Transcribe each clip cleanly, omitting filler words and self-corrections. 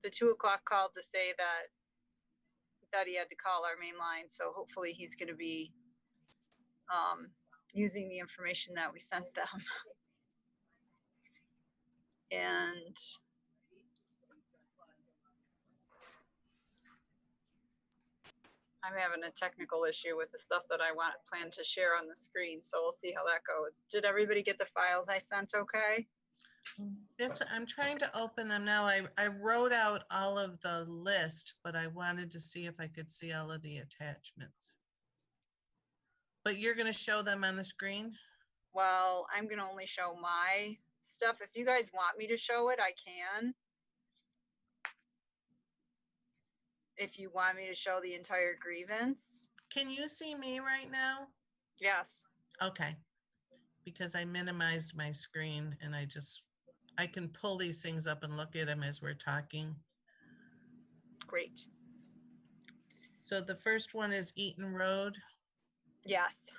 the 2 o'clock called to say that he had to call our main line. So hopefully he's going to be using the information that we sent them. And I'm having a technical issue with the stuff that I plan to share on the screen. So we'll see how that goes. Did everybody get the files I sent okay? I'm trying to open them now. I wrote out all of the list, but I wanted to see if I could see all of the attachments. But you're going to show them on the screen? Well, I'm going to only show my stuff. If you guys want me to show it, I can. If you want me to show the entire grievance. Can you see me right now? Yes. Okay. Because I minimized my screen and I can pull these things up and look at them as we're talking. Great. So the first one is Eaton Road. Yes.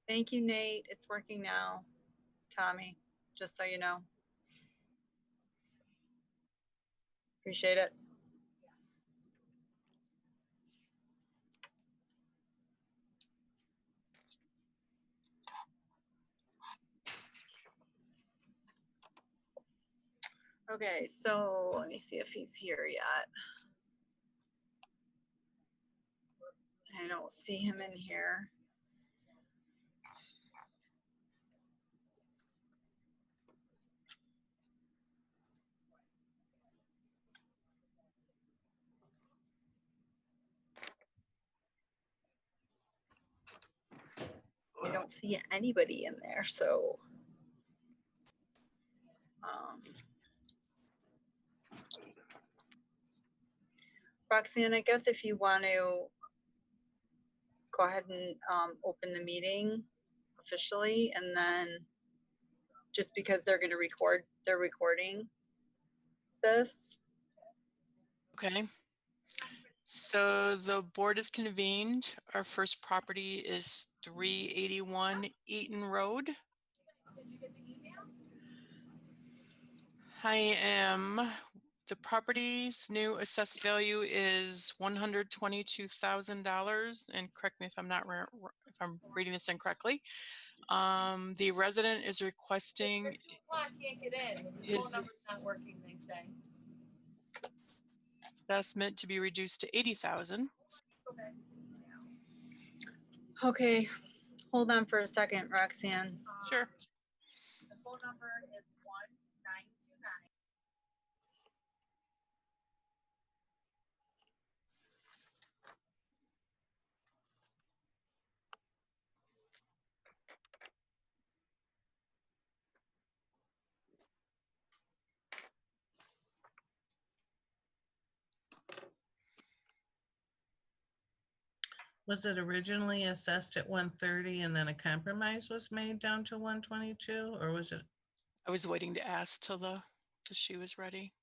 Thank you, Nate. It's working now. Tommy, just so you know. Appreciate it. Okay, so let me see if he's here yet. I don't see him in here. I don't see anybody in there, so Roxanne, I guess if you want to go ahead and open the meeting officially, and then just because they're going to record, they're recording this. Okay. So the board is convened. Our first property is 381 Eaton Road. Did you get the email? The property's new assessed value is $122,000. And correct me if I'm reading this incorrectly. The resident is requesting. Can't get in. The phone number's not working, they say. Assessment to be reduced to $80,000. Okay. Okay, hold on for a second, Roxanne. Sure. The phone number is 1929. Was it originally assessed at 130 and then a compromise was made down to 122, or was it? I was waiting to ask till she was ready.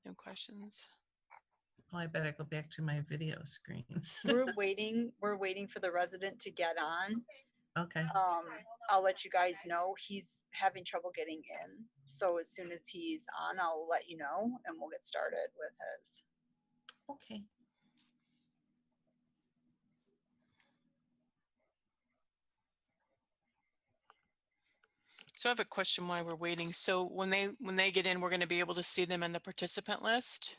No questions. Oh, I better go back to my video screen. We're waiting for the resident to get on. Okay. I'll let you guys know he's having trouble getting in. So as soon as he's on, I'll let you know and we'll get started with his. Okay. So I have a question while we're waiting. So when they get in, we're going to be able to see them in the participant list.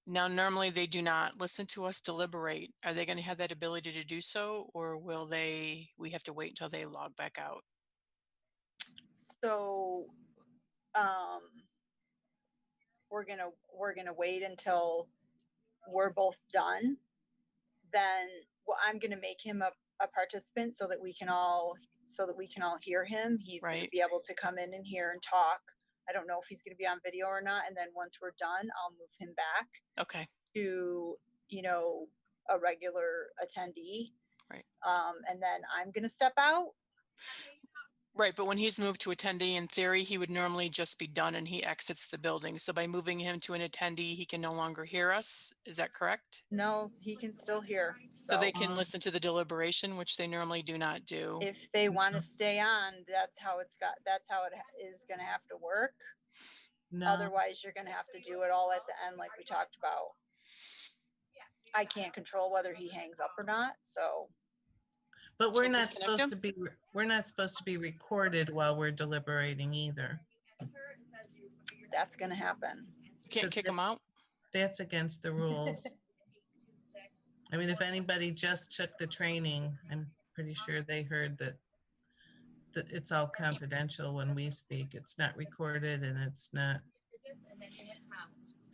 Now, normally they do not listen to us deliberate. Are they going to have that ability to do so, or we have to wait until they log back out? So we're gonna wait until we're both done. Then I'm gonna make him a participant so that we can all hear him. He's Right. Gonna be able to come in and hear and talk. I don't know if he's gonna be on video or not. And then once we're done, I'll move him back Okay. to, a regular attendee. Right. And then I'm gonna step out. Right, but when he's moved to attendee, in theory, he would normally just be done and he exits the building. So by moving him to an attendee, he can no longer hear us. Is that correct? No, he can still hear. So they So can listen to the deliberation, which they normally do not do. if they want to stay on, that's how it is gonna have to work. No, Otherwise, you're gonna have to do it all at the end like we talked about. I can't control whether he hangs up or not, so but we're Can't not disconnect supposed to be, we're not supposed to be recorded while we're deliberating either. that's gonna happen. You can't kick them out? That's against the rules. I mean, if anybody just took the training, I'm pretty sure they heard that it's all confidential when we speak. It's not recorded and it's not.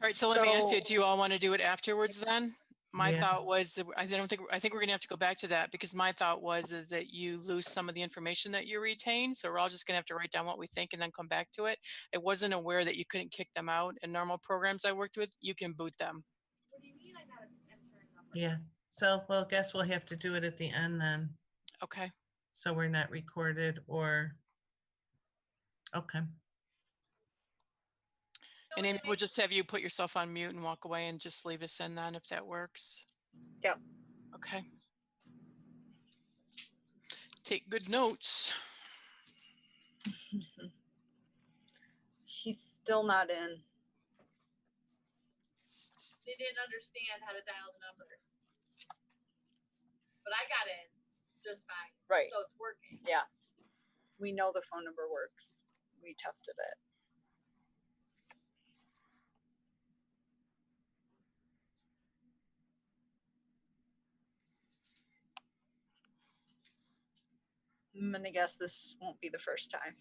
All right, so let me ask you, So- do you all want to do it afterwards then? My Yeah. thought was, that I think we're gonna have to go back to that because my thought is that you lose some of the information that you retain. So we're all just gonna have to write down what we think and then come back to it. I wasn't aware that you couldn't kick them out. In normal programs I worked with, you can boot them. Yeah, so, well, guess we'll have to do it at the end then, Okay, so we're not recorded or, okay. and Amy, we'll just have you put yourself on mute and walk away and just leave us in then if that works. Yep. Okay. Take good notes. He's still not in. They didn't understand how to dial the number. But I got in just fine, Right. so it's working. Yes. We know the phone number works. We tested it. I'm gonna guess this won't be the first time.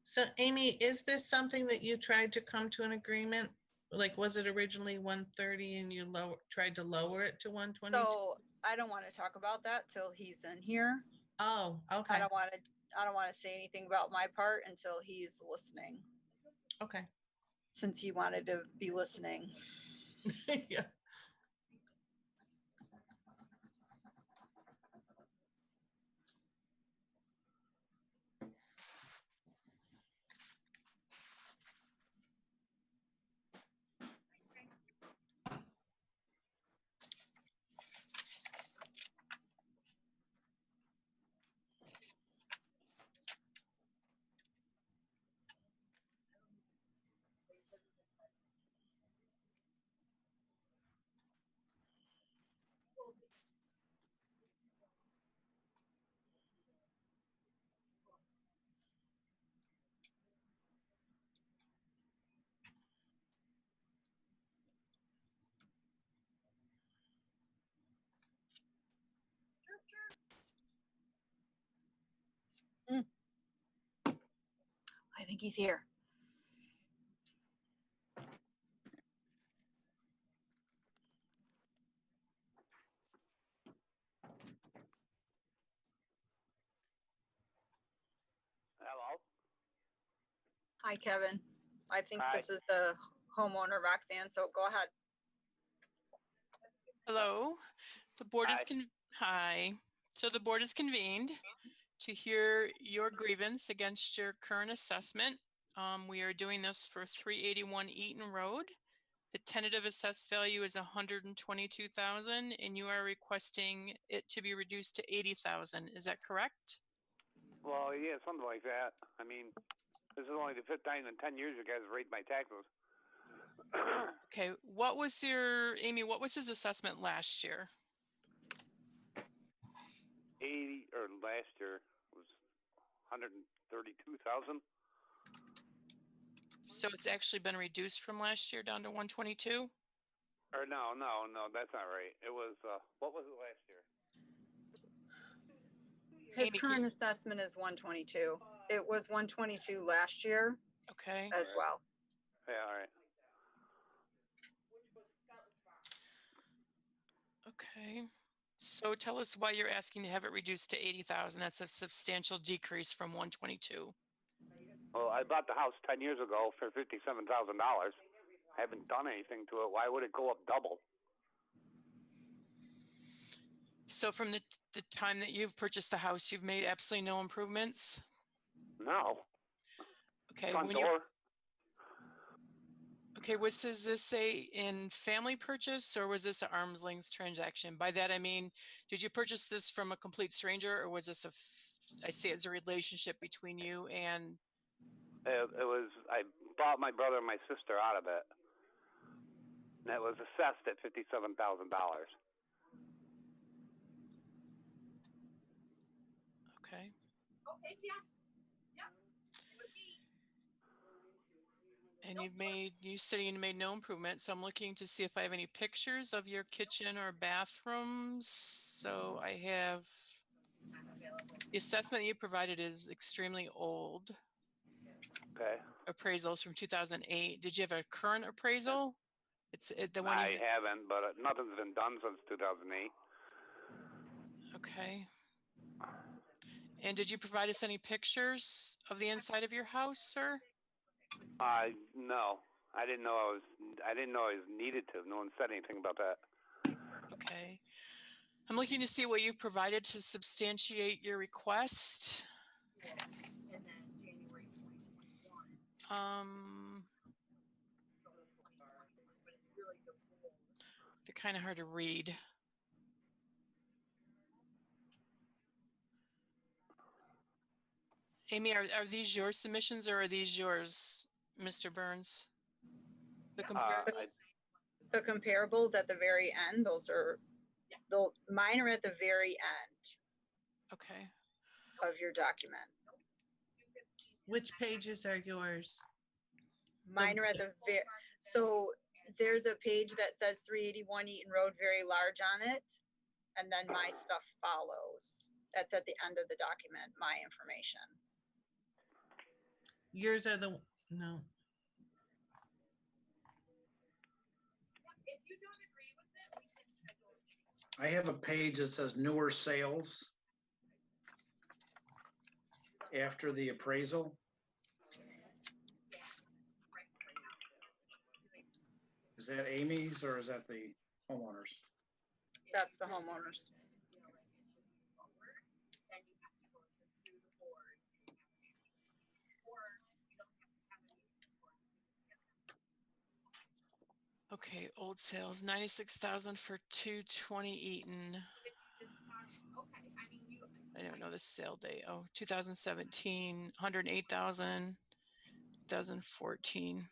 So Amy, is this something that you tried to come to an agreement? Like, was it originally 130 and you tried to lower it to 122? So I don't want to talk about that till he's in here. Oh, I okay, don't want to say anything about my part until he's listening, okay. since he wanted to be listening. Yeah. I think he's here. Hello. Hi, Kevin. I think Hi. this is the homeowner, Roxanne, so go ahead. Hello, the board is Hi. hi. So the board is convened to hear your grievance against your current assessment. We are doing this for 381 Eaton Road. The tentative assessed value is 122,000 and you are requesting it to be reduced to 80,000. Is that correct? Well, yeah, something like that. I mean, this is only the fifth time in 10 years you guys have raised my taxes. Okay, Amy, what was his assessment last year? 80, or last year was 132,000. So it's actually been reduced from last year down to 122? Or no, that's not right. It was, what was it last year? His Amy, current assessment is 122. It was 122 last year Okay, as well. Yeah, all right. okay. So tell us why you're asking to have it reduced to 80,000. That's a substantial decrease from 122. Well, I bought the house 10 years ago for $57,000. I haven't done anything to it. Why would it go up double? So from the time that you've purchased the house, you've made absolutely no improvements? No, Okay, front when you door. okay, does this say in family purchase or was this an arm's length transaction? By that I mean, did you purchase this from a complete stranger or was this I see it as a relationship between you and, It was, I bought my brother and my sister out of it. And it was assessed at $57,000. okay? Okay, yeah. Yeah. It would be. And you said you made no improvement, so I'm looking to see if I have any pictures of your kitchen or bathrooms. So I have, the assessment you provided is extremely old. Okay. Appraisals from 2008. Did you have a current appraisal? The one I you, haven't, but nothing's been done since 2008. okay. And did you provide us any pictures of the inside of your house, sir? No, I didn't know I was needed to. No one said anything about that. Okay. I'm looking to see what you've provided to substantiate your request. And then January 2021. But it's really the rule. They're kind of hard to read. Amy, are these your submissions or are these yours, Mr. Burns? The comparables? The comparables at the very end, mine are at the very end Okay. of your document. Which pages are yours? Mine are at the so there's a page that says 381 Eaton Road, very large on it. And then my stuff follows. That's at the end of the document, my information. Yours are the, no. If you don't agree with it, we can schedule a meeting. I have a page that says newer sales after the appraisal. Is that Amy's or is that the homeowners? That's the homeowners. Okay, old sales, 96,000 for 220 Eaton. Okay, I mean, I don't know the sale date. Oh, 2017, 108,000, 2014.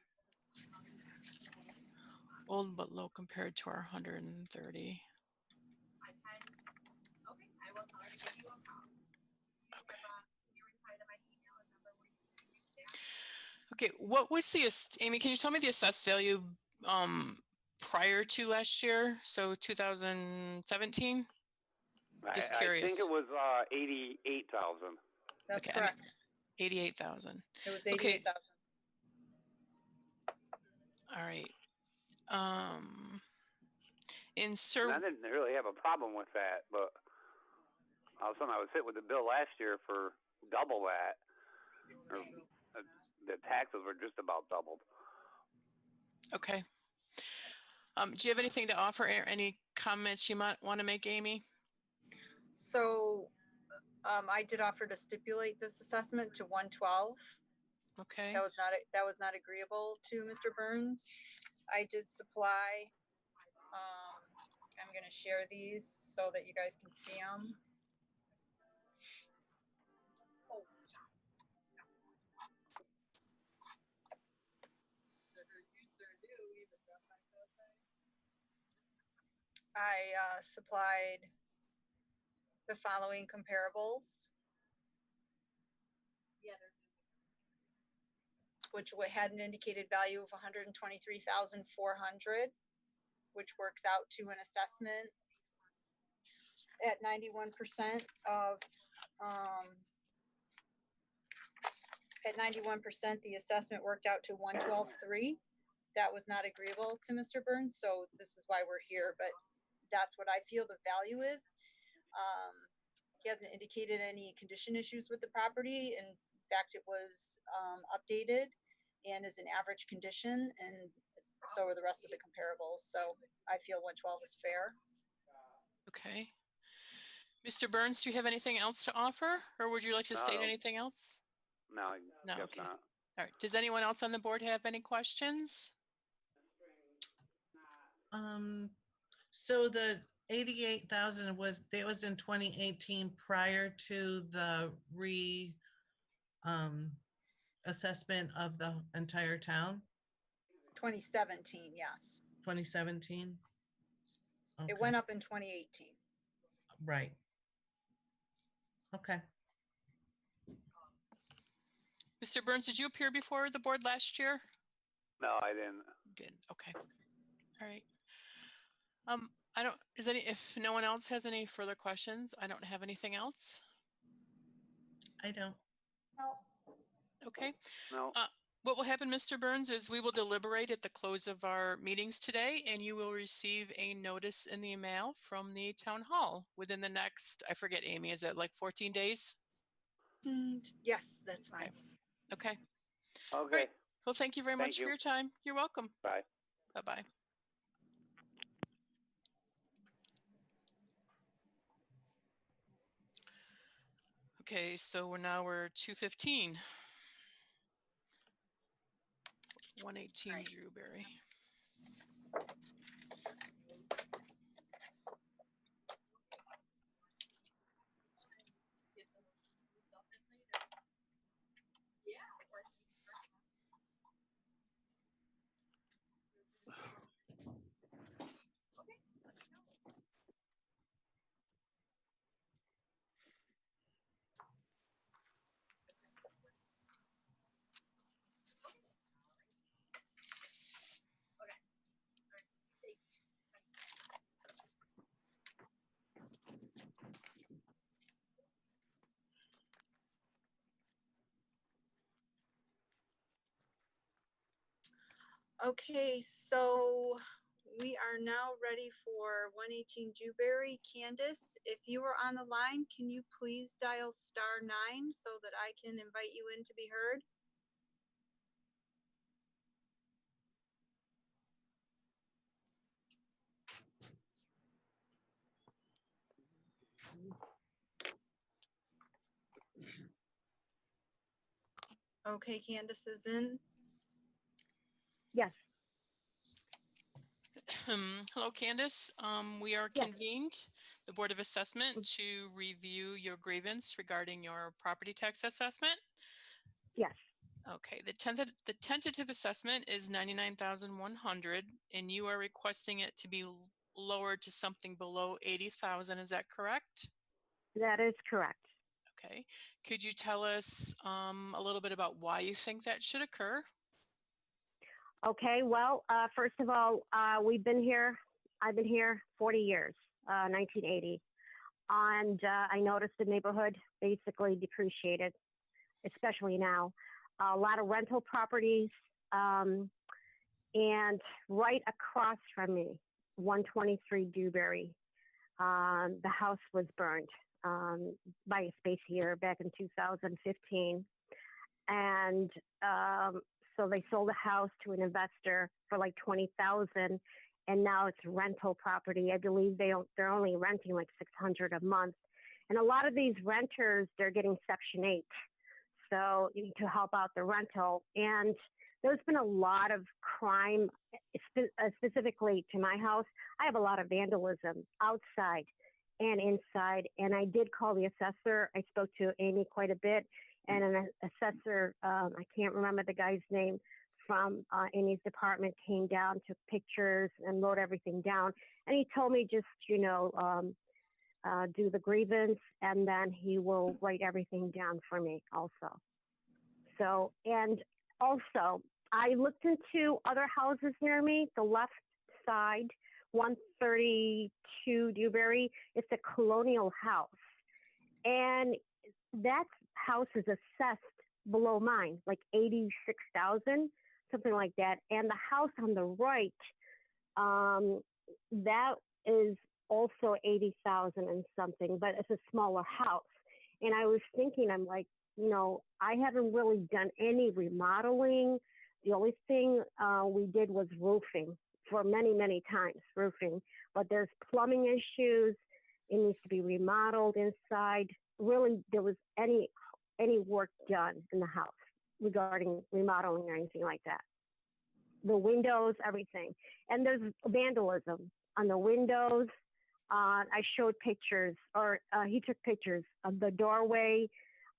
Old but low compared to our 130. I will tell her to give you a call. Okay. You reply to my email and number where you can reach out. Okay, what was Amy, can you tell me the assessed value prior to last year? So 2017? Just curious. I think it was 88,000. That's Okay, correct. 88,000. It was Okay. 88,000. All right. And I didn't really have a problem with that, but all of a sudden I was hit with the bill last year for double that. Or, the taxes were just about doubled. Okay. Do you have anything to offer? Any comments you might want to make, Amy? So I did offer to stipulate this assessment to 112. Okay. That was not agreeable to Mr. Burns. I did supply, I'm going to share these so that you guys can see them. I supplied the following comparables, which had an indicated value of 123,400, which works out to an assessment at 91% of, at 91%, the assessment worked out to 112.3. That was not agreeable to Mr. Burns, so this is why we're here, but that's what I feel the value is. He hasn't indicated any condition issues with the property. In fact, it was updated and is in average condition, and so are the rest of the comparables. So I feel 112 is fair. Okay. Mr. Burns, do you have anything else to offer, or would you like to state No. anything else? No, I No, guess okay. not. All right. Does anyone else on the board have any questions? So the 88,000 was in 2018 prior to the assessment of the entire town, 2017, yes. 2017? It Okay, went up in 2018. right. Okay. Mr. Burns, did you appear before the board last year? No, I didn't. You did. Okay. All right. If no one else has any further questions, I don't have anything else. I don't. Okay. No. What will happen, Mr. Burns, is we will deliberate at the close of our meetings today, and you will receive a notice in the mail from the town hall within the next, I forget, Amy, is it like 14 days? Yes, that's fine. Okay. Okay. Great. Well, thank you very Thank much you. for your time. You're welcome. Bye. Bye-bye. Okay, so we're 2:15. 118 Right. Drewberry. Okay, so we are now ready for 118 Dewberry. Candace, if you are on the line, can you please dial *9 so that I can invite you in to be heard? Okay, Candace is in. Yes. Hello, Candace. We are Yes. convened, the Board of Assessment, to review your grievance regarding your property tax assessment. Yes. Okay, the tentative assessment is 99,100, and you are requesting it to be lowered to something below 80,000. Is that correct? That is correct. Okay. Could you tell us a little bit about why you think that should occur? Okay, well, first of all, I've been here 40 years, 1980. And I noticed the neighborhood basically depreciated, especially now. A lot of rental properties, and right across from me, 123 Dewberry, the house was burned by a space heater back in 2015. And so they sold the house to an investor for like $20,000, and now it's rental property. I believe they're only renting like $600 a month. And a lot of these renters, they're getting Section 8. So you need to help out the rental. And there's been a lot of crime, specifically to my house. I have a lot of vandalism outside and inside. And I did call the assessor. I spoke to Amy quite a bit. And an assessor, I can't remember the guy's name, from Amy's department came down, took pictures, and wrote everything down. And he told me just, do the grievance, and then he will write everything down for me also. So, and also, I looked into other houses near me, the left side, 132 Dewberry. It's a colonial house. And that house is assessed below mine, like 86,000, something like that. And the house on the right, that is also 80,000 and something, but it's a smaller house. And I was thinking, I'm like, I haven't really done any remodeling. The only thing we did was roofing for many, many times, roofing. But there's plumbing issues, It needs to be remodeled inside. Really, there was any work done in the house regarding remodeling or anything like that. The windows, everything. And there's vandalism on the windows. I showed pictures, or he took pictures of the doorway.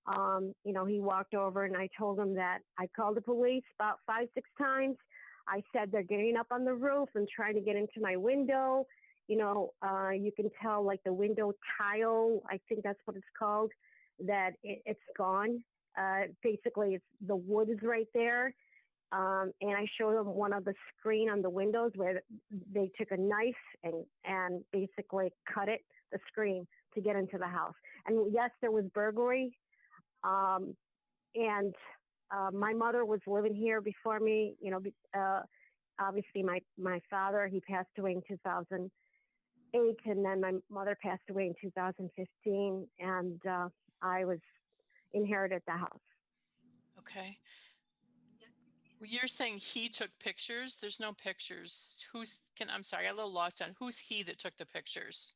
You know, he walked over and I told him that I called the police about 5, 6 times. I said they're getting up on the roof and trying to get into my window. You know, you can tell like the window tile, I think that's what it's called, that it's gone. Basically, it's the wood is right there. And I showed them one of the screen on the windows where they took a knife and basically cut the screen to get into the house. And yes, there was burglary. And my mother was living here before me. You know, obviously my father, he passed away in 2008, and then my mother passed away in 2015, and I was inherited the house. Okay. Well, you're saying he took pictures. There's no pictures. I'm sorry, I got a little lost on who's he that took the pictures.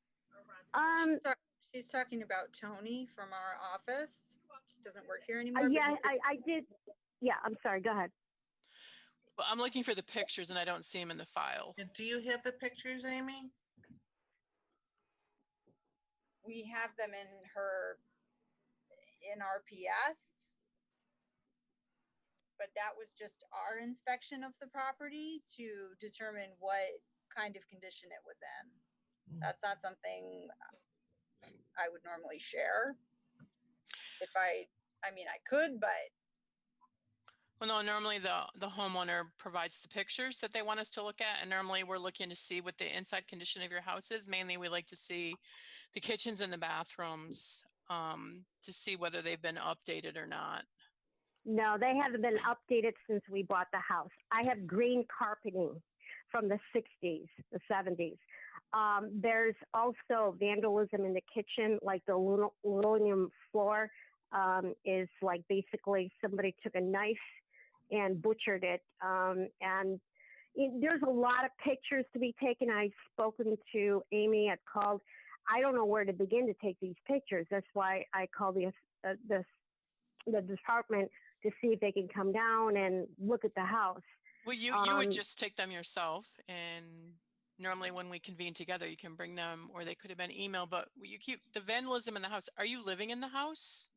She's talking about Tony from our office. Doesn't work here anymore. Yeah, I did. Yeah, I'm sorry. Go ahead. Well, I'm looking for the pictures and I don't see them in the file. Do you have the pictures, Amy? We have them in RPS. But that was just our inspection of the property to determine what kind of condition it was in. That's not something I would normally share. If I mean, I could, but. Well, no, normally the homeowner provides the pictures that they want us to look at. And normally we're looking to see what the inside condition of your house is. Mainly we like to see the kitchens and the bathrooms to see whether they've been updated or not. No, they haven't been updated since we bought the house. I have green carpeting from the 60s, the 70s. There's also vandalism in the kitchen, like the linoleum floor is like basically somebody took a knife and butchered it. There's a lot of pictures to be taken. I've spoken to Amy. I've called. I don't know where to begin to take these pictures. That's why I called the department to see if they can come down and look at the house. Well, you would just take them yourself, and normally when we convene together, you can bring them, or they could have been emailed, but you keep the vandalism in the house. Are you living in the house?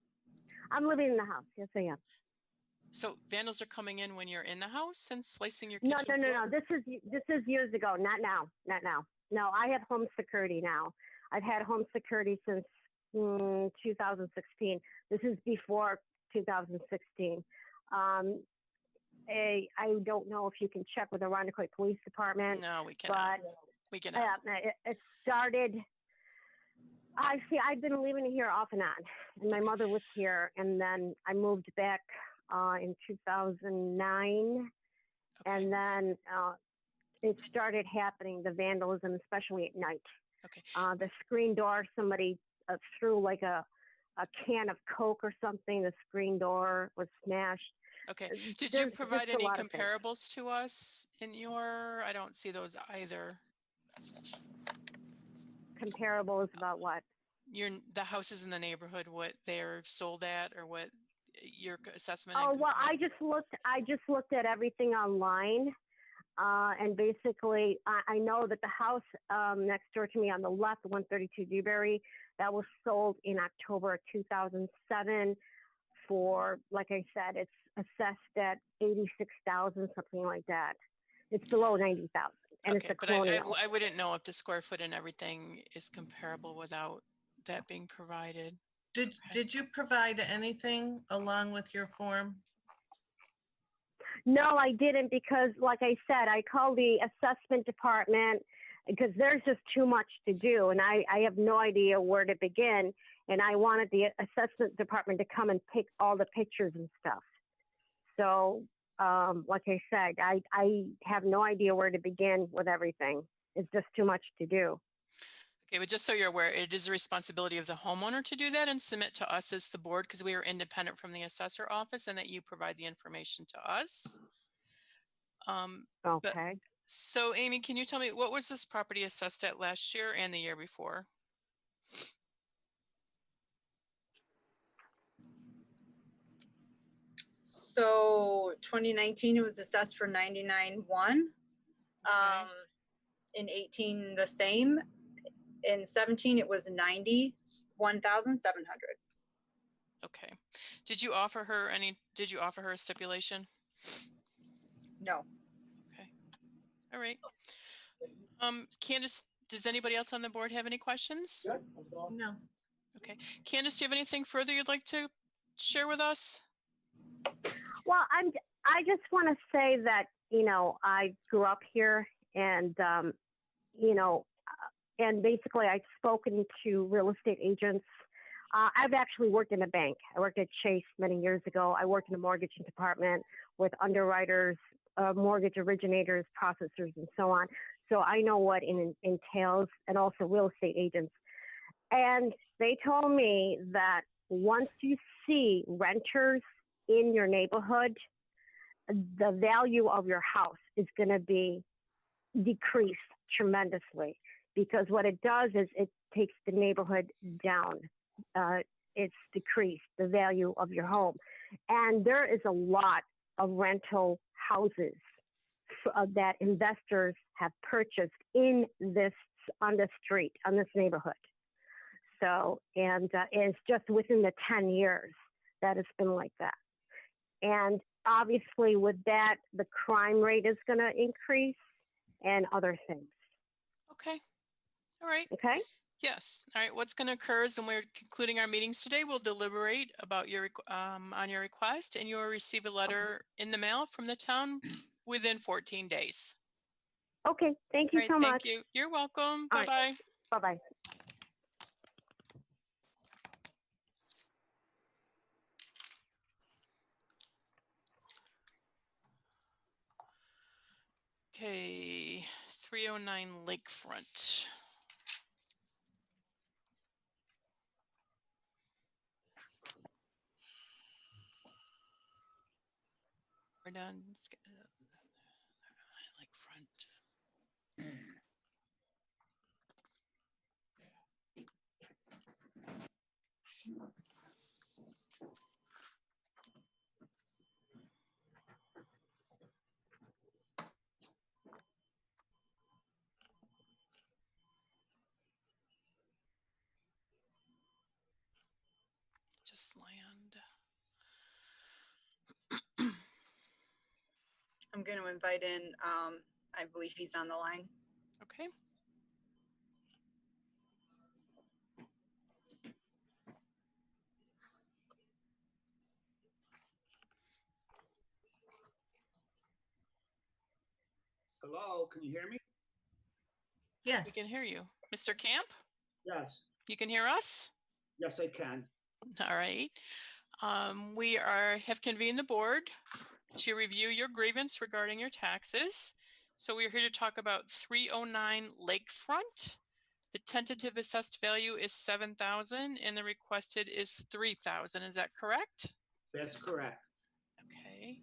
I'm living in the house. Yes, I am. So vandals are coming in when you're in the house and slicing your kitchen No. floor? This is years ago. Not now. No, I have home security now. I've had home security since 2016. This is before 2016. I don't know if you can check with the Irondequoit Police Department. No, we cannot. But we cannot. It started. I've been living here off and on, and my mother was here, and then I moved back in 2009, and then it started happening, the vandalism, especially at night. Okay. The screen door, somebody threw like a can of Coke or something. The screen door was smashed. Okay. Did you provide any comparables to us in your? I don't see those either. Comparables about what? The houses in the neighborhood, what they're sold at, or what your assessment? Oh well, I just looked at everything online, and basically, I know that the house next door to me on the left, 132 Dewberry, that was sold in October 2007 for, like I said, it's assessed at $86,000, something like that. It's below $90,000, and okay, it's a but colonial. I wouldn't know if the square foot and everything is comparable without that being provided. Did you provide anything along with your form? No, I didn't, because like I said, I called the assessment department because there's just too much to do, and I have no idea where to begin. And I wanted the assessment department to come and take all the pictures and stuff. So, like I said, I have no idea where to begin with everything. It's just too much to do. Okay, but just so you're aware, it is the responsibility of the homeowner to do that and submit to us as the board, because we are independent from the assessor office, and that you provide the information to us. Okay. So Amy, can you tell me, what was this property assessed at last year and the year before? So 2019, it was assessed for 99.1. In 18, the same. In 17, it was 91,700. Okay. Did you offer her a stipulation? No. All right. Candace, does anybody else on the board have any questions? No. Okay. Candace, do you have anything further you'd like to share with us? Well, I just want to say that, you know, I grew up here and, you know, and basically I've spoken to real estate agents. I've actually worked in a bank. I worked at Chase many years ago. I worked in the mortgage department with underwriters, mortgage originators, processors, and so on. So I know what it entails, and also real estate agents. And they told me that once you see renters in your neighborhood, the value of your house is going to be decreased tremendously, because what it does is it takes the neighborhood down. It's decreased the value of your home. And there is a lot of rental houses that investors have purchased on the street, on this neighborhood. So, and it's just within the 10 years that it's been like that. And obviously with that, the crime rate is going to increase and other things. Okay. All right. Okay. Yes. All right. What's going to occur is when we're concluding our meetings today, we'll deliberate about your on your request, and you'll receive a letter in the mail from the town within 14 days. Okay. Thank you All right, so much. Thank you. You're welcome. All right. Bye-bye. Bye-bye. Okay, 309 Lakefront. We're done. Let's get Lakefront. Just land. I'm going to invite in, I believe he's on the line. Okay. Hello, can you hear me? Yes. We can hear you. Mr. Camp, Yes, you can hear us? yes, I can. All right. We have convened the board to review your grievance regarding your taxes. So we're here to talk about 309 Lakefront. The tentative assessed value is 7,000 and the requested is 3,000. Is that correct? That's correct. Okay.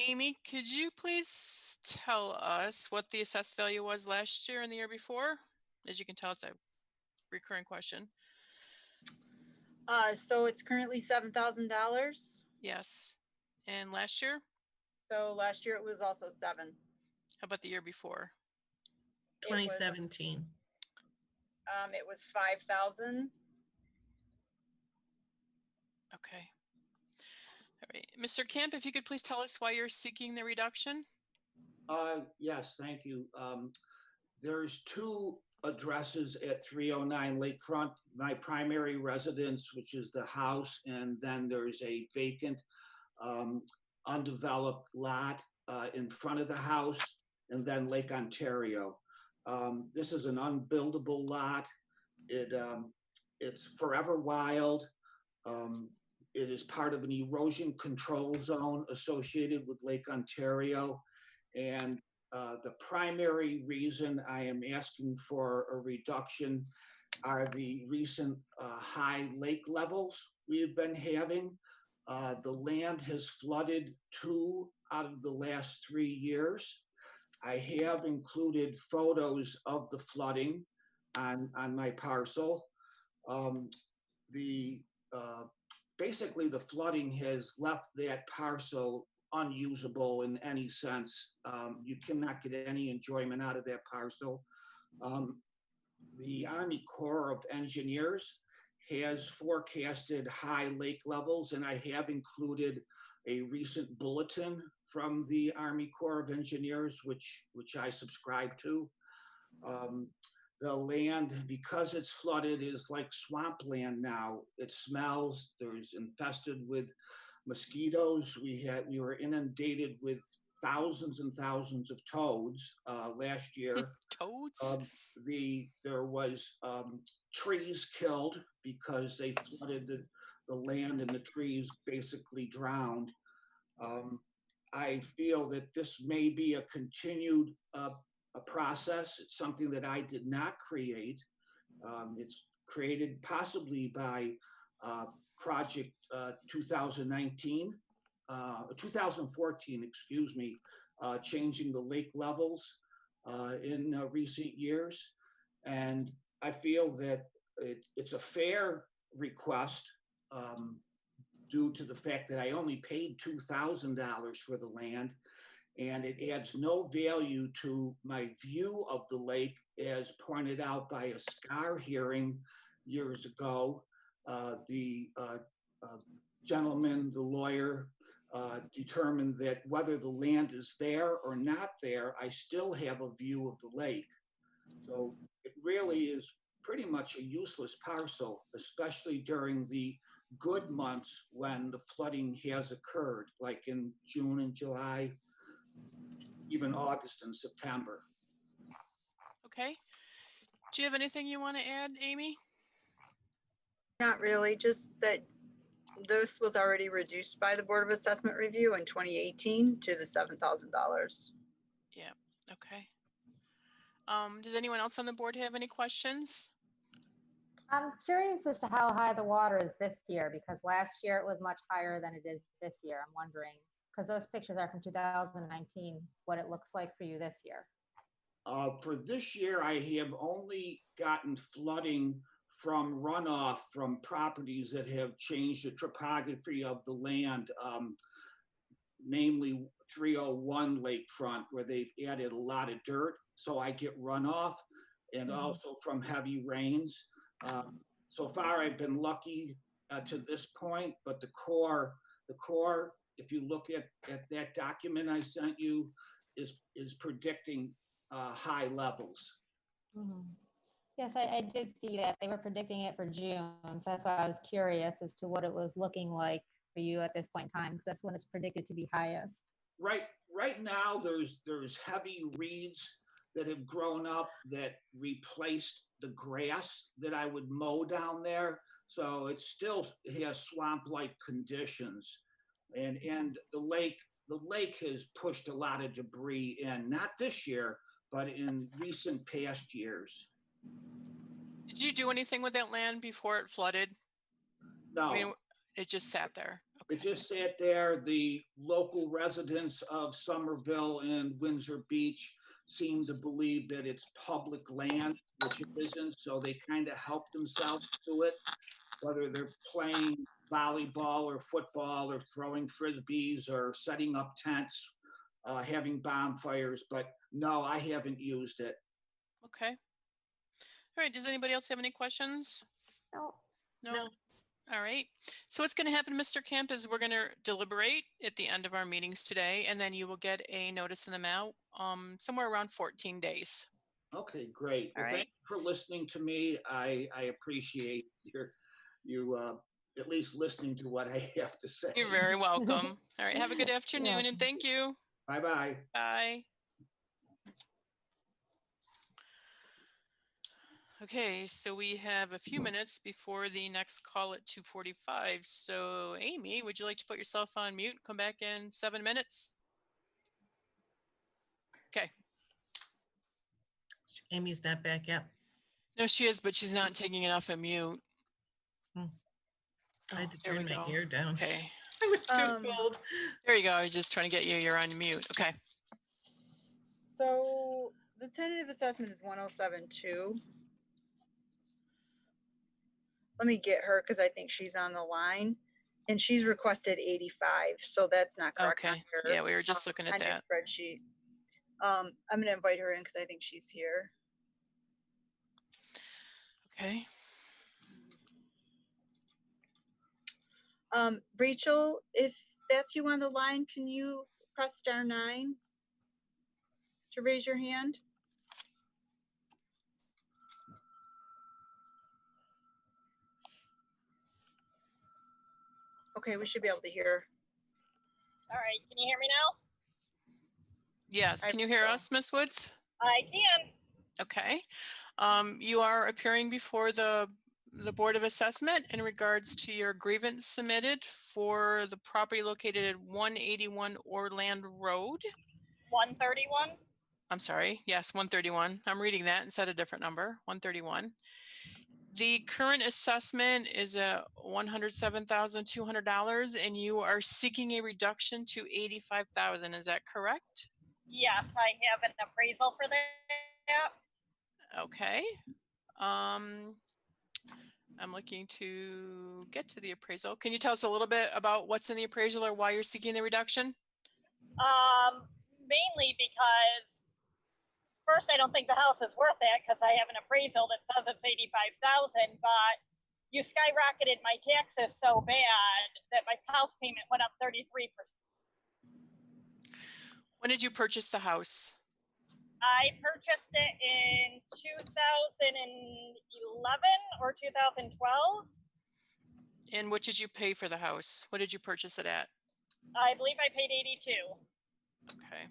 Amy, could you please tell us what the assessed value was last year and the year before? As you can tell, it's a recurring question. So it's currently $7,000. Yes. And last year? So last year it was also 7. How about the year before? It was, 2017. it was 5,000. Okay. All right. Mr. Camp, if you could please tell us why you're seeking the reduction? Yes, thank you. There's 2 addresses at 309 Lakefront. My primary residence, which is the house, and then there's a vacant, undeveloped lot in front of the house, and then Lake Ontario. This is an unbuildable lot. It's forever wild. It is part of an erosion control zone associated with Lake Ontario. And the primary reason I am asking for a reduction are the recent high lake levels we've been having. The land has flooded 2 out of the last 3 years. I have included photos of the flooding on my parcel. Basically the flooding has left that parcel unusable in any sense. You cannot get any enjoyment out of that parcel. The Army Corps of Engineers has forecasted high lake levels, and I have included a recent bulletin from the Army Corps of Engineers, which I subscribe to. The land, because it's flooded, is like swampland now. It smells, there's infested with mosquitoes. We were inundated with thousands and thousands of toads last year. Toads? There was trees killed because they flooded the land, and the trees basically drowned. I feel that this may be a continued a process. It's something that I did not create. It's created possibly by Project 2019, 2014, excuse me, changing the lake levels in recent years. And I feel that it's a fair request due to the fact that I only paid $2,000 for the land, and it adds no value to my view of the lake, as pointed out by a SCAR hearing years ago. The gentleman, the lawyer, determined that whether the land is there or not there, I still have a view of the lake. So it really is pretty much a useless parcel, especially during the good months when the flooding has occurred, like in June and July, even August and September. Okay. Do you have anything you want to add, Amy? Not really, just that this was already reduced by the Board of Assessment Review in 2018 to the $7,000. Yeah, okay. Does anyone else on the board have any questions? I'm curious as to how high the water is this year, because last year it was much higher than it is this year. I'm wondering, because those pictures are from 2019, what it looks like for you this year. For this year, I have only gotten flooding from runoff from properties that have changed the topography of the land, namely 301 lakefront, where they've added a lot of dirt. So I get runoff, and also from heavy rains. So far, I've been lucky to this point, but the Corps, if you look at that document I sent you, is predicting high levels. Yes, I did see that. They were predicting it for June. So that's why I was curious as to what it was looking like for you at this point in time, because that's when it's predicted to be highest. Right now, there's heavy reeds that have grown up that replaced the grass that I would mow down there. So it still has swamp-like conditions. And the lake has pushed a lot of debris in, not this year, but in recent past years. Did you do anything with that land before it flooded? No. I mean, it just sat there. Okay. It just sat there. The local residents of Somerville and Windsor Beach seem to believe that it's public land, which it isn't. So they kind of help themselves to it, whether they're playing volleyball or football or throwing frisbees or setting up tents, having bonfires. But no, I haven't used it. Okay. All right. Does anybody else have any questions? No. No. All right. So what's going to happen, Mr. Kemp, is we're going to deliberate at the end of our meetings today, and then you will get a notice in the mail somewhere around 14 days. Okay, great. Well, thank you for listening to me. I appreciate you at least listening to what I have to say. You're very welcome. All right. Have a good afternoon, and thank you. Bye-bye. Bye. Okay, so we have a few minutes before the next call at 2:45. So Amy, would you like to put yourself on mute? Come back in 7 minutes. Okay. Amy's not back yet. No, she is, but she's not taking it off of mute. I had to there we turn my go. ear down. Okay. I was too cold. There you go. I was just trying to get you. You're on mute. Okay. So the tentative assessment is 107.2. let me get her because I think she's on the line. And she's requested 85, so that's not correct. on Okay, your, yeah, we were just looking at on your that. spreadsheet. I'm gonna invite her in because I think she's here. Okay, Rachel, if that's you on the line, can you press *9 to raise your hand? Okay, we should be able to hear. All right, can you hear me now? yes, I can you hear will. us, Miss Woods? I can. Okay. You are appearing before the Board of Assessment in regards to your grievance submitted for the property located at 181 Orland Road. 131. I'm sorry, yes, 131. I'm reading that instead of a different number, 131. The current assessment is at $107,200 and you are seeking a reduction to $85,000. Is that correct? Yes, I have an appraisal for that. Okay. I'm looking to get to the appraisal. Can you tell us a little bit about what's in the appraisal or why you're seeking the reduction? Mainly because first, I don't think the house is worth that because I have an appraisal that says it's 85,000, but you skyrocketed my taxes so bad that my house payment went up 33%. When did you purchase the house? I purchased it in 2011 or 2012. And what did you pay for the house? What did you purchase it at? I believe I paid 82. Okay.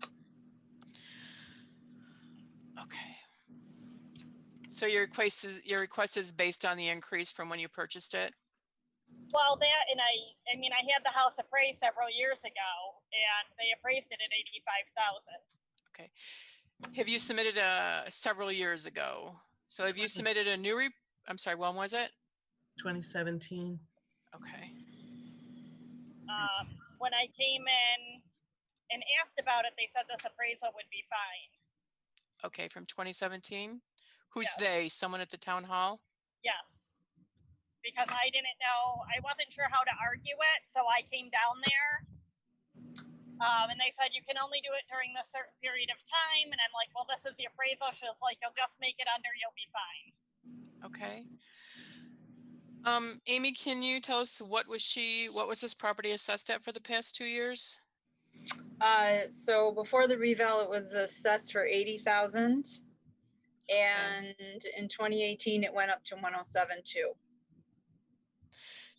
Okay. So your request is based on the increase from when you purchased it? Well, that, and I mean, I had the house appraised several years ago and they appraised it at 85,000. Okay. Have you submitted several years ago? So have you submitted a new I'm sorry, when was it? 2017. Okay. When I came in and asked about it, they said this appraisal would be fine. Okay, from 2017? Who's Yes. they? Someone at the town hall? Yes. Because I didn't know, I wasn't sure how to argue it, so I came down there. And they said, you can only do it during this certain period of time. And I'm like, well, this is the appraisal. She was like, you'll just make it under, you'll be fine. Okay. Amy, can you tell us what was this property assessed at for the past 2 years? So before the reval, it was assessed for 80,000. And in 2018, it went up to 107.2.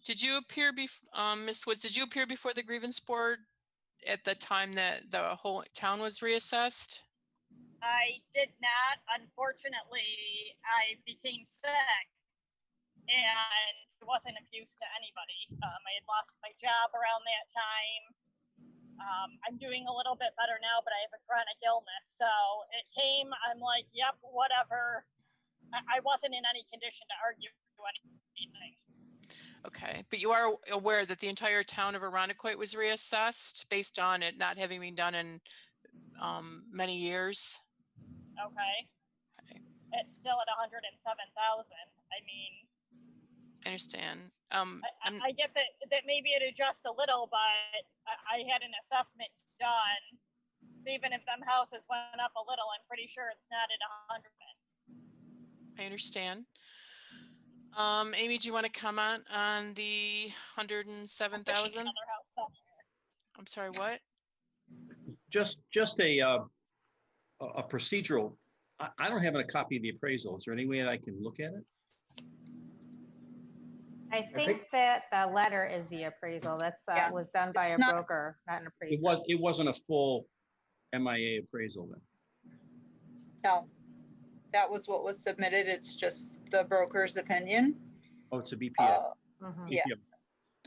Did you appear Ms. Woods, did you appear before the grievance board at the time that the whole town was reassessed? I did not. Unfortunately, I became sick and it wasn't of use to anybody. I had lost my job around that time. I'm doing a little bit better now, but I have a chronic illness. So it came, I'm like, yep, whatever. I wasn't in any condition to argue anything. Okay, but you are aware that the entire town of Arundecoit was reassessed based on it not having been done in many years? Okay. It's still at 107,000. I mean, I understand. I get that maybe it adjusts a little, but I had an assessment done. So even if them houses went up a little, I'm pretty sure it's not at 100. I understand. Amy, do you want to comment on the 107,000? Another house somewhere. I'm sorry, what? Just a procedural. I don't have a copy of the appraisal. Is there any way that I can look at it? I think that the letter is the appraisal. That's Yeah. was done by a Not- broker, not an appraiser. It wasn't a full MIA appraisal then. No, that was what was submitted. It's just the broker's opinion. Oh, it's a BPA. Mhm. Yeah.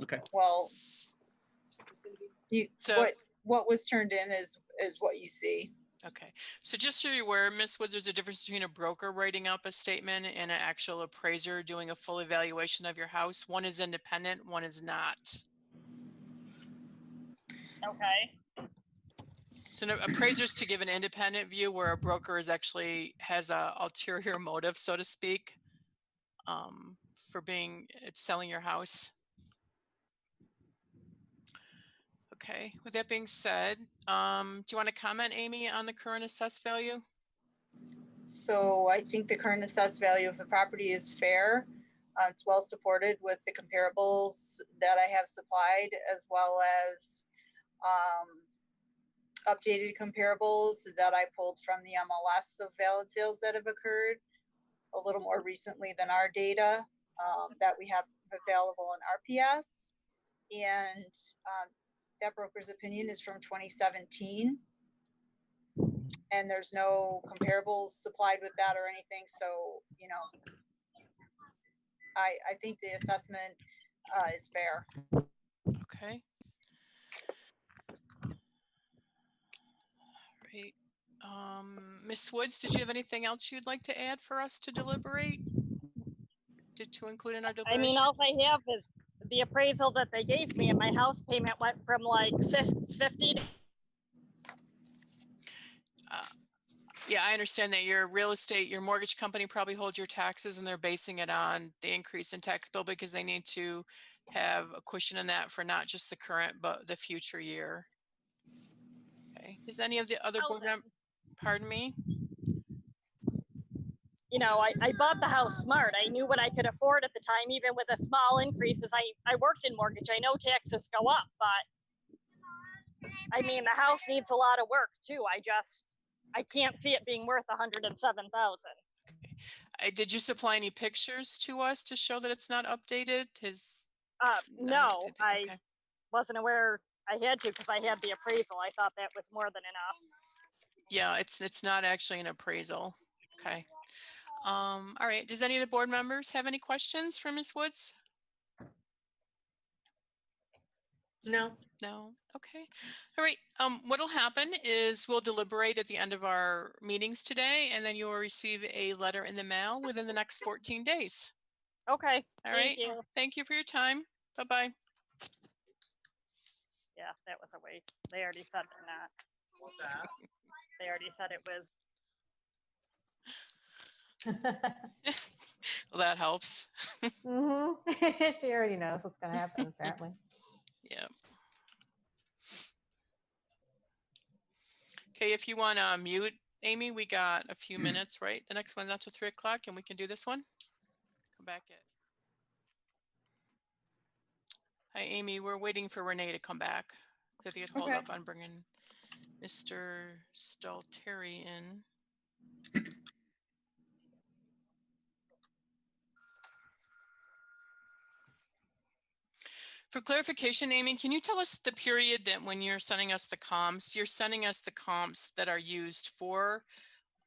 Okay. Well, So- what was turned in is what you see. Okay, so just so you're aware, Ms. Woods, there's a difference between a broker writing up a statement and an actual appraiser doing a full evaluation of your house. One is independent, one is not. Okay. So an appraiser's to give an independent view where a broker is actually has a ulterior motive, so to speak, for selling your house. Okay, with that being said, do you want to comment, Amy, on the current assessed value? So I think the current assessed value of the property is fair. It's well supported with the comparables that I have supplied, as well as updated comparables that I pulled from the MLS of valid sales that have occurred a little more recently than our data that we have available in RPS. And that broker's opinion is from 2017. And there's no comparables supplied with that or anything. So, you know, I think the assessment is fair. Okay. Great. Ms. Woods, did you have anything else you'd like to add for us to deliberate? To include in our I deliberation? mean, all I have is the appraisal that they gave me, and my house payment went from like 650 to Yeah, I understand that your real estate, your mortgage company probably holds your taxes and they're basing it on the increase in tax bill because they need to have a cushion in that for not just the current, but the future year. Okay, does any of the other board members, pardon me? you know, I bought the house smart. I knew what I could afford at the time, even with a small increases. I worked in mortgage. I know taxes go up, but I mean, the house needs a lot of work too. I can't see it being worth 107,000. Did you supply any pictures to us to show that it's not updated? No, I okay. wasn't aware I had to because I had the appraisal. I thought that was more than enough. Yeah, it's not actually an appraisal. Okay. All right. Does any of the board members have any questions for Ms. Woods? No. No. Okay. All right. What'll happen is we'll deliberate at the end of our meetings today, and then you will receive a letter in the mail within the next 14 days. Okay. All Thank right. you. Thank you for your time. Bye-bye. Yeah, that was a waste. They already said they're not. What's that? They already said it was. Well, that helps. She already knows what's going to happen, apparently. Yeah. Okay, if you want to mute Amy, we got a few minutes, right? The next one's not till 3 o'clock, and we can do this one. Come back at. Hi, Amy. We're waiting for Renee to come back. If you could hold up on bringing Mr. Stalteri in. For clarification, Amy, can you tell us the period that when you're sending us the comps, you're sending us the comps that are used for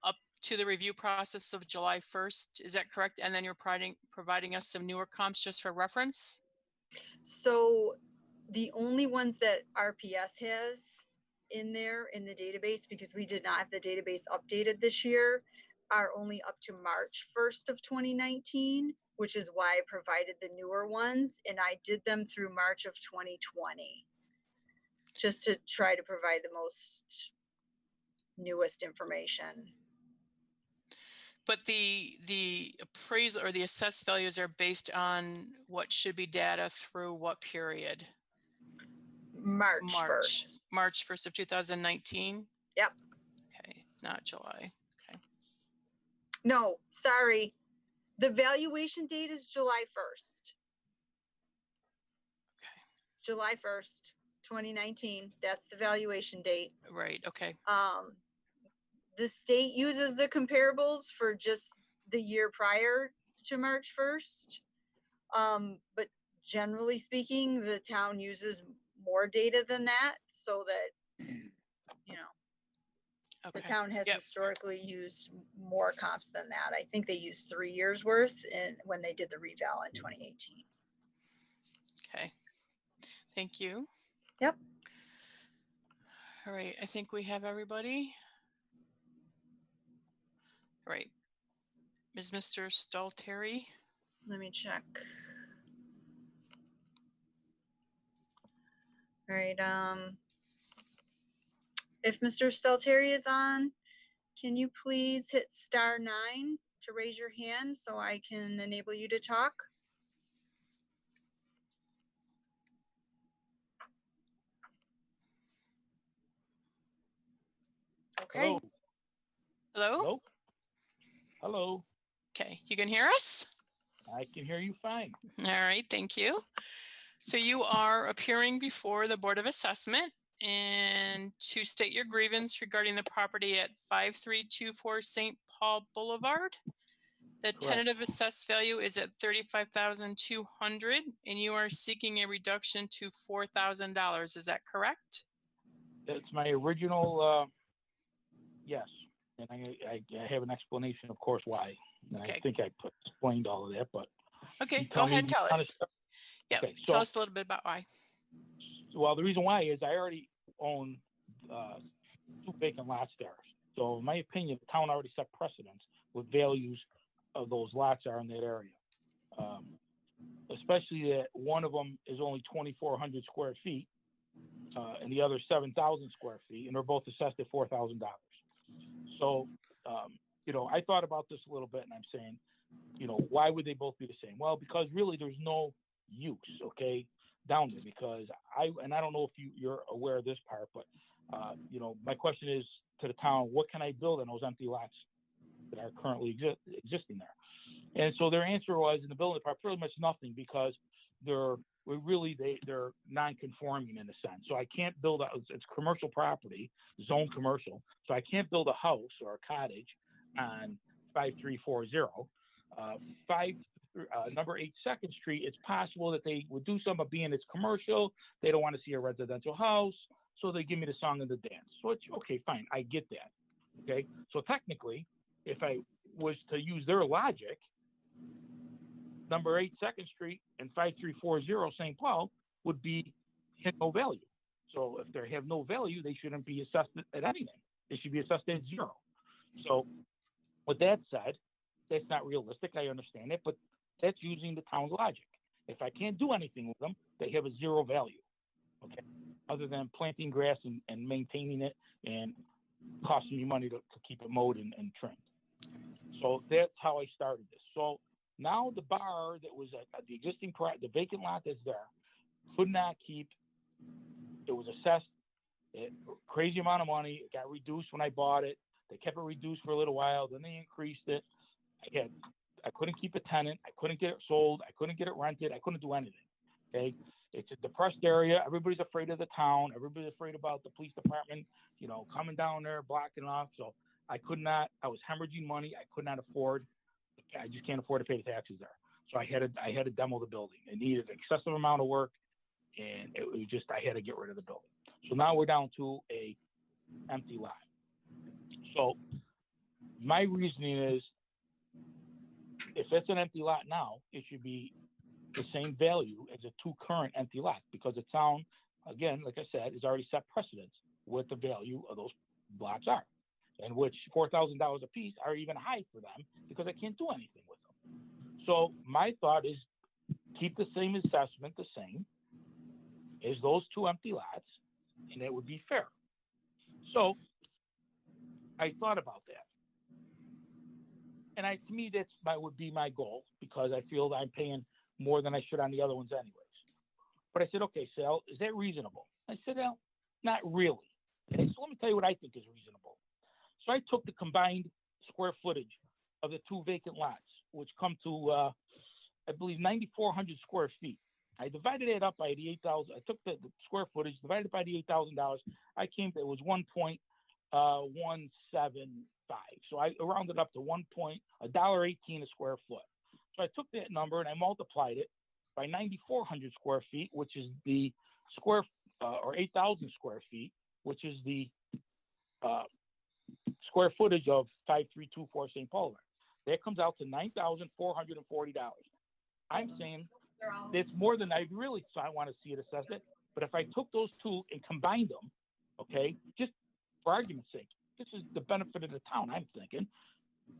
up to the review process of July 1st? Is that correct? And then you're providing us some newer comps just for reference? So the only ones that RPS has in there in the database, because we did not have the database updated this year, are only up to March 1st of 2019. Which is why I provided the newer ones, and I did them through March of 2020, just to try to provide the most newest information. But the appraisal or the assessed values are based on what should be data through what period? March 1st. March 1st of 2019? Yep. Okay, not July. Okay. No, sorry. The valuation date is July 1st. Okay. July 1st, 2019. That's the valuation date. Right. Okay. The state uses the comparables for just the year prior to March 1st. But generally speaking, the town uses more data than that so that, you know, okay. The town has historically used more comps than that. I think they used 3 years worth when they did the reval in 2018. Okay. Thank you. Yep. All right. I think we have everybody. All right. Is Mr. Stalteri? Let me check. All right. If Mr. Stalteri is on, can you please hit *9 to raise your hand so I can enable you to talk? Okay, Hello. Hello? Hello. Hello. Okay, you can hear us? I can hear you fine. All right, thank you. So you are appearing before the Board of Assessment and to state your grievance regarding the property at 5324 St. Paul Boulevard. The Correct. tentative assessed value is at $35,200 and you are seeking a reduction to $4,000. Is that correct? That's my original, yes. And I have an explanation, of course, why. And Okay. I think I explained all of that, but. Okay, you go tell ahead me and tell how to us. start. Yep, Okay, tell so- us a little bit about why. Well, the reason why is I already own 2 vacant lots there. So in my opinion, the town already set precedence what values of those lots are in that area. Especially that one of them is only 2,400 square feet and the other 7,000 square feet, and they're both assessed at $4,000. So, I thought about this a little bit, and I'm saying, why would they both be the same? Well, because really there's no use, okay, down there, because I don't know if you're aware of this part, but my question is to the town, what can I build on those empty lots that are currently existing there? And so their answer was in the building department, pretty much nothing, because they're non-conforming in a sense. So I can't build it's commercial property, zone commercial. So I can't build a house or a cottage on 5340. Number 8 Second Street, it's possible that they would do some, but being it's commercial, they don't want to see a residential house, so they give me the song and the dance. So it's okay, fine, I get that. Okay, so technically, if I was to use their logic, number 8 Second Street and 5340 St. Paul would have no value. So if they have no value, they shouldn't be assessed at anything. They should be assessed at 0. So with that said, that's not realistic. I understand it, but that's using the town's logic. If I can't do anything with them, they have a 0 value, okay? Other than planting grass and maintaining it and costing me money to keep it mowed and trimmed. So that's how I started this. So now the bar that was at the existing the vacant lot that's there could not keep. It was assessed crazy amount of money. It got reduced when I bought it. They kept it reduced for a little while. Then they increased it. I couldn't keep a tenant. I couldn't get it sold. I couldn't get it rented. I couldn't do anything. Okay. It's a depressed area. Everybody's afraid of the town. Everybody's afraid about the police department, coming down there, blocking off. So I was hemorrhaging money. I could not afford. I just can't afford to pay the taxes there. So I had to demo the building. It needed an excessive amount of work, and it was just I had to get rid of the building. So now we're down to a empty lot. So my reasoning is, if it's an empty lot now, it should be the same value as the 2 current empty lots, because the town, again, like I said, has already set precedence what the value of those blocks are, and which $4,000 a piece are even high for them because I can't do anything with them. So my thought is keep the same assessment the same as those 2 empty lots, and it would be fair. So I thought about that. And to me, would be my goal, because I feel that I'm paying more than I should on the other ones anyways. But I said, okay, Sal, is that reasonable? I said, well, not really. Okay, so let me tell you what I think is reasonable. So I took the combined square footage of the 2 vacant lots, which come to, I believe, 9,400 square feet. I divided it up by the 8,000. I took the square footage, divided by the $8,000. I came to, it was 1.175. So I rounded up to $1.18 a square foot. So I took that number and I multiplied it by 9,400 square feet, which is the or 8,000 square feet, which is the square footage of 5324 St. Paul. That comes out to $9,440. I'm saying that's more than I really want to see it assessed it. But if I took those 2 and combined them, okay, just for argument's sake, this is the benefit of the town, I'm thinking,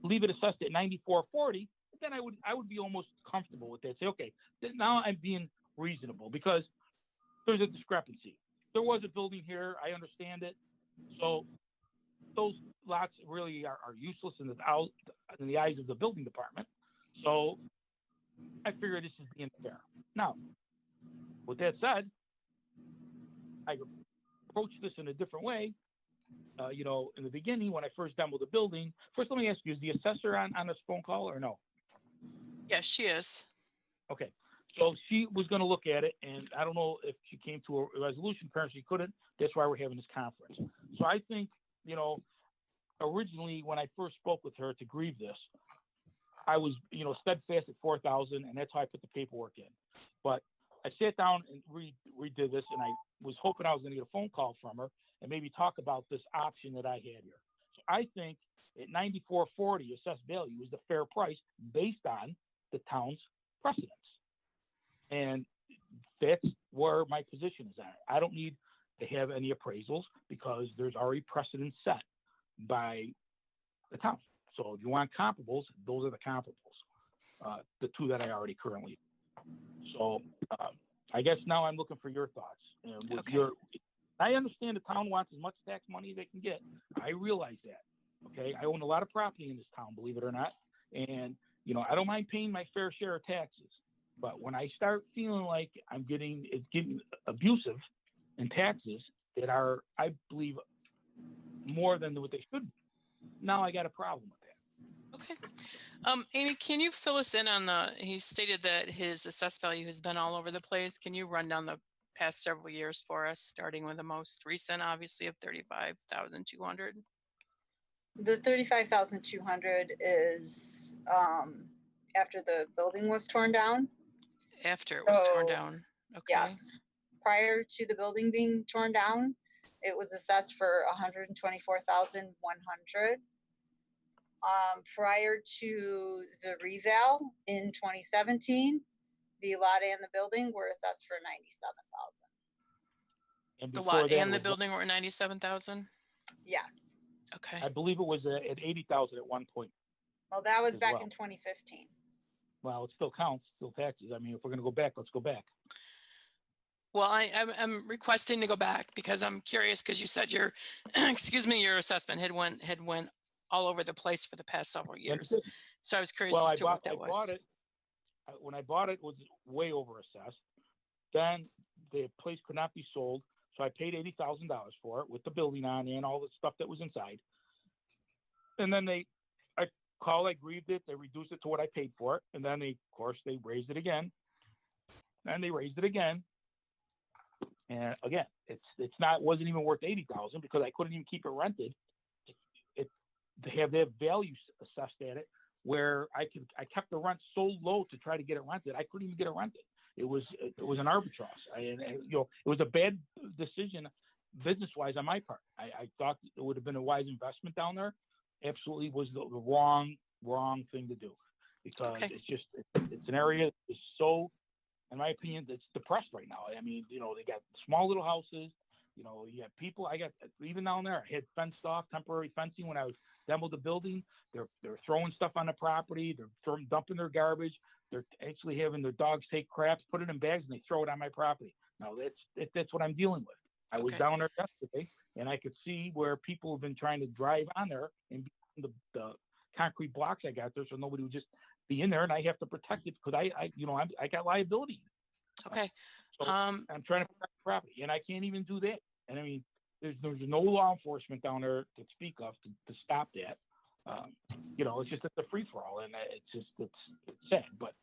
leave it assessed at $9,440, then I would be almost comfortable with that. Say, okay, now I'm being reasonable, because there's a discrepancy. There was a building here, I understand it. So those lots really are useless in the eyes of the building department. So I figure this is being fair. Now, with that said, I approach this in a different way. you know, in the beginning, when I first demoed the building, first, let me ask you, is the assessor on this phone call or no? Yes, she is. Okay, so she was gonna look at it, and I don't know if she came to a resolution, apparently she couldn't, that's why we're having this conference. So I think, you know, originally, when I first spoke with her to grieve this, I was, you know, steadfast at 4,000, and that's how I put the paperwork in. But I sat down and redid this, and I was hoping I was gonna get a phone call from her and maybe talk about this option that I had here. So I think at 94.40 assessed value is the fair price based on the town's precedents. And that's where my position is at. I don't need to have any appraisals because there's already precedent set by the town. So if you want comparables, those are the comparables, the two that I already currently. So I guess now I'm looking for your thoughts. And with Okay. I understand the town wants as much tax money as they can get. I realize that. Okay, I own a lot of property in this town, believe it or not, and you know I don't mind paying my fair share of taxes. But when I start feeling like it's getting abusive in taxes that are, I believe, more than what they should be, now I got a problem with that. Okay. Amy, can you fill us in on he stated that his assessed value has been all over the place. Can you run down the past several years for us, starting with the most recent, obviously, of 35,200? The 35,200 is after the building was torn down. After it was torn So, down. Okay. Yes. Prior to the building being torn down, it was assessed for 124,100. Prior to the reval in 2017, the lot and the building were assessed for 97,000. And The before lot that, and it the was- building were 97,000? Yes. Okay. I believe it was at 80,000 at one point. Well, that was As back well. in 2015. Well, it still counts, still taxes. I mean, if we're gonna go back, let's go back. Well, I'm requesting to go back because I'm curious because you said your, excuse me, your assessment had went all over the place for the past several years. So I was curious Well, as I to what bought that was. it. When I bought it, it was way over assessed. Then the place could not be sold, so I paid $80,000 for it with the building on and all the stuff that was inside. And then I grieved it, they reduced it to what I paid for it, and then of course, they raised it again. And they raised it again. And again, wasn't even worth 80,000 because I couldn't even keep it rented. To have their value assessed at it, where I kept the rent so low to try to get it rented, I couldn't even get it rented. It was an arbitrage. It was a bad decision business wise on my part. I thought it would have been a wise investment down there. Absolutely was the wrong thing to do because Okay. it's an area that is so, in my opinion, it's depressed right now. I mean, they got small little houses. You got people. I got even down there. I had fenced off temporary fencing when I was demoed the building. They're throwing stuff on the property. They're dumping their garbage. They're actually having their dogs take craps, put it in bags, and they throw it on my property. Now that's what I'm dealing with. I was Okay. down there yesterday, and I could see where people have been trying to drive on there and the concrete blocks I got there, so nobody would just be in there, and I have to protect it because I got liability. Okay. So I'm trying to protect the property, and I can't even do that. And I mean, there's no law enforcement down there to speak of to stop that. It's a free for all, and it's sad. But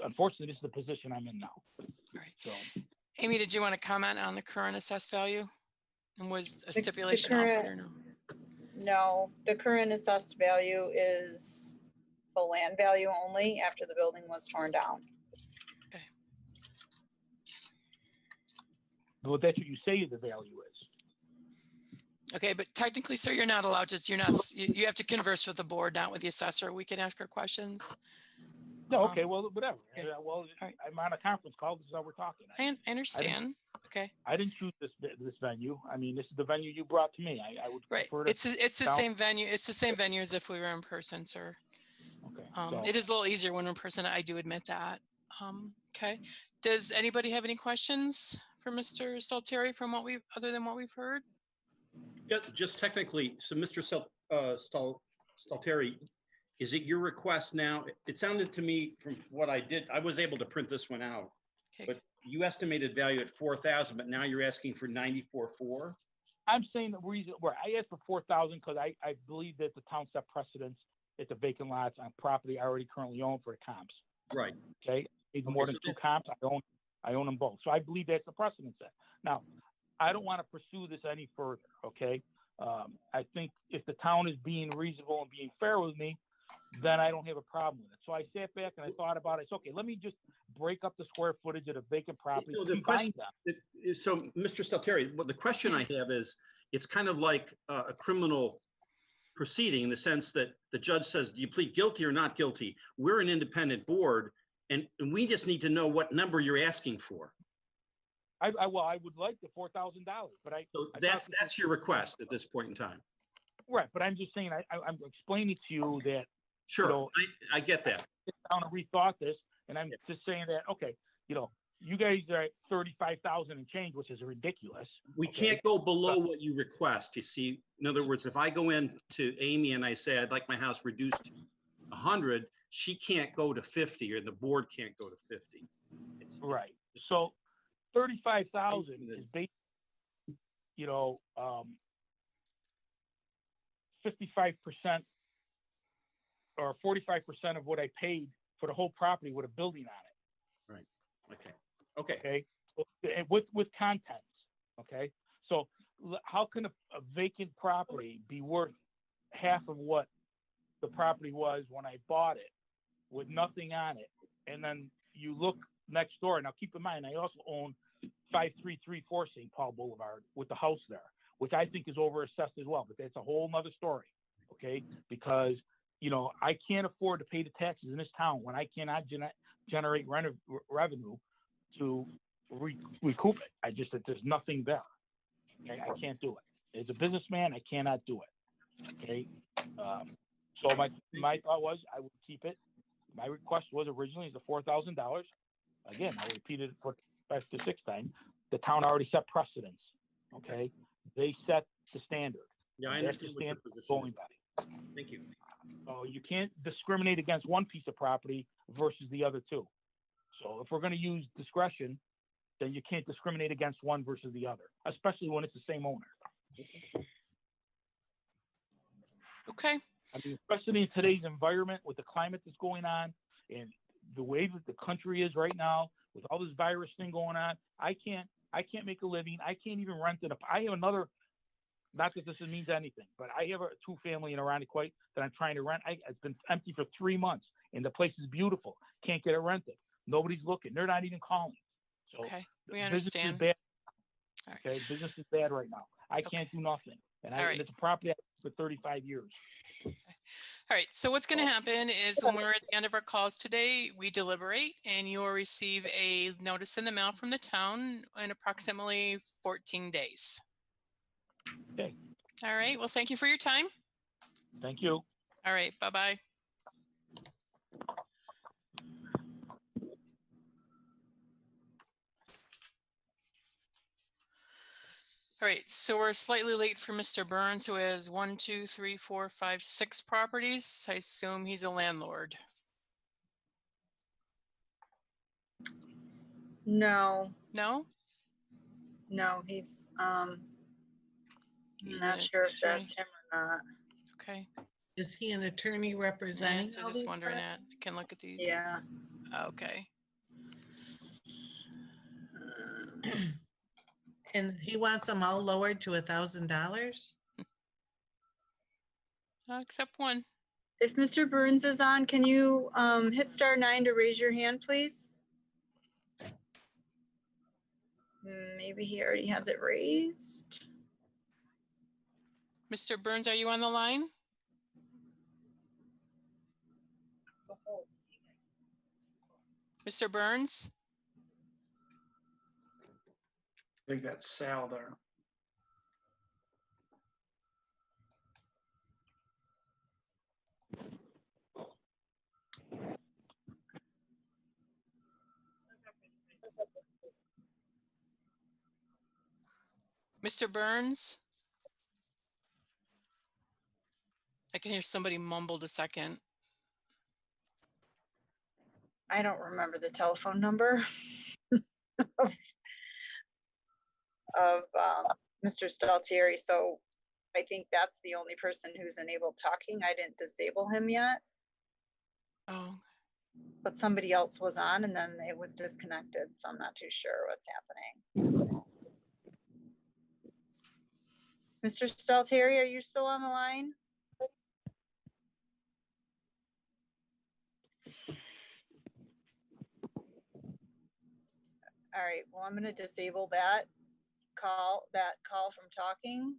unfortunately, this is the position I'm in now. All right. So, Amy, did you want to comment on the current assessed value? And was a The stipulation current- offered or no? No, the current assessed value is the land value only after the building was torn down. well, that's what you say the value is. Okay, but technically, sir, you're not allowed to, you have to converse with the board, not with the assessor. We can ask her questions. No, okay, well, whatever. okay. Well, right. I'm on a conference call. This is how we're talking. I understand. Okay. I didn't choose this venue. I mean, this is the venue you brought to me. I would Right. prefer to It's the down- same venue. It's the same venue as if we were in person, sir. Okay. So, It is a little easier when in person. I do admit that. Okay. Does anybody have any questions for Mr. Stalteri from other than what we've heard? Yeah, just technically, so Mr. Stalteri, is it your request now? It sounded to me from what I did, I was able to print this one out. Okay. But you estimated value at 4,000, but now you're asking for 94.4? I'm saying the reason where I asked for 4,000 because I believe that the town set precedence at the vacant lots on property I already currently own for the comps. Right. Okay, even more than so two comps, I own them both. So I believe that's the precedent set. Now, I don't want to pursue this any further. Okay, I think if the town is being reasonable and being fair with me, then I don't have a problem with it. So I sat back and I thought about it. It's okay. Let me just break up the square footage of the vacant property. So the question, so Mr. Stelteri, what the question I have is, it's kind of like a criminal proceeding in the sense that the judge says, do you plead guilty or not guilty? We're an independent board, and we just need to know what number you're asking for. Well, I would like the $4,000, but So that's your request at this point in time. Right, but I'm just saying, I'm explaining to you that. Sure, You know, I get that. sit down and rethought this, and I'm just saying that, okay, you guys are at 35,000 and change, which is ridiculous. We can't go below what you request. You see, in other words, if I go in to Amy and I say, I'd like my house reduced to 100, she can't go to 50, or the board can't go to 50. Right. So 35,000 is basically, 55% or 45% of what I paid for the whole property with a building on it. Right. Okay. Okay. And with contents. Okay. So how can a vacant property be worth half of what the property was when I bought it with nothing on it? And then you look next door. Now keep in mind, I also own 5334 St. Paul Boulevard with the house there, which I think is overassessed as well, but that's a whole nother story. Okay. Because, I can't afford to pay the taxes in this town when I cannot generate revenue to recoup it. There's nothing there. Okay? I can't do it. As a businessman, I cannot do it. Okay. So my thought was I would keep it. My request was originally the $4,000. Again, I'll repeat it for 5th to 6th time. The town already set precedence. Okay. They set the standard. Yeah, I understand what your position going is. by. Thank you. So you can't discriminate against one piece of property versus the other two. So if we're going to use discretion, then you can't discriminate against one versus the other, especially when it's the same owner. Okay. I mean, especially in today's environment with the climate that's going on and the way that the country is right now with all this virus thing going on, I can't make a living. I can't even rent it. I have another. Not that this means anything, but I have a 2-family in Arundequoit that I'm trying to rent. It's been empty for 3 months, and the place is beautiful. Can't get it rented. Nobody's looking. They're not even calling. So Okay, we business is understand. bad. All right. Okay, business is bad right now. I can't do nothing, and All right. it's a property for 35 years. All right, so what's going to happen is when we're at the end of our calls today, we deliberate and you will receive a notice in the mail from the town in approximately 14 days. Okay, All right, well, thank you for your time. thank you. All right, bye-bye. All right, so we're slightly late for Mr. Burns, who has 1, 2, 3, 4, 5, 6 properties. I assume he's a landlord. No, No? he's, He's not an sure if attorney. that's him or not. Okay, Is he an attorney yeah, representing so all just these wondering properties? that. I can look at these. Yeah. Okay. And he wants them all lowered to $1,000? Except one. If Mr. Burns is on, can you hit *9 to raise your hand, please? Maybe he already has it raised. Mr. Burns, are you on the line? Mr. Burns? I think that's Sal there. Mr. Burns? I can hear somebody mumbled a second. I don't remember the telephone number of Mr. Staltieri, so I think that's the only person who's enabled talking. I didn't disable him yet, Oh, but somebody else was on and then it was disconnected, so I'm not too sure what's happening. Mr. Staltieri, are you still on the line? All right, well, I'm gonna disable that call from talking.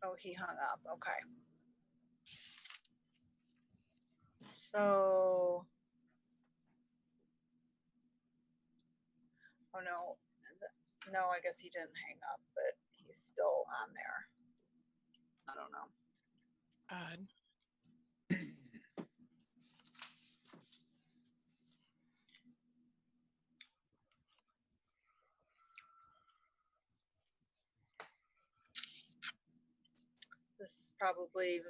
Oh, he hung up, okay. So, oh no, no, I guess he didn't hang up, but he's still on there. I don't know. odd. This is probably,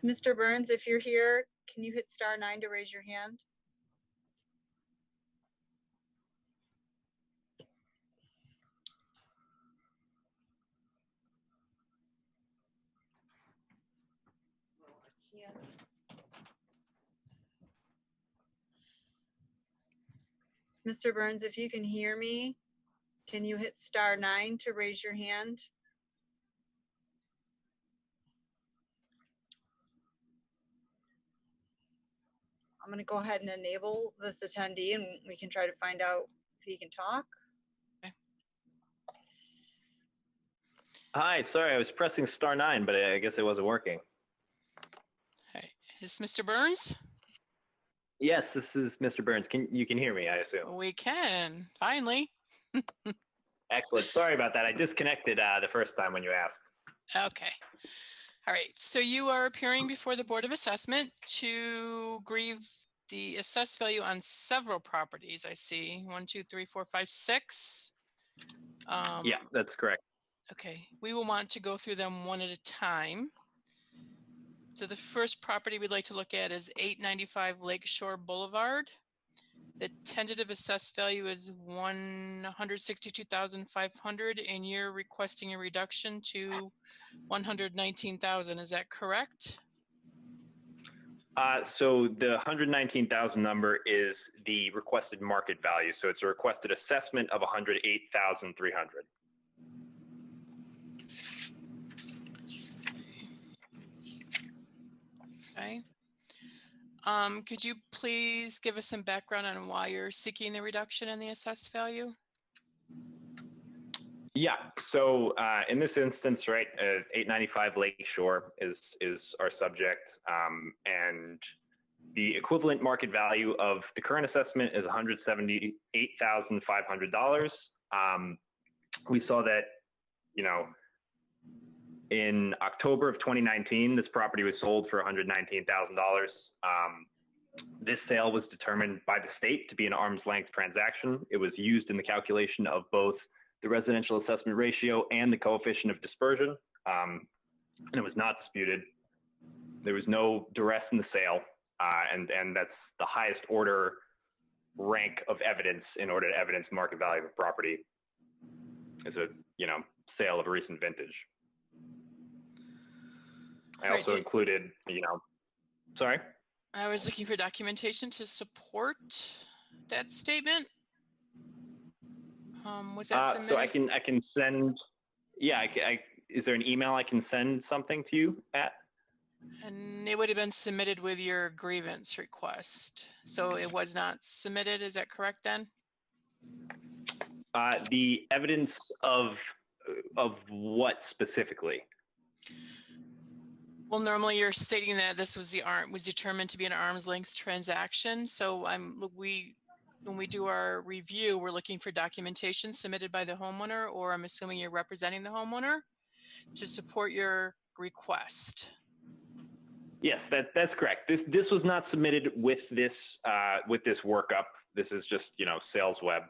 Mr. Burns, if you're here, can you hit *9 to raise your hand? Mr. Burns, if you can hear me, can you hit *9 to raise your hand? I'm gonna go ahead and enable this attendee and we can try to find out if he can talk. Hi, sorry, I was pressing *9, but I guess it wasn't working. Hey, is Mr. Burns? Yes, this is Mr. Burns. You can hear me, I assume. We can, finally. Excellent. Sorry about that. I disconnected the first time when you asked. Okay. All right. So you are appearing before the Board of Assessment to grieve the assessed value on several properties. I see 1, 2, 3, 4, 5, 6. Yeah, that's correct. Okay. We will want to go through them one at a time. So the first property we'd like to look at is 895 Lakeshore Boulevard. The tentative assessed value is $162,500, and you're requesting a reduction to $119,000. Is that correct? So the 119,000 number is the requested market value. So it's a requested assessment of 108,300. Okay. Could you please give us some background on why you're seeking the reduction in the assessed value? Yeah. So in this instance, right, 895 Lakeshore is our subject, and the equivalent market value of the current assessment is $178,500. We saw that, you know, in October of 2019, this property was sold for $119,000. This sale was determined by the state to be an arm's length transaction. It was used in the calculation of both the residential assessment ratio and the coefficient of dispersion, and it was not disputed. There was no duress in the sale, and that's the highest order rank of evidence in order to evidence market value of a property is a, you know, sale of a recent vintage. I also included, you know, sorry? I was looking for documentation to support that statement. Was that submitted? So I can send, yeah, is there an email I can send something to you at? And it would have been submitted with your grievance request. So it was not submitted, is that correct then? The evidence of what specifically? Well, normally you're stating that this was determined to be an arm's length transaction. So when we do our review, we're looking for documentation submitted by the homeowner, or I'm assuming you're representing the homeowner to support your request. Yes, that's correct. This was not submitted with this workup. This is just, you know, SalesWeb,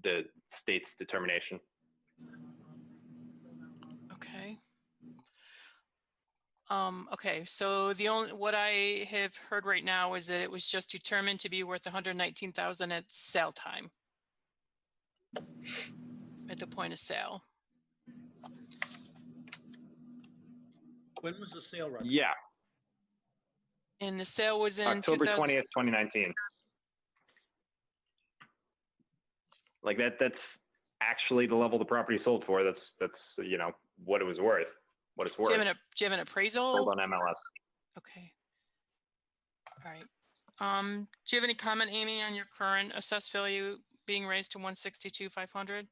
the state's determination. Okay. Okay, so what I have heard right now is that it was just determined to be worth 119,000 at sale time. At the point of sale. When was the sale, Roxanne? Yeah, And the sale was in October 2000. 20th, 2019. Like that's actually the level the property sold for. That's you know what it was worth, what it's worth. Do you have an appraisal? Sold on MLS. Okay. All right. Do you have any comment, Amy, on your current assessed value being raised to 162,500?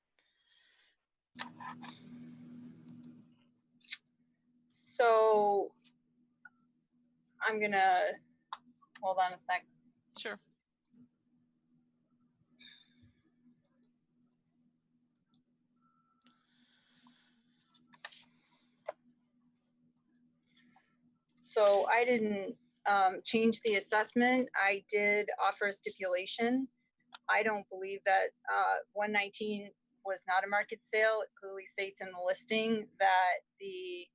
So I'm gonna, hold on a sec. Sure. So I didn't change the assessment. I did offer a stipulation. I don't believe that 119 was not a market sale. It clearly states in the listing that the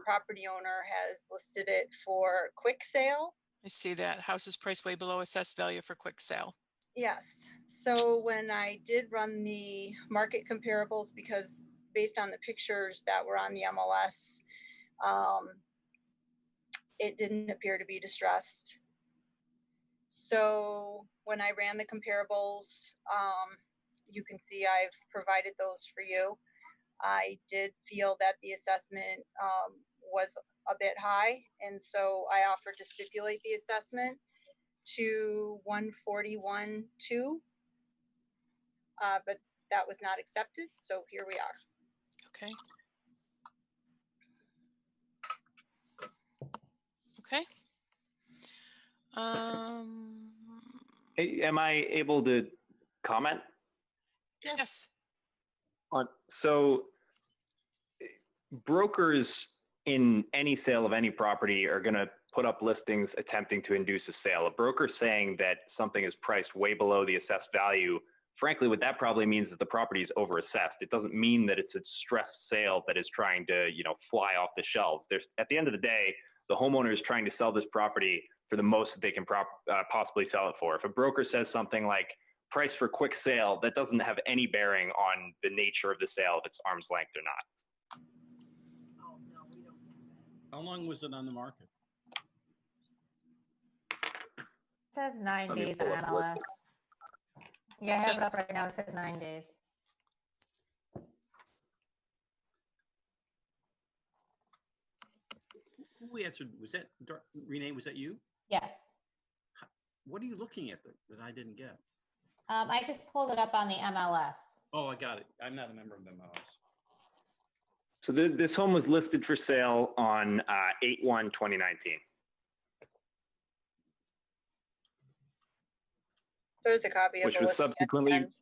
property owner has listed it for quick sale. I see that. House is priced way below assessed value for quick sale. Yes. So when I did run the market comparables, because based on the pictures that were on the MLS, it didn't appear to be distressed. So when I ran the comparables, you can see I've provided those for you. I did feel that the assessment was a bit high, and so I offered to stipulate the assessment to 141.2, but that was not accepted, so here we are. Okay. Okay. Hey, am I able to comment? Yes. So brokers in any sale of any property are going to put up listings attempting to induce a sale. A broker saying that something is priced way below the assessed value, frankly, what that probably means is the property is overassessed. It doesn't mean that it's a stressed sale that is trying to, you know, fly off the shelves. At the end of the day, the homeowner is trying to sell this property for the most that they can possibly sell it for. If a broker says something like price for quick sale, that doesn't have any bearing on the nature of the sale, if it's arm's length or not. How long was it on the market? It says 9 Let me days pull on up MLS. Yeah, I have it Says- up right now. It says 9 days. Who answered? Was that Renee? Was that you? Yes. What are you looking at that I didn't get? I just pulled it up on the MLS. Oh, I got it. I'm not a member of the MLS. So this home was listed for sale on 8/1/2019. There's a copy of Which the was listing at the subsequently end.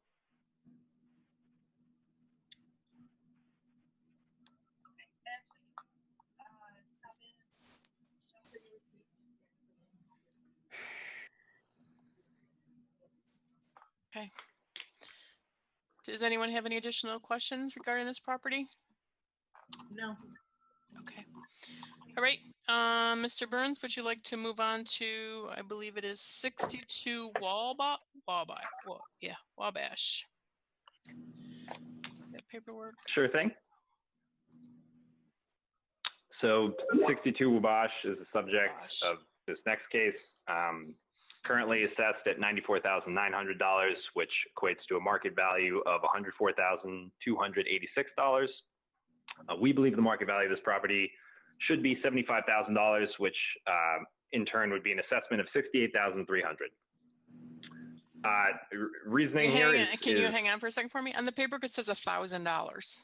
Okay. Does anyone have any additional questions regarding this property? No. Okay. All right. Mr. Burns, would you like to move on to, I believe it is 62 Wabash. That paperwork. Sure thing. So 62 Wabash is the subject of this next case. Currently assessed at $94,900, which equates to a market value of $104,286. We believe the market value of this property should be $75,000, which in turn would be an assessment of $68,300. Reasoning here is... Can you hang on for a second for me? On the paperwork, it says $1,000.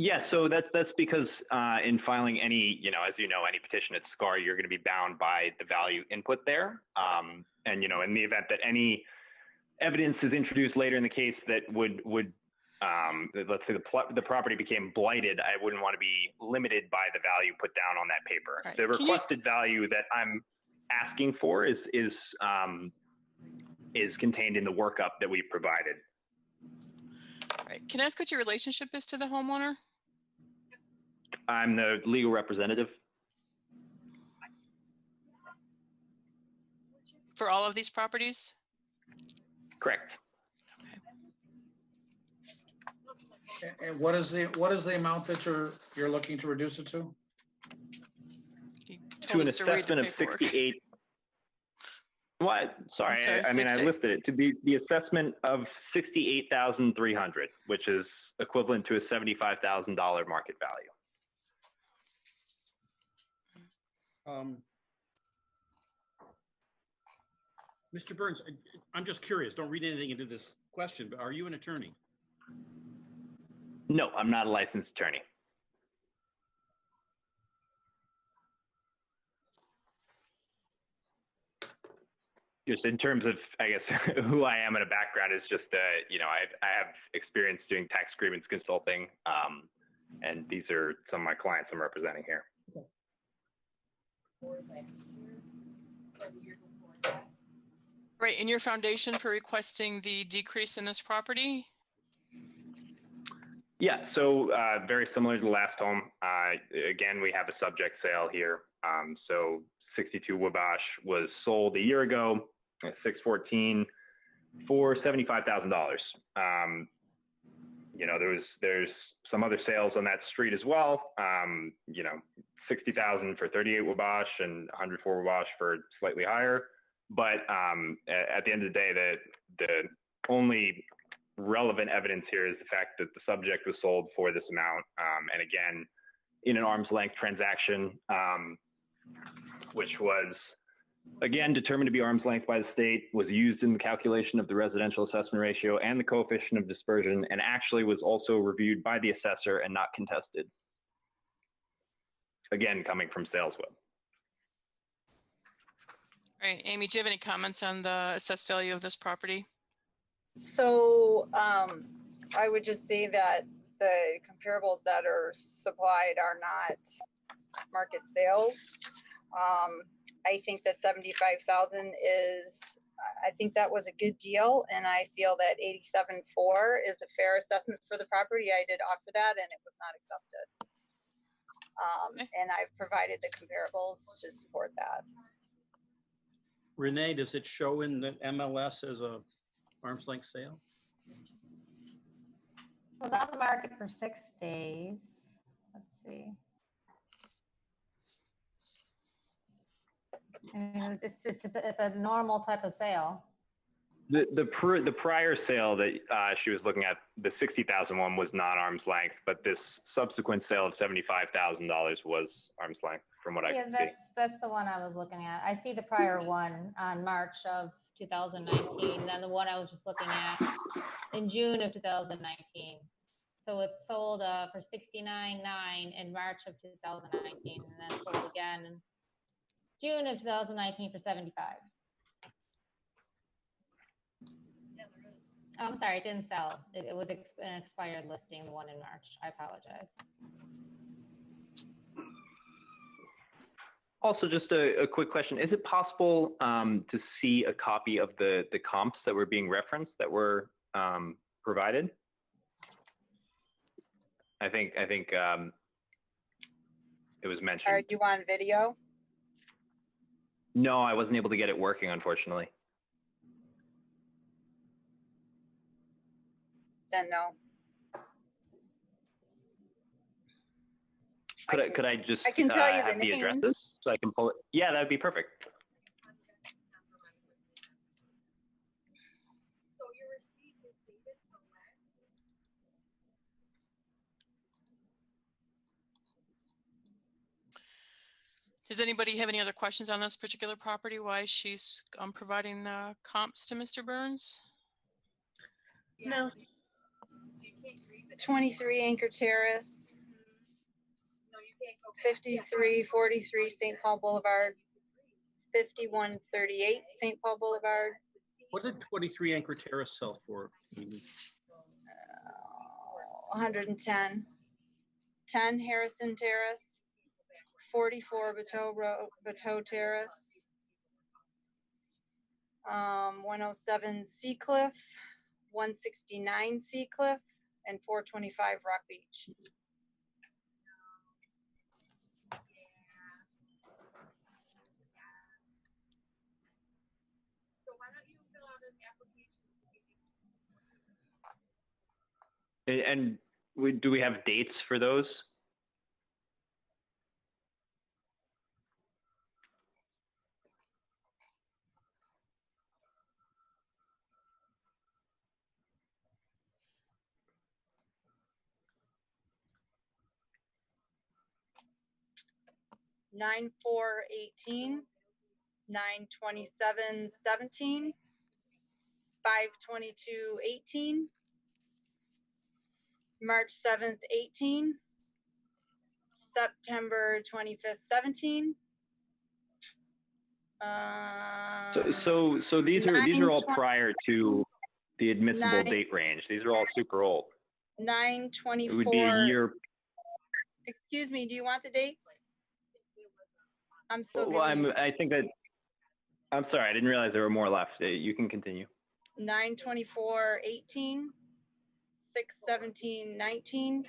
Yeah, so that's because in filing any, as you know, any petition at SCAR, you're going to be bound by the value input there. And, in the event that any evidence is introduced later in the case that would let's say the property became blighted, I wouldn't want to be limited by the value put down on that paper. Right. The requested value that I'm asking for is contained in the workup that we've provided. All right. Can I ask what your relationship is to the homeowner? I'm the legal representative. For all of these properties? Correct. And what is the amount that you're looking to reduce it to? He To told an us to read the assessment of paperwork. 68. What? Sorry, sorry, I mean, I 68. listed it to be the assessment of 68,300, which is equivalent to a $75,000 market value. Mr. Burns, I'm just curious, don't read anything into this question, but are you an attorney? No, I'm not a licensed attorney. Just in terms of, I guess, who I am in a background is just, you know, I have experience doing tax agreements consulting, and these are some of my clients I'm representing here. Right, and your foundation for requesting the decrease in this property? Yeah, so very similar to the last home. Again, we have a subject sale here. So 62 Wabash was sold a year ago at 614 for $75,000. You know, there's some other sales on that street as well. You know, 60,000 for 38 Wabash and 104 Wabash for slightly higher. But at the end of the day, the only relevant evidence here is the fact that the subject was sold for this amount. And again, in an arm's length transaction, which was, again, determined to be arm's length by the state, was used in the calculation of the residential assessment ratio and the coefficient of dispersion, and actually was also reviewed by the assessor and not contested. Again, coming from SalesWeb. All right, Amy, do you have any comments on the assessed value of this property? So I would just say that the comparables that are supplied are not market sales. I think that 75,000 is, I think that was a good deal, and I feel that 87.4 is a fair assessment for the property. I did offer that, and it was not accepted. And I've provided the comparables to support that. Renee, does it show in the MLS as a arm's length sale? It was on the market for 6 days. Let's see. I mean, it's a normal type of sale. The prior sale that she was looking at, the 60,000 one, was not arm's length, but this subsequent sale of $75,000 was arm's length, from what I can see. That's the one I was looking at. I see the prior one on March of 2019, and then the one I was just looking at in June of 2019. So it sold for $69,900 in March of 2019, and then sold again in June of 2019 for $75,000. Oh, I'm sorry, it didn't sell. It was an expired listing, the one in March. I apologize. Also, just a quick question. Is it possible to see a copy of the comps that were being referenced that were provided? I think it was mentioned. Are you on video? No, I wasn't able to get it working, unfortunately. Then no. Could I just I can tell you have the addresses names. so I can pull it? Yeah, that would be perfect. Does anybody have any other questions on this particular property? Why she's providing the comps to Mr. Burns? No. 23 Anchor Terrace. 5343 St. Paul Boulevard. 5138 St. Paul Boulevard. What did 23 Anchor Terrace sell for? 110. 10 Harrison Terrace. 44 Bateau Terrace. 107 Seacliff. 169 Seacliff. And 425 Rock Beach. And do we have dates for those? Nine 4/18, 9/27/17, 5/22/18, March 7th, 18, September 25th, 17. So these are all 9/20 prior to the admissible 9 date range. These are all super old. It would be a 9/24. year. Excuse me, do you want the dates? I'm still Well, giving you I think that. I'm sorry, I didn't realize there were more left. You can continue. 9/24/18, 6/17/19,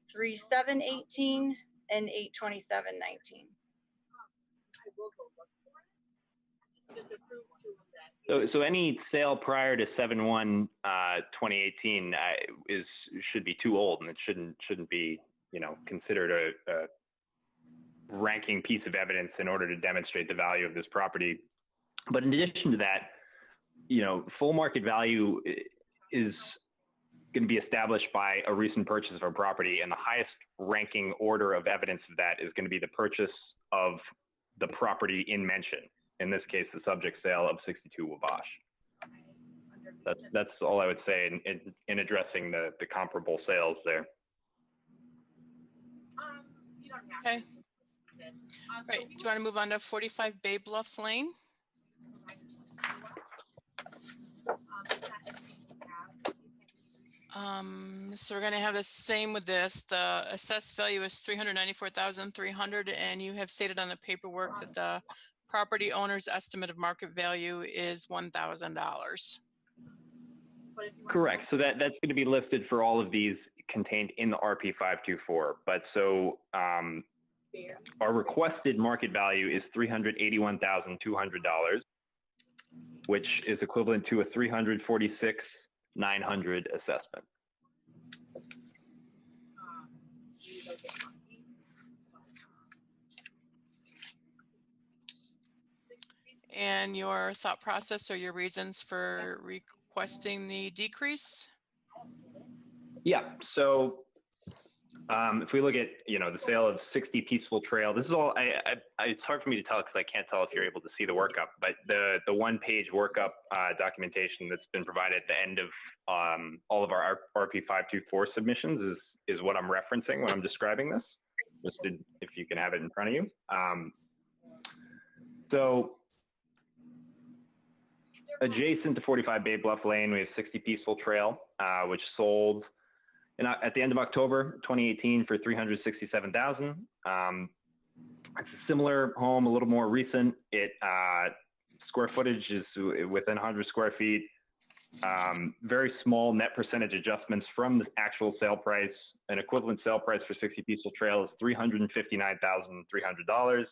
3/7/18, and 8/27/19. So any sale prior to 7/1/2018 should be too old, and it shouldn't be considered a ranking piece of evidence in order to demonstrate the value of this property. But in addition to that, full market value is going to be established by a recent purchase of a property, and the highest ranking order of evidence of that is going to be the purchase of the property in mention. In this case, the subject sale of 62 Wabash. That's all I would say in addressing the comparable sales there. Okay. Right. Do you want to move on to 45 Bay Bluff Lane? So we're going to have the same with this. The assessed value is $394,300, and you have stated on the paperwork that the property owner's estimate of market value is $1,000. Correct. So that's going to be listed for all of these contained in the RP 524. But so our requested market value is $381,200, which is equivalent to a $346,900 assessment. And your thought process or your reasons for requesting the decrease? Yeah. So if we look at, the sale of 60 Peaceful Trail, this is all, it's hard for me to tell because I can't tell if you're able to see the workup, but the one-page workup documentation that's been provided at the end of all of our RP 524 submissions is what I'm referencing when I'm describing this, just if you can have it in front of you. So adjacent to 45 Bay Bluff Lane, we have 60 Peaceful Trail, which sold at the end of October 2018 for $367,000. It's a similar home, a little more recent. Square footage is within 100 square feet. Very small net percentage adjustments from the actual sale price. An equivalent sale price for 60 Peaceful Trail is $359,300.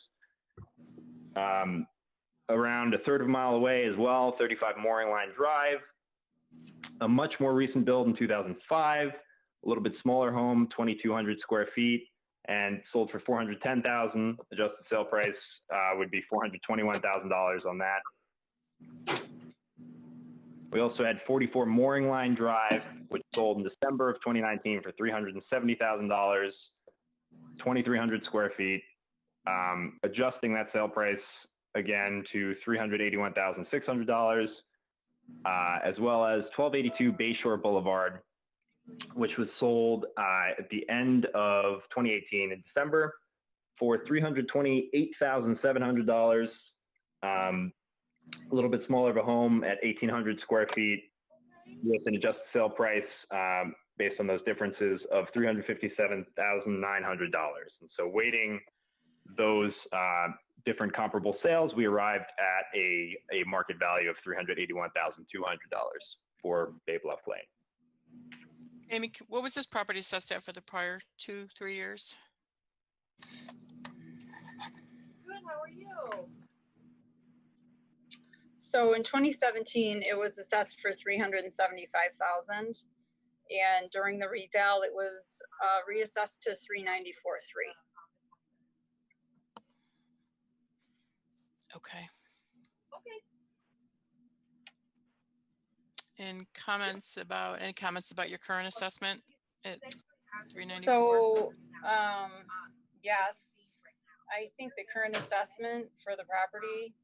Around a third of a mile away as well, 35 Mooring Line Drive. A much more recent build in 2005, a little bit smaller home, 2,200 square feet, and sold for $410,000. Adjusted sale price would be $421,000 on that. We also had 44 Mooring Line Drive, which sold in December of 2019 for $370,000, 2,300 square feet. Adjusting that sale price again to $381,600, as well as 1282 Bayshore Boulevard, which was sold at the end of 2018 in December for $328,700. A little bit smaller of a home at 1,800 square feet with an adjusted sale price based on those differences of $357,900. And so weighting those different comparable sales, we arrived at a market value of $381,200 for Bay Bluff Lane. Amy, what was this property assessed at for the prior 2-3 years? Good, how are you? So in 2017, it was assessed for 375,000. And during the reval, it was reassessed to 394,300. Okay. And any comments about your current assessment at 394? So, yes, I think the current assessment for the property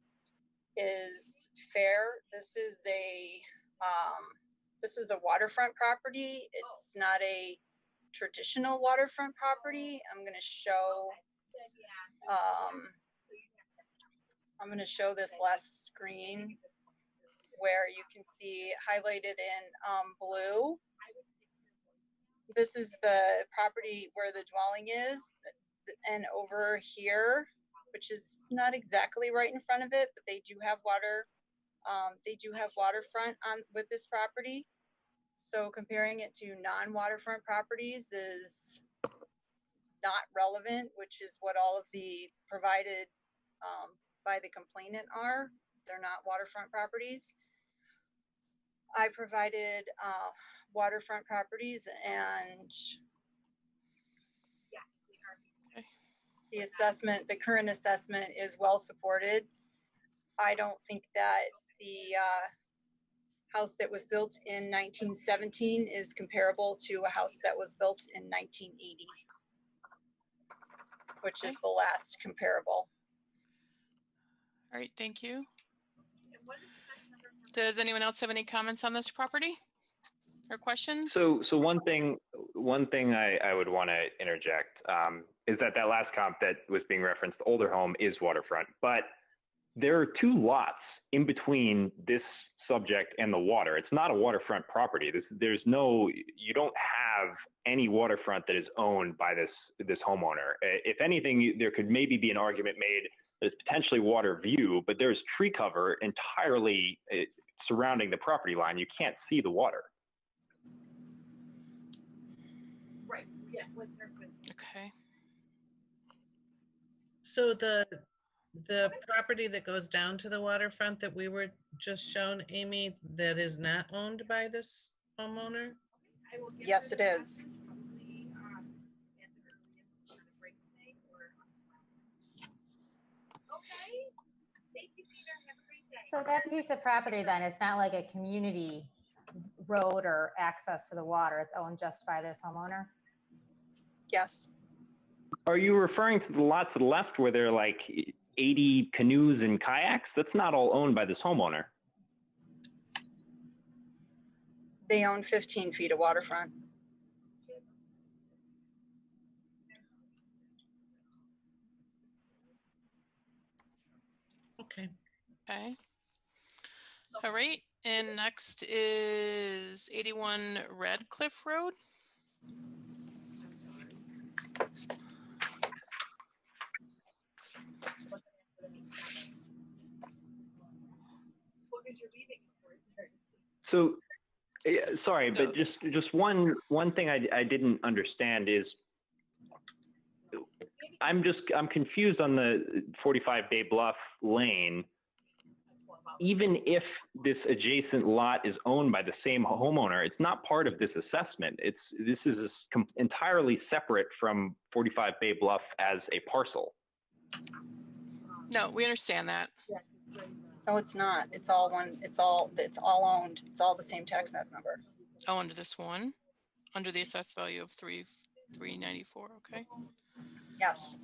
is fair. This is a waterfront property. It's not a traditional waterfront property. I'm going to show this last screen where you can see highlighted in blue. This is the property where the dwelling is, and over here, which is not exactly right in front of it, but they do have water. They do have waterfront with this property. So comparing it to non-waterfront properties is not relevant, which is what all of the provided by the complainant are. They're not waterfront properties. I provided waterfront properties, and the assessment, the current assessment is well supported. I don't think that the house that was built in 1917 is comparable to a house that was built in 1980, which is the last comparable. All right, thank you. Does anyone else have any comments on this property or questions? So one thing I would want to interject is that last comp that was being referenced, the older home, is waterfront, but there are two lots in between this subject and the water. It's not a waterfront property. You don't have any waterfront that is owned by this homeowner. If anything, there could maybe be an argument made that it's potentially water view, but there's tree cover entirely surrounding the property line. You can't see the water. Right. Yeah. Okay. So the property that goes down to the waterfront that we were just shown, Amy, that is not owned by this homeowner? Yes, it is. So that piece of property then, it's not like a community road or access to the water. It's owned just by this homeowner? Yes. Are you referring to the lots to the left where there are like 80 canoes and kayaks? That's not all owned by this homeowner. They own 15 feet of waterfront. Okay. Okay. All right, and next is 81 Radcliffe Road. So, sorry, but just one thing I didn't understand is I'm confused on the 45 Bay Bluff Lane. Even if this adjacent lot is owned by the same homeowner, it's not part of this assessment. This is entirely separate from 45 Bay Bluff as a parcel. No, we understand that. No, it's not. It's all one. It's all owned. It's all the same tax map number. Oh, under this one, under the assessed value of 394. Okay. Yes.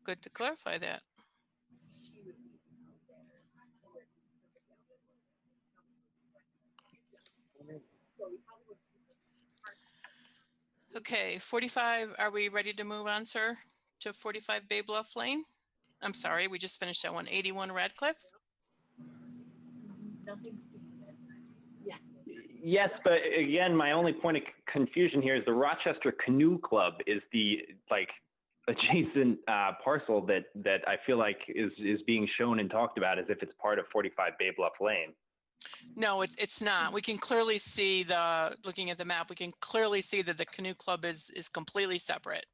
Good to clarify that. Okay, 45, are we ready to move on, sir, to 45 Bay Bluff Lane? I'm sorry, we just finished that one. 81 Radcliffe? Yes, but again, my only point of confusion here is the Rochester Canoe Club is the adjacent parcel that I feel like is being shown and talked about as if it's part of 45 Bay Bluff Lane. No, it's not. We can clearly see looking at the map, we can clearly see that the canoe club is completely separate.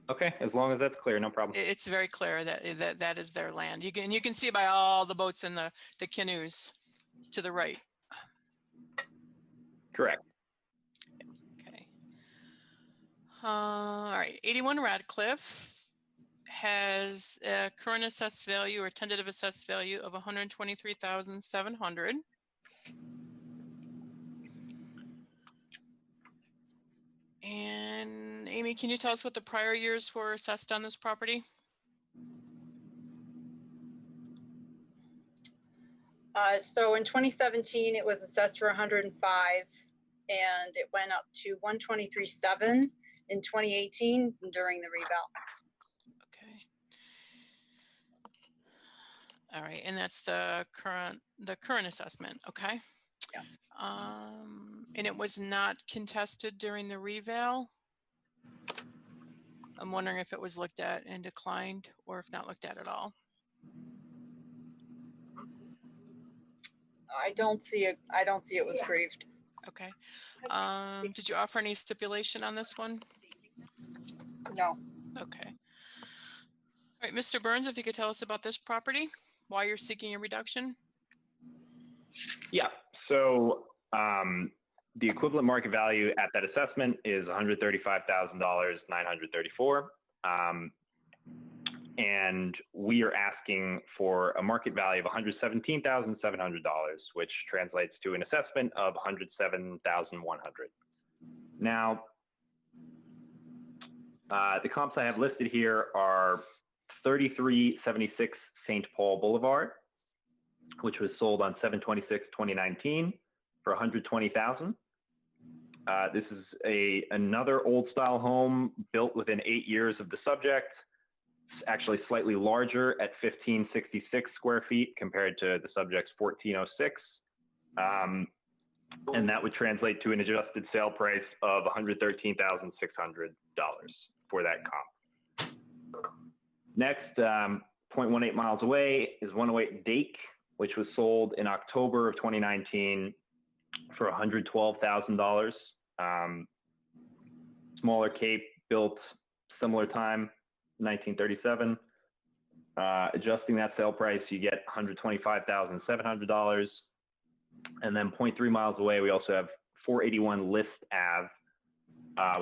Okay, as long as that's clear, no problem. It's very clear that that is their land. You can see by all the boats and the canoes to the right. Correct. Okay. All right, 81 Radcliffe has a current assessed value or tentative assessed value of 123,700. And Amy, can you tell us what the prior years were assessed on this property? So in 2017, it was assessed for 105, and it went up to 123.7 in 2018 during the reval. Okay. All right, and that's the current assessment. Okay. Yes. And it was not contested during the reval. I'm wondering if it was looked at and declined, or if not looked at all. I don't see it. I don't see it was grieved. Okay. Did you offer any stipulation on this one? No. Okay. All right, Mr. Burns, if you could tell us about this property, why you're seeking a reduction? Yeah, so the equivalent market value at that assessment is $135,934. And we are asking for a market value of $117,700, which translates to an assessment of $107,100. Now, the comps I have listed here are 3376 St. Paul Boulevard, which was sold on 7/26/2019 for $120,000. This is another old style home built within 8 years of the subject. It's actually slightly larger at 1566 square feet compared to the subject's 1406. And that would translate to an adjusted sale price of $113,600 for that comp. Next, 0.18 miles away is 108 Dake, which was sold in October of 2019 for $112,000. Smaller Cape, built similar time, 1937. Adjusting that sale price, you get $125,700. And then 0.3 miles away, we also have 481 List Ave,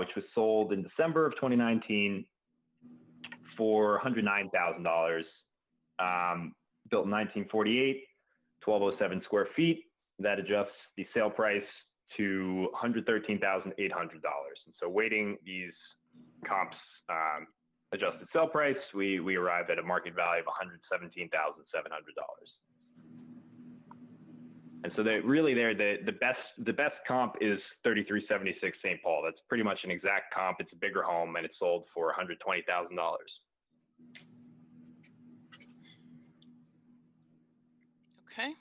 which was sold in December of 2019 for $109,000. Built in 1948, 1207 square feet. That adjusts the sale price to $113,800. And so weighting these comps adjusted sale price, we arrive at a market value of $117,700. And so they really the best comp is 3376 St. Paul. That's pretty much an exact comp. It's a bigger home and it's sold for $120,000. Okay.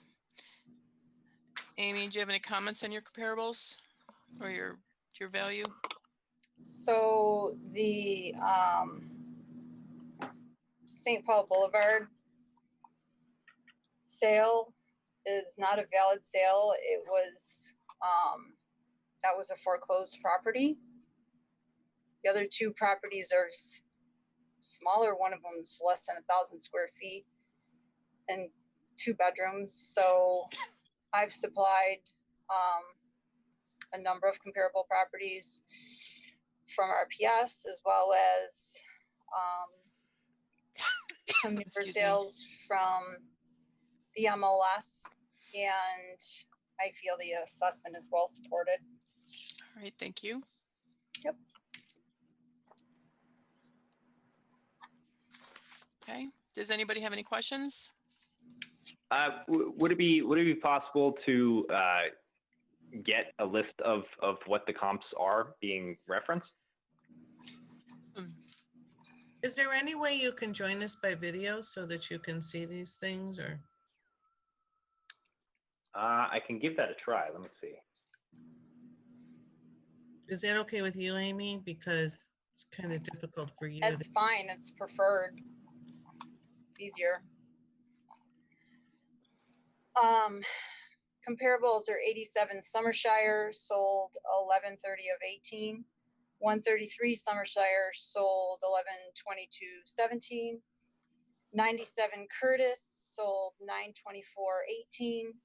Amy, do you have any comments on your comparables or your value? So the St. Paul Boulevard sale is not a valid sale. It was that was a foreclosed property. The other two properties are smaller. One of them is less than 1,000 square feet and 2 bedrooms. So I've supplied a number of comparable properties from RPS, as well as commuter sales from the MLS, and I feel the assessment is well supported. All right, thank you. Yep. Okay, does anybody have any questions? Would it be possible to get a list of what the comps are being referenced? Is there any way you can join us by video so that you can see these things, or? I can give that a try. Let me see. Is that okay with you, Amy? Because it's kind of difficult for you. It's fine. It's preferred. It's easier. Comparables are 87 Summershire, sold 11/30 of 18. 133 Summershire sold 11/22/17. 97 Curtis sold 9/24/18.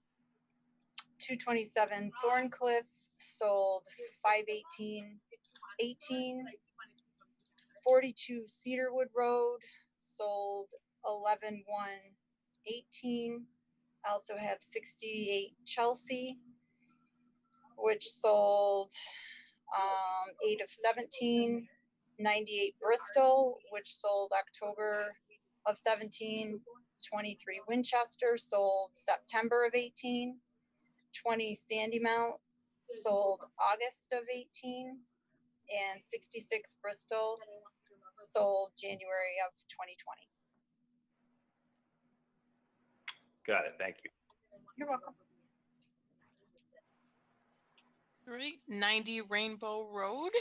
227 Thorncliffe sold 5/18/18. 42 Cedarwood Road sold 11/1/18. I also have 68 Chelsea, which sold 8/17. 98 Bristol, which sold October of 17. 23 Winchester sold September of 18. 20 Sandymount sold August of 18. And 66 Bristol sold January of 2020. Got it. Thank you. You're welcome. All right, 90 Rainbow Road.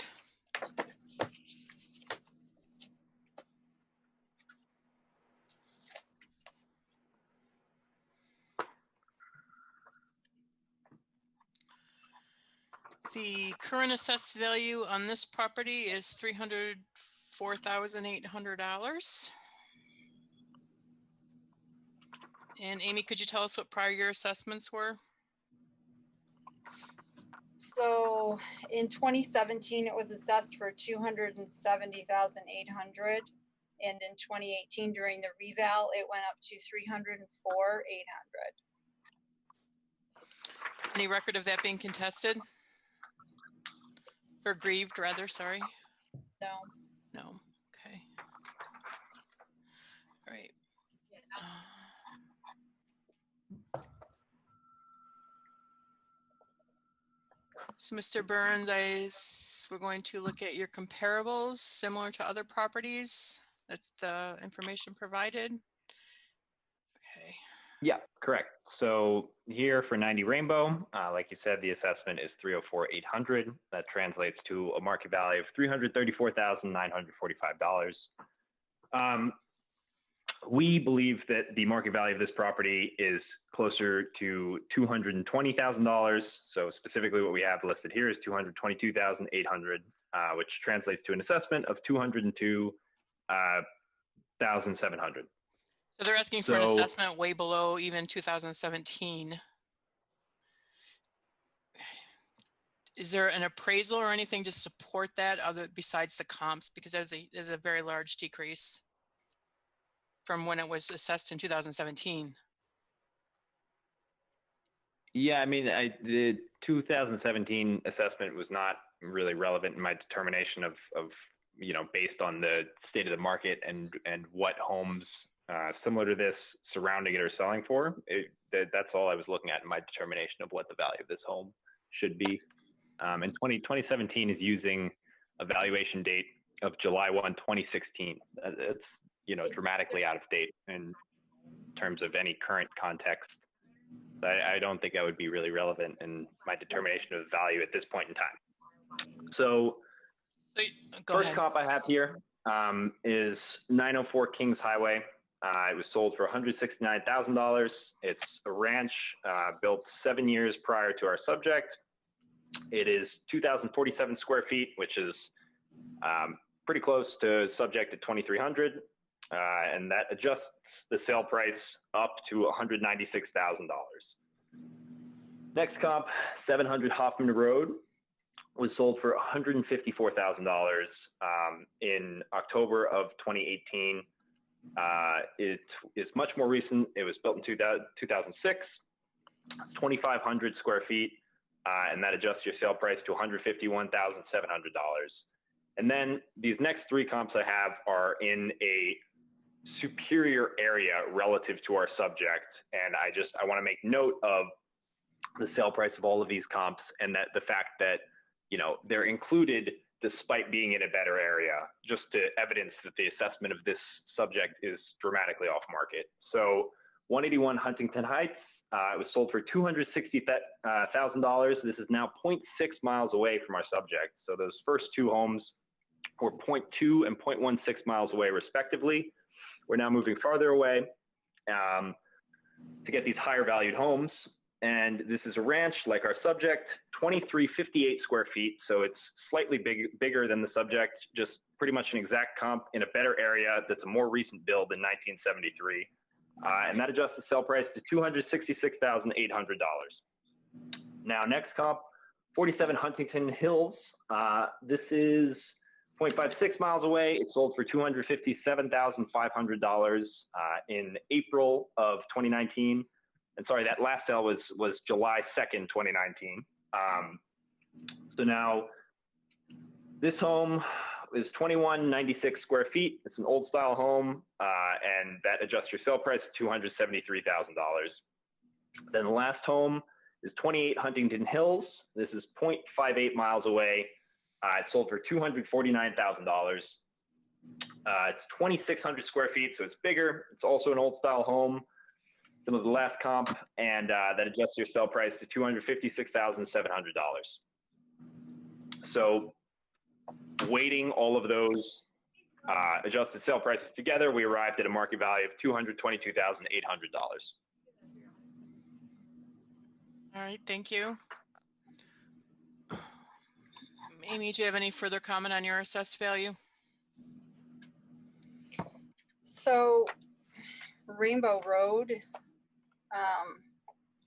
The current assessed value on this property is $304,800. And Amy, could you tell us what prior year assessments were? So in 2017, it was assessed for 270,800. And in 2018, during the reval, it went up to 304,800. Any record of that being contested? Or grieved, rather, sorry. No. No, okay. All right. So Mr. Burns, we're going to look at your comparables similar to other properties. That's the information provided. Okay. Yeah, correct. So here for 90 Rainbow, like you said, the assessment is $304,800. That translates to a market value of $334,945. We believe that the market value of this property is closer to $220,000. So specifically what we have listed here is $222,800, which translates to an assessment of $202,700. So they're asking for an assessment way below even 2017. Is there an appraisal or anything to support that other besides the comps? Because there's a very large decrease from when it was assessed in 2017. Yeah, I mean, the 2017 assessment was not really relevant in my determination of based on the state of the market and what homes similar to this surrounding it are selling for. That's all I was looking at in my determination of what the value of this home should be. And 2017 is using a valuation date of July 1, 2016. It's dramatically out of date in terms of any current context. I don't think that would be really relevant in my determination of value at this point in time. So first comp I have here is 904 Kings Highway. It was sold for $169,000. It's a ranch built 7 years prior to our subject. It is 2,047 square feet, which is pretty close to subject at 2,300. And that adjusts the sale price up to $196,000. Next comp, 700 Hoffman Road, was sold for $154,000 in October of 2018. It is much more recent. It was built in 2006, 2,500 square feet, and that adjusts your sale price to $151,700. And then these next three comps I have are in a superior area relative to our subject. And I want to make note of the sale price of all of these comps and that the fact that, they're included despite being in a better area, just to evidence that the assessment of this subject is dramatically off market. So 181 Huntington Heights, it was sold for $260,000. This is now 0.6 miles away from our subject. So those first two homes were 0.2 and 0.16 miles away respectively. We're now moving farther away to get these higher valued homes. and this is a ranch like our subject, 2358 square feet. So it's slightly bigger than the subject, just pretty much an exact comp in a better area that's a more recent build in 1973. And that adjusts the sale price to $266,800. Now, next comp, 47 Huntington Hills. This is 0.56 miles away. It sold for $257,500 in April of 2019. And sorry, that last sale was July 2nd, 2019. So now this home is 2196 square feet. It's an old style home, and that adjusts your sale price to $273,000. Then the last home is 28 Huntington Hills. This is 0.58 miles away. It sold for $249,000. It's 2,600 square feet, so it's bigger. It's also an old style home. Some of the last comp, and that adjusts your sale price to $256,700. So weighting all of those adjusted sale prices together, we arrived at a market value of $222,800. All right, thank you. Amy, do you have any further comment on your assessed value? So Rainbow Road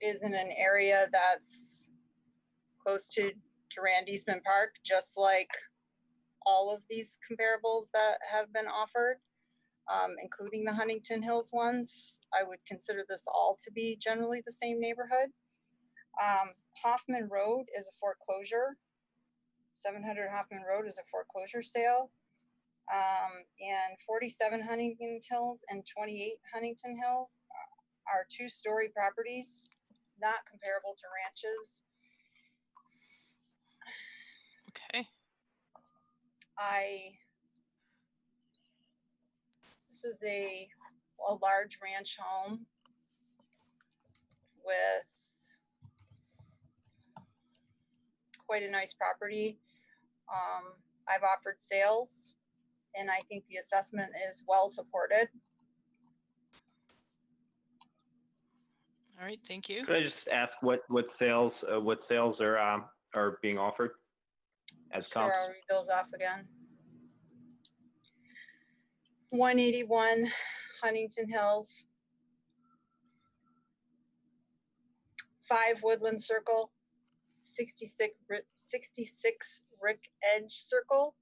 is in an area that's close to Durand Eastman Park, just like all of these comparables that have been offered, including the Huntington Hills ones. I would consider this all to be generally the same neighborhood. Hoffman Road is a foreclosure. 700 Hoffman Road is a foreclosure sale. And 47 Huntington Hills and 28 Huntington Hills are two-story properties, not comparable to ranches. Okay. This is a large ranch home with quite a nice property. I've offered sales, and I think the assessment is well supported. All right, thank you. Could I just ask what sales are being offered as Sure, comps? I'll read those off again. 181 Huntington Hills. 5 Woodland Circle. 66 Rick Edge Circle.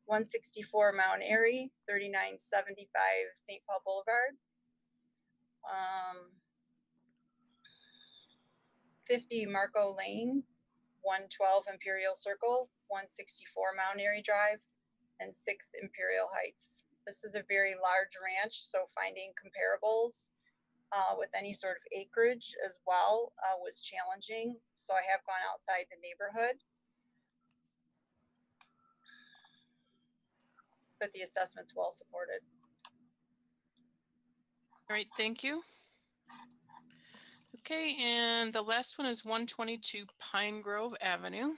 164 Mount Airy. 3975 St. Paul Boulevard. 50 Marco Lane. 112 Imperial Circle. 164 Mount Airy Drive, and 6 Imperial Heights. This is a very large ranch, so finding comparables with any sort of acreage as well was challenging. So I have gone outside the neighborhood. But the assessment's well supported. All right, thank you. Okay, and the last one is 122 Pine Grove Avenue.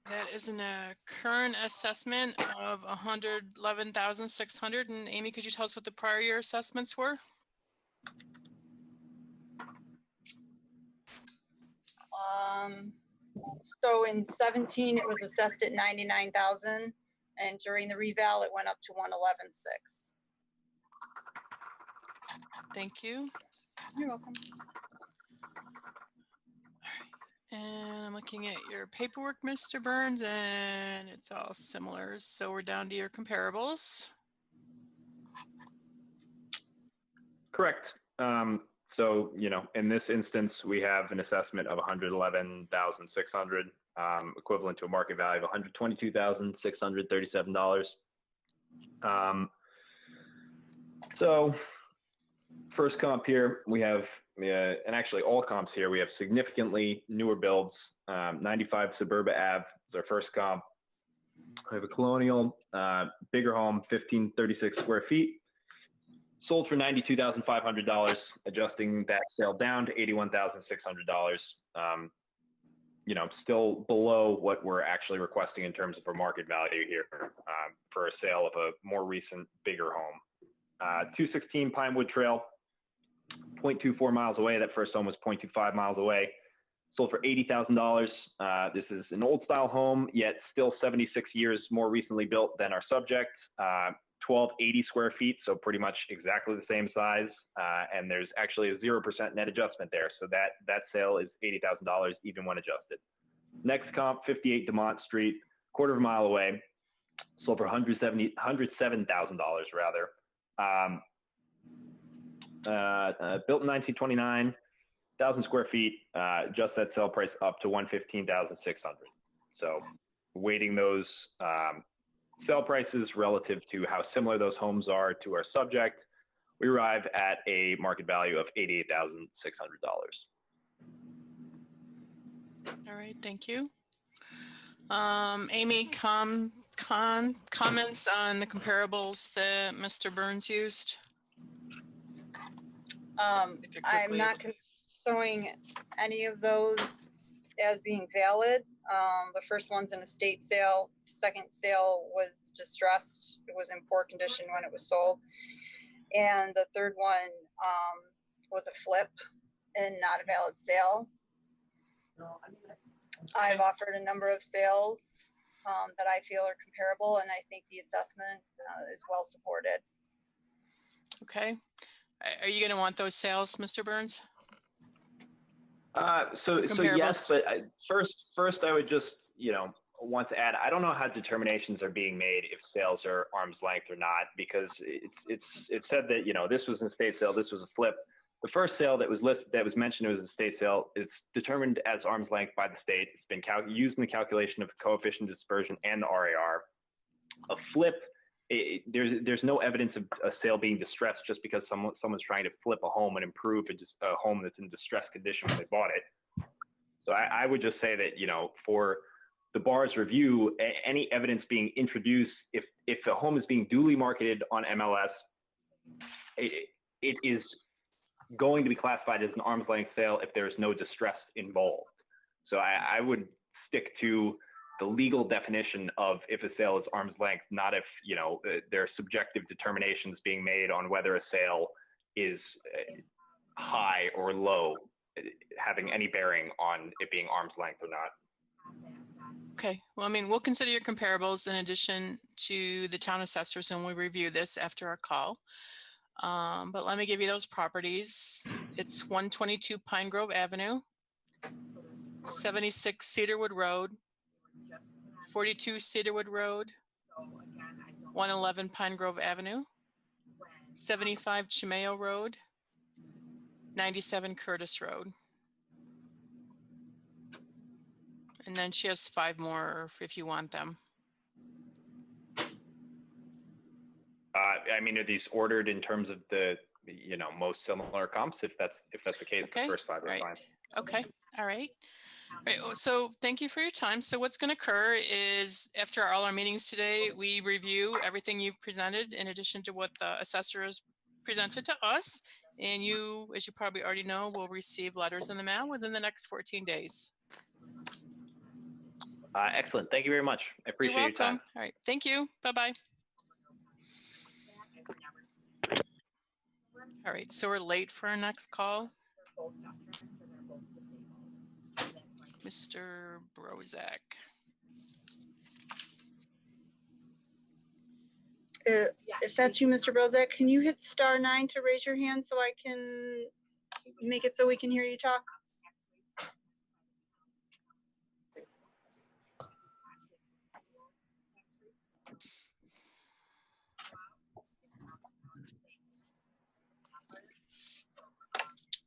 That is a current assessment of $111,600. And Amy, could you tell us what the prior year assessments were? So in 17, it was assessed at 99,000, and during the reval, it went up to 111,600. Thank you. You're welcome. And I'm looking at your paperwork, Mr. Burns, and it's all similar. So we're down to your comparables. Correct. So, in this instance, we have an assessment of $111,600, equivalent to a market value of $122,637. So first comp here, we have, and actually all comps here, we have significantly newer builds. 95 Suburba Ave is our first comp. We have a colonial, bigger home, 1,536 square feet. Sold for $92,500, adjusting that sale down to $81,600. still below what we're actually requesting in terms of a market value here for a sale of a more recent, bigger home. 216 Pinewood Trail, 0.24 miles away. That first home was 0.25 miles away. Sold for $80,000. This is an old style home, yet still 76 years more recently built than our subject. 1280 square feet, so pretty much exactly the same size. And there's actually a 0% net adjustment there. So that sale is $80,000 even when adjusted. Next comp, 58 Demont Street, quarter of a mile away. Sold for $107,000 rather. Built in 1929, 1,000 square feet, just that sale price up to $115,600. So weighting those sale prices relative to how similar those homes are to our subject, we arrive at a market value of $88,600. All right, thank you. Amy, comments on the comparables that Mr. Burns used? I'm not showing any of those as being valid. The first one's an estate sale. Second sale was distressed. It was in poor condition when it was sold. And the third one was a flip and not a valid sale. I've offered a number of sales that I feel are comparable, and I think the assessment is well supported. Okay. Are you going to want those sales, Mr. Burns? So yes, but first I would just, want to add, I don't know how determinations are being made if sales are arm's length or not, because it's said that, this was an estate sale, this was a flip. The first sale that was mentioned as a estate sale is determined as arm's length by the state. It's been used in the calculation of coefficient of dispersion and the RAR. A flip, there's no evidence of a sale being distressed just because someone's trying to flip a home and improve a home that's in distressed condition when they bought it. So I would just say that, for the bar's review, any evidence being introduced, if a home is being duly marketed on MLS, it is going to be classified as an arm's length sale if there is no distress involved. So I would stick to the legal definition of if a sale is arm's length, not if, there are subjective determinations being made on whether a sale is high or low, having any bearing on it being arm's length or not. Okay. Well, we'll consider your comparables in addition to the town assessors when we review this after our call. But let me give you those properties. It's 122 Pine Grove Avenue, 76 Cedarwood Road, 42 Cedarwood Road, 111 Pine Grove Avenue, 75 Chimeo Road, 97 Curtis Road. And then she has 5 more if you want them. Are these ordered in terms of the, most similar comps? If that's the case, Okay. The first 5 are Right. fine. Okay. All right. Right. So thank you for your time. So what's going to occur is after all our meetings today, we review everything you've presented in addition to what the assessor has presented to us. And you, as you probably already know, will receive letters in the mail within the next 14 days. Excellent. Thank you very much. I appreciate You're your time. welcome. All right. Thank you. Bye-bye. All right. So we're late for our next call. Mr. Brozak. If that's you, Mr. Brozak, can you hit *9 to raise your hand so I can make it so we can hear you talk?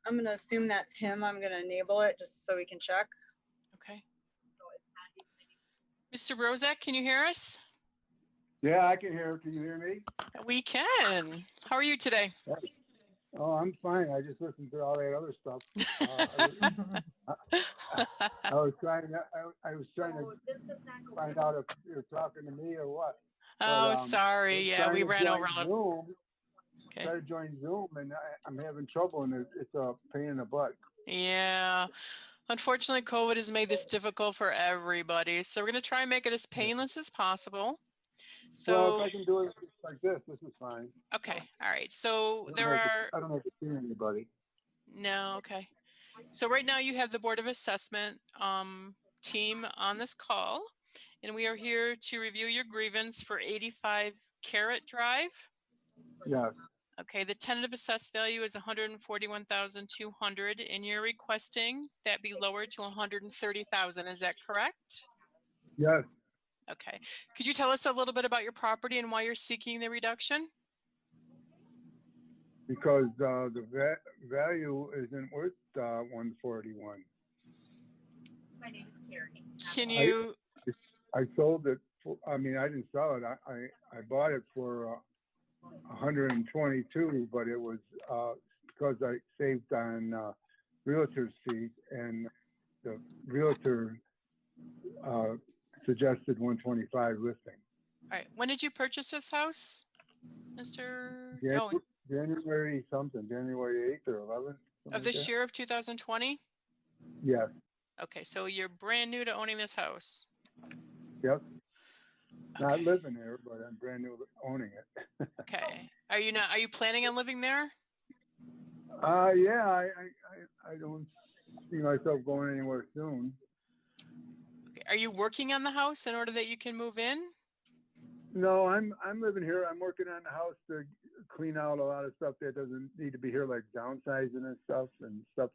I'm going to assume that's him. I'm going to enable it just so we can check. Okay. Mr. Brozak, can you hear us? Yeah, I can hear. Can you hear me? We can. How are you today? Oh, I'm fine. I just listened to all that other stuff. I was trying to find out if you're talking to me or what. Oh, sorry. Yeah, we ran over a little. Zoom. Okay. Try to join Zoom, and I'm having trouble, and it's a pain in the butt. Yeah. Unfortunately, COVID has made this difficult for everybody. So we're going to try and make it as painless as possible. Well, So, if I can do it like this is fine. okay. All right. So I there don't have to- are, I don't have to see anybody. no, okay. So right now you have the Board of Assessment team on this call, and we are here to review your grievance for 85 Carrot Drive. Yeah, Okay, the tentative assessed value is 141,200, and you're requesting that be lowered to 130,000. Is that correct? yes, Okay. Could you tell us a little bit about your property and why you're seeking the reduction? because the value isn't worth 141. My name is Carrie. Can you, I sold it. I didn't sell it. I bought it for 122, but it was because I saved on realtor's fees, and the realtor suggested 125 listing. all right, when did you purchase this house, Mr. January something, January 8th or 11th. Of this year of 2020? Yes. Okay, so you're brand new to owning this house. Yep. Not living there, but I'm brand new owning it. Okay. Are you planning on living there? Yeah, I don't see myself going anywhere soon. Okay. Are you working on the house in order that you can move in? No, I'm living here. I'm working on the house to clean out a lot of stuff that doesn't need to be here, like downsizing and stuff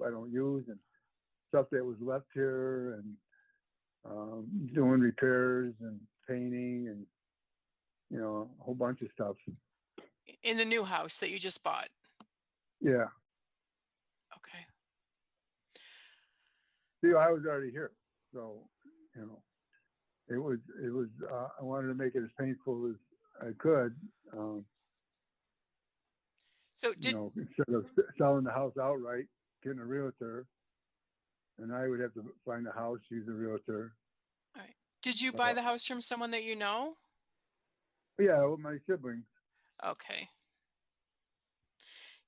I don't use, and stuff that was left here, and doing repairs and painting and a whole bunch of stuff. In the new house that you just bought? Yeah. Okay. See, I was already here, so it was. I wanted to make it as painful as I could. So did instead of selling the house outright, getting a realtor, and I would have to find a house, use a realtor. all right. Did you buy the house from someone that you know? Yeah, with my siblings. Okay.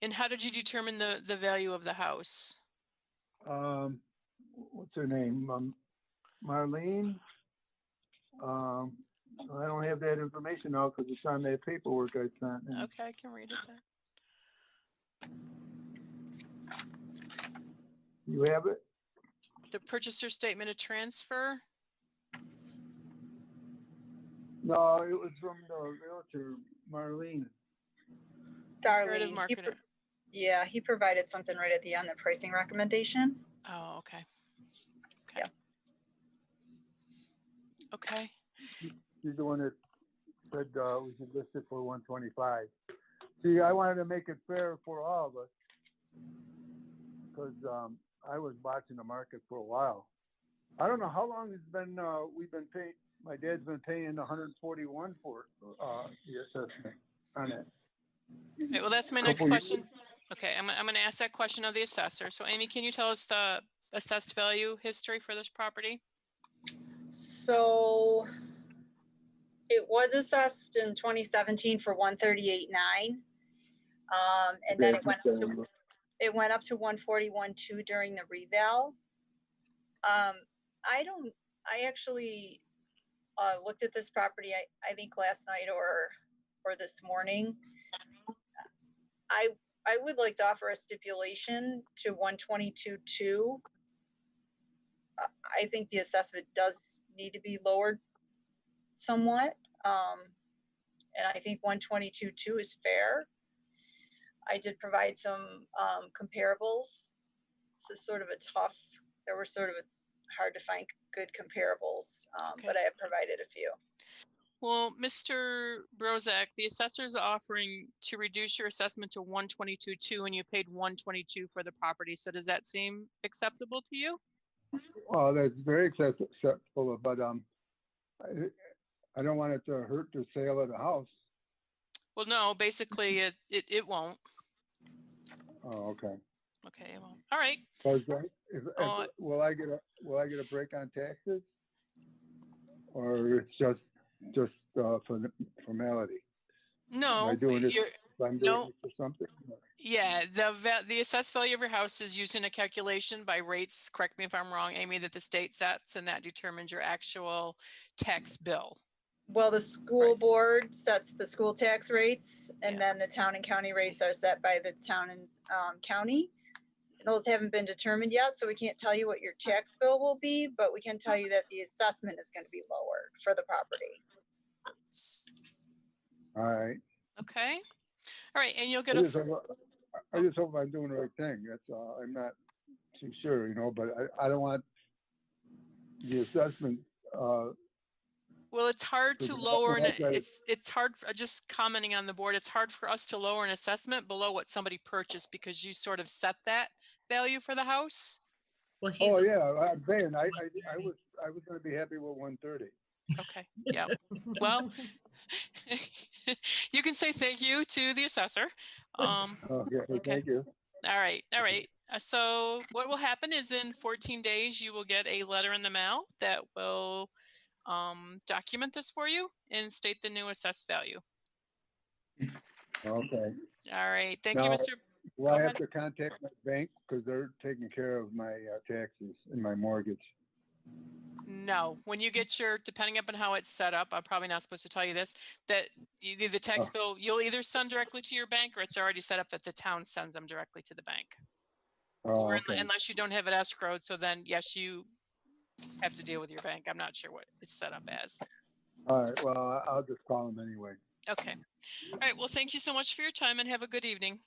And how did you determine the value of the house? What's her name? Marlene. I don't have that information now because it's on that paperwork I sent. Okay, I can read it then. You have it? The purchaser statement of transfer? No, it was from the realtor, Marlene. Darlene, Marketer. he provided something right at the end, the pricing recommendation. Oh, okay. Okay. Yeah. Okay. She's the one that said we should list it for 125. See, I wanted to make it fair for all of us because I was watching the market for a while. I don't know how long it's been. We've been paying. My dad's been paying 141 for the assessment on it. Okay, well, that's my next question. Okay, I'm going to ask that question of the assessor. So, Amy, can you tell us the assessed value history for this property? So it was assessed in 2017 for 138.9, and then it went up to 141.2 during the reval. I actually looked at this property, I think last night or this morning. I would like to offer a stipulation to 122.2. I think the assessment does need to be lowered somewhat. And I think 122.2 is fair. I did provide some comparables. This is sort of there were sort of hard to find good comparables, but I have provided a few. Well, Mr. Brozak, the assessor is offering to reduce your assessment to 122.2, and you paid 122 for the property. So does that seem acceptable to you? Well, that's very acceptable, but I don't want it to hurt the sale of the house. Well, no, basically it won't. Oh, okay. Okay, well, all right. So will I get a break on taxes, or it's just for formality? No, if I'm doing No. this for something? Yeah, the assessed value of your house is using a calculation by rates, correct me if I'm wrong, Amy, that the state sets, and that determines your actual tax bill. Well, the school Price. board sets the school tax rates, and Yeah. then the town and county rates Nice. are set by the town and county. Those haven't been determined yet, so we can't tell you what your tax bill will be, but we can tell you that the assessment is going to be lowered for the property. All right. Okay. All right, and you'll get I a, just hope I'm doing the right thing. That's all. I'm not too sure, but I don't want the assessment, well, it's hard to Because lower, that's right. it's hard, just commenting on the board, it's hard for us to lower an assessment below what somebody purchased because you sort of set that value for the house. Well, he's, oh, yeah, I'm saying, I was gonna be happy with 130. Okay, yeah. Well, you can say thank you to the assessor. Okay, Okay. thank you. All right, all right. So what will happen is in 14 days, you will get a letter in the mail that will document this for you and state the new assessed value. Okay. All right, thank you, Now, Mr. Do Go I have ahead. to contact my bank because they're taking care of my taxes and my mortgage? No, when you get your, depending upon how it's set up, I'm probably not supposed to tell you this, that the tax bill, you'll either send directly to your bank or it's already set up that the town sends them directly to the bank. Oh, Or okay. unless you don't have it escrowed, so then yes, you have to deal with your bank. I'm not sure what it's set up as. All right. Well, I'll just call them anyway. Okay. All right. Well, thank you so much for your time and have a good evening.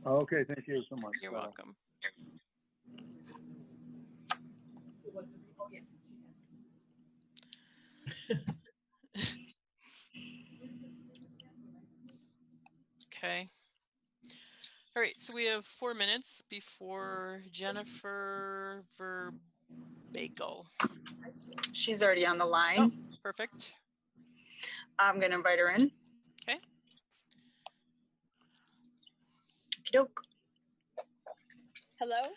Okay. Thank you so much. You're Bye. welcome. Okay. All right, so we have 4 minutes before Jennifer Verbakel. She's already on the line. Oh, perfect. I'm going to invite her in. Okay. Okey-doke. Hello?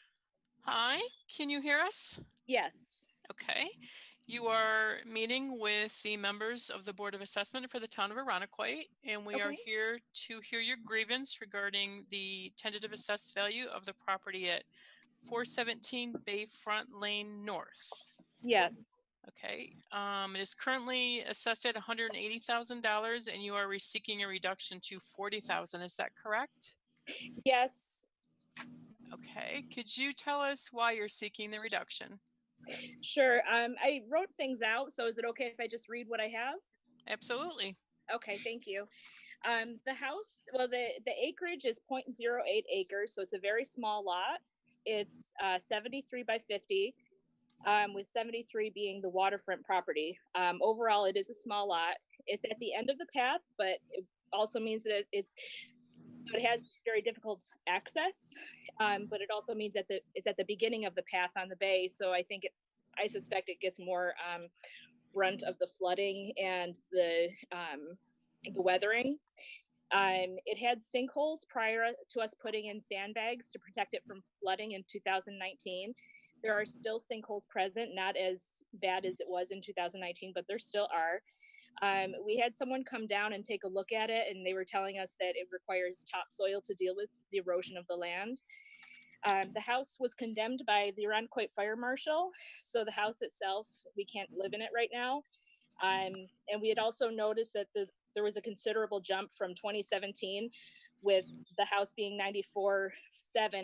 Hi, can you hear us? Yes. Okay. You are meeting with the members of the Board of Assessment for the town of Arundequoit, and we are Okay. here to hear your grievance regarding the tentative assessed value of the property at 417 Bayfront Lane North. Yes. Okay, it is currently assessed at $180,000 and you are seeking a reduction to $40,000. Is that correct? Yes. Okay, could you tell us why you're seeking the reduction? Sure. I wrote things out, so is it okay if I just read what I have? Absolutely. Okay, thank you. The house, well, the acreage is 0.08 acres, so it's a very small lot. It's 73 by 50, with 73 being the waterfront property. Overall, it is a small lot. It's at the end of the path, but it also means that so it has very difficult access, but it also means that it's at the beginning of the path on the bay. So I suspect it gets more brunt of the flooding and the weathering. It had sinkholes prior to us putting in sandbags to protect it from flooding in 2019. There are still sinkholes present, not as bad as it was in 2019, but there still are. We had someone come down and take a look at it, and they were telling us that it requires topsoil to deal with the erosion of the land. The house was condemned by the Arundequoit Fire Marshal, so the house itself, we can't live in it right now. And we had also noticed that there was a considerable jump from 2017 with the house being 94.7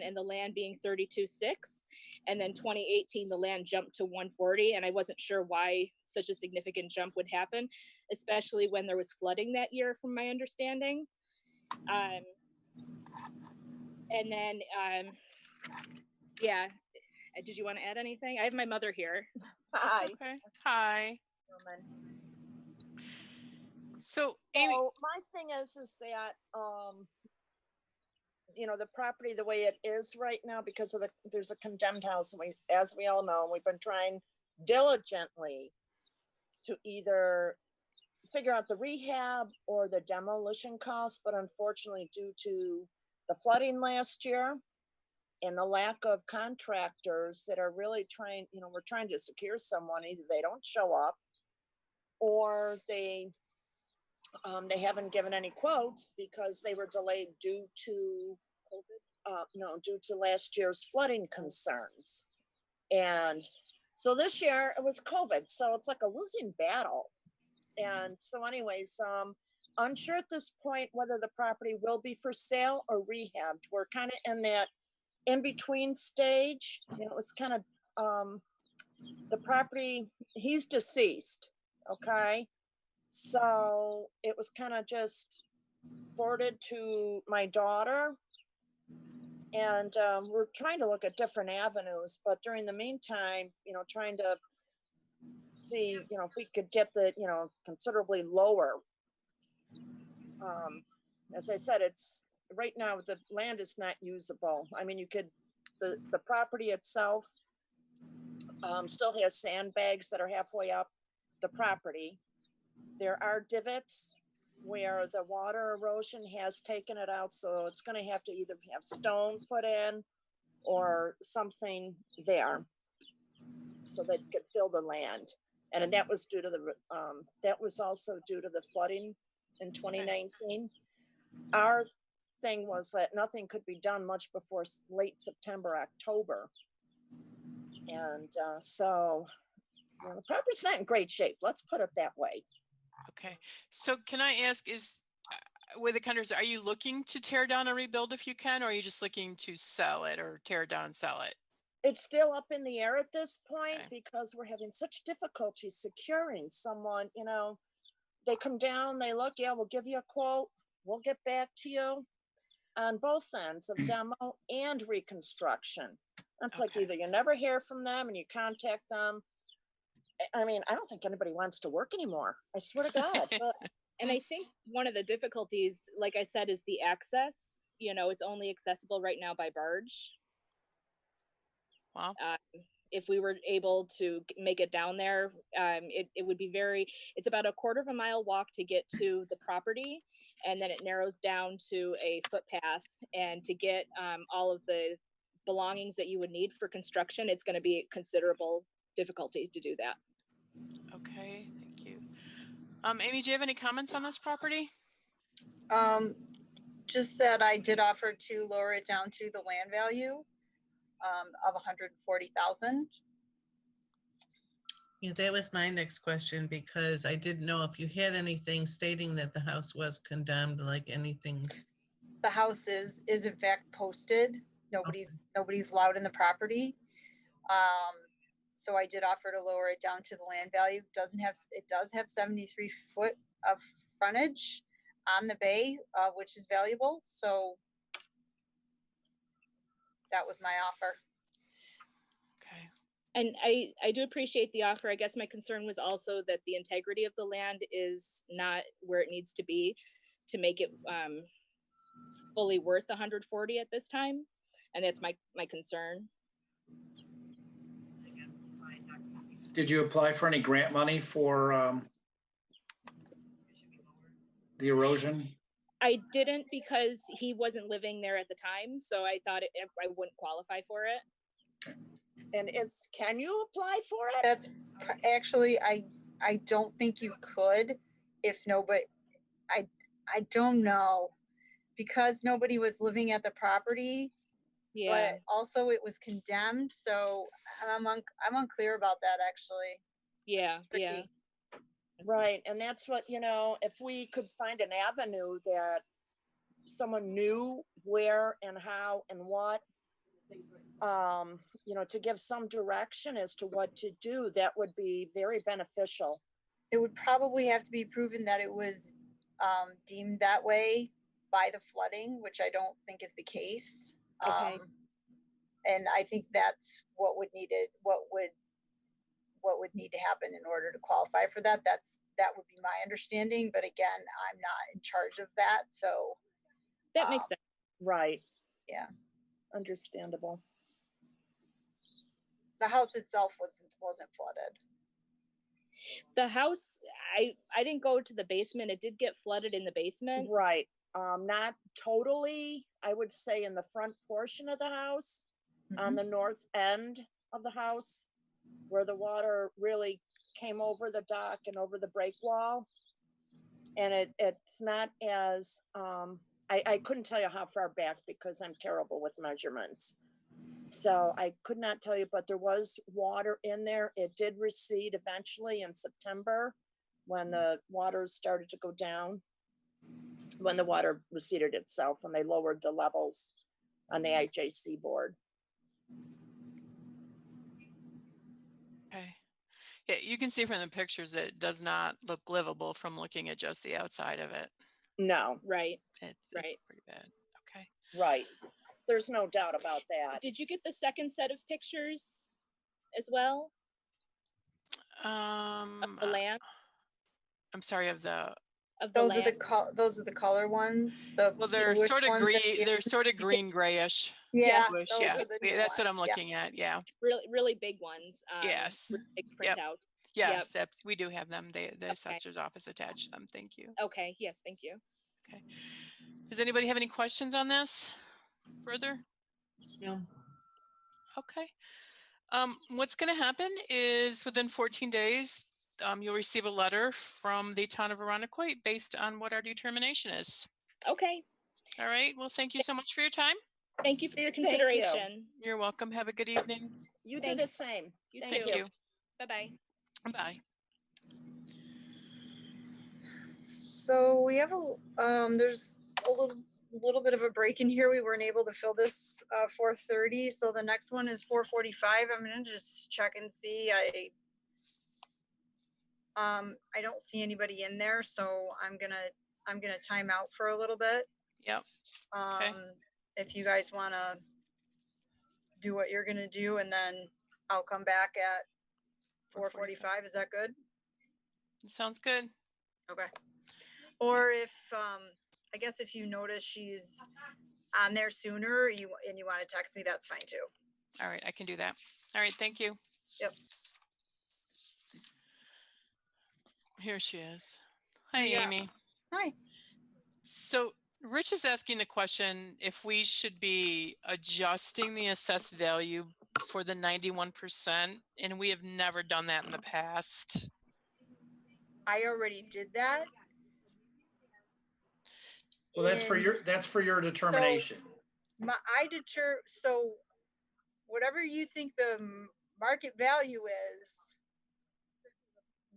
and the land being 32.6. And then 2018, the land jumped to 140. And I wasn't sure why such a significant jump would happen, especially when there was flooding that year, from my understanding. And then, yeah, did you want to add anything? I have my mother here. Hi. Okay. Hi. So, Amy, my thing is that the property the way it is right now, because of there's a condemned house, and as we all know, we've been trying diligently to either figure out the rehab or the demolition costs, but unfortunately, due to the flooding last year and the lack of contractors that are really trying, we're trying to secure someone, either they don't show up or they They haven't given any quotes because they were delayed due to COVID. No, due to last year's flooding concerns. And so this year it was COVID. So it's like a losing battle. And so anyways, unsure at this point whether the property will be for sale or rehabbed. We're kind of in that in-between stage. You know, it was kind of, the property, he's deceased, okay? So it was kind of just forwarded to my daughter. And we're trying to look at different avenues, but during the meantime, you know, trying to see, you know, if we could get the, you know, considerably lower. As I said, it's right now the land is not usable. I mean, you could, the property itself still has sandbags that are halfway up the property. There are divots where the water erosion has taken it out. So it's going to have to either have stone put in or something there so they could fill the land. And that was due to the, that was also due to the flooding in 2019. Our thing was that nothing could be done much before late September, October. And so you know, the property's not in great shape. Let's put it that way. Okay, so can I ask, is with the Kenders, are you looking to tear down and rebuild if you can, or are you just looking to sell it or tear it down and sell it? It's still up in the air at this point because we're having such difficulty securing someone. You know, they come down, they look, yeah, we'll give you a quote, we'll get back to you on both ends of demo and reconstruction. That's like either you never hear from them and you contact them. I mean, I don't think anybody wants to work anymore. I swear to God. And I think one of the difficulties, like I said, is the access. You know, it's only accessible right now by barge. Wow. If we were able to make it down there, it would be it's about a 1/4 of a mile walk to get to the property. And then it narrows down to a footpath. And to get all of the belongings that you would need for construction, it's going to be considerable difficulty to do that. Okay, thank you. Amy, do you have any comments on this property? Just that I did offer to lower it down to the land value of 140,000. Yeah, that was my next question, because I didn't know if you had anything stating that the house was condemned, like anything. The house is in fact posted. Nobody's allowed in the property. So I did offer to lower it down to the land value. It does have 73 foot of frontage on the bay, which is valuable. So that was my offer. Okay. And I do appreciate the offer. I guess my concern was also that the integrity of the land is not where it needs to be to make it fully worth 140 at this time. And that's my concern. Did you apply for any grant money for the erosion? I didn't, because he wasn't living there at the time, so I thought I wouldn't qualify for it. And can you apply for it? That's actually, I don't think you could if nobody, I don't know, because nobody was living at the property. Yeah. But also it was condemned, so I'm unclear about that actually. Yeah, yeah. Right, and that's what, you know, if we could find an avenue that someone knew where and how and what, you know, to give some direction as to what to do, that would be very beneficial. It would probably have to be proven that it was deemed that way by the flooding, which I don't think is the case. Okay. And I think that's what would need to happen in order to qualify for that. That would be my understanding, but again, I'm not in charge of that, so that makes sense. Right. Yeah. Understandable. The house itself wasn't flooded. The house, I didn't go to the basement. It did get flooded in the basement. Right. Not totally, I would say in the front portion of the house, on the north end of the house, where the water really came over the dock and over the break wall. And it's not as, I couldn't tell you how far back because I'm terrible with measurements. So I could not tell you, but there was water in there. It did recede eventually in September when the water started to go down, when the water receded itself, when they lowered the levels on the IJC board. Okay. Yeah, you can see from the pictures that it does not look livable from looking at just the outside of it. No. Right. It's pretty bad. Okay. Right. There's no doubt about that. Did you get the second set of pictures as well? Of the land? I'm sorry, of the Those are land? those are the color ones. The well, they're bluish sort of ones green. that- They're sort of green grayish. Yeah, bluish, those yeah. are the Yeah, new that's what ones, I'm yeah. looking at. Yeah. Really big ones. Yes. With big Yep. printouts. Yes, we do have them. The Okay. assessor's office attached them. Thank you. Okay. Yes. Thank you. Okay. Does anybody have any questions on this further? No. Okay. What's going to happen is within 14 days, you'll receive a letter from the town of Arundecoit based on what our determination is. Okay. All right. Well, thank you so much for your time. Thank you for your Thank you. consideration. You're welcome. Have a good evening. You do the Thanks. same. You Thank Thank you. Bye-bye. Bye. So we have there's a little bit of a break in here. We weren't able to fill this 4:30, so the next one is 4:45. I'm gonna just check and see. I don't see anybody in there, so I'm gonna time out for a little bit. Yep. Okay. If you guys wanna do what you're gonna do, and then I'll come back at 4:45. Is that good? Sounds good. Okay. Or if, I guess if you notice she's on there sooner, and you want to text me, that's fine too. All right. I can do that. All right. Thank you. Yep. Here she is. Hi, Yeah. Amy. Hi. So Rich is asking the question if we should be adjusting the assessed value for the 91%, and we have never done that in the past. I already did that. Well, that's for And your determination. so whatever you think the market value is,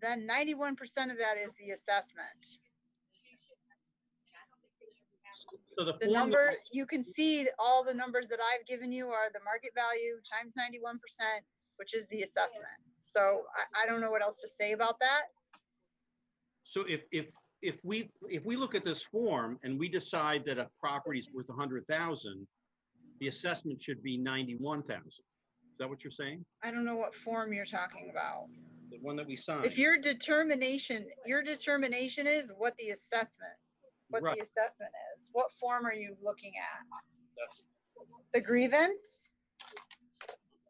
then 91% of that is the assessment. So the The form number, you can see all the numbers that I've given you are the market value times 91%, which is the assessment. So I don't know what else to say about that. So if we look at this form and we decide that a property is worth 100,000, the assessment should be 91,000. Is that what you're saying? I don't know what form you're talking about. The one that we signed. If your determination is what the assessment Right. is. What form are you looking at? That's- The grievance?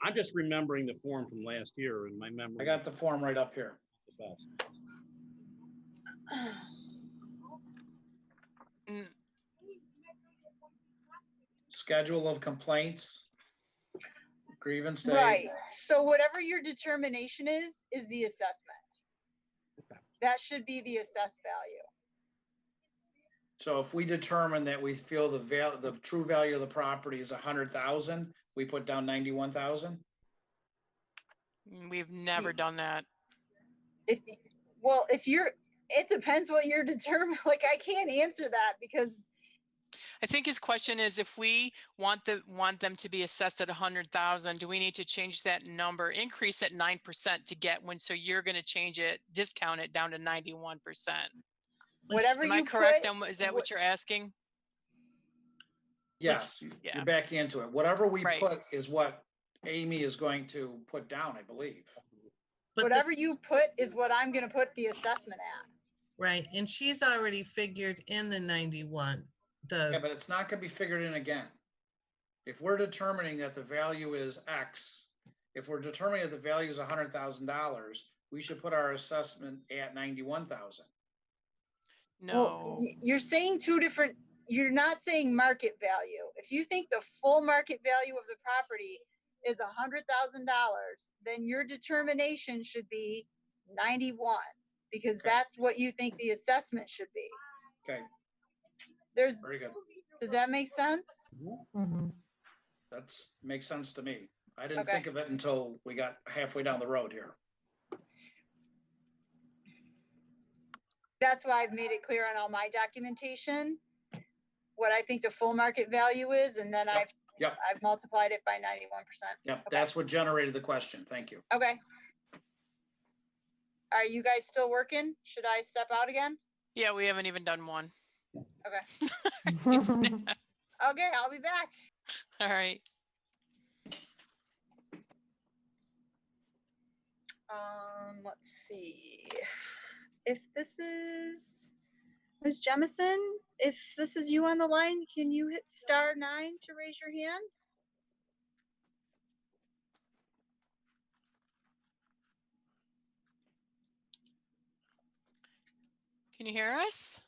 I'm just remembering the form from last year in my memory. I got the form right up here. The best. Mm, Schedule of complaints. Grievance day. Right. So whatever your determination is the assessment. That should be the assessed value. So if we determine that we feel the true value of the property is 100,000, we put down 91,000. We've never done that. It depends what you're determined. Like, I can't answer that because I think his question is if we want them to be assessed at 100,000, do we need to change that number, increase it 9% to get one? So you're going to change it, discount it down to 91%. whatever Am I you correct? put, Is that what you're asking? Yes, Yeah. you're back into it. Whatever we Right. put is what Amy is going to put down, I believe. But whatever you put is what I'm going to put the assessment at. right, and she's already figured in the 91. Yeah, but it's not gonna be figured in again. If we're determining that the value is X, if we're determining that the value is $100,000, we should put our assessment at 91,000. No. Well, you're saying you're not saying market value. If you think the full market value of the property is $100,000, then your determination should be 91. because Okay. that's what you think the assessment should be. Okay, There's, very good. does that make sense? That's, makes sense to me. I didn't Okay. think of it until we got halfway down the road here. That's why I've made it clear on all my documentation, what I think the full market value is, and then Yep, I've multiplied it by 91%. yep, that's what generated the question. Thank you. Okay. Are you guys still working? Should I step out again? Yeah, we haven't even done one. Okay. Okay, I'll be back. All right. Let's see. If this is Ms. Jemison, if this is you on the line, can you hit *9 to raise your hand? Can you hear us?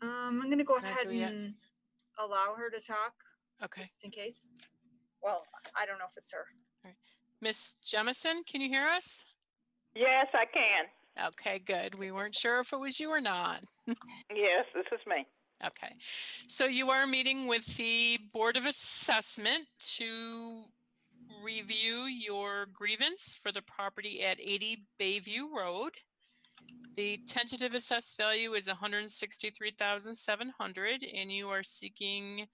I'm gonna go Not ahead do yet. and allow her to talk, Okay. just in case. Well, I don't know if it's her. Miss Jemison, can you hear us? Yes, I can. Okay, good. We weren't sure if it was you or not. Yes, this is me. Okay. So you are meeting with the Board of Assessment to review your grievance for the property at 80 Bayview Road. The tentative assessed value is 163,700, and you are seeking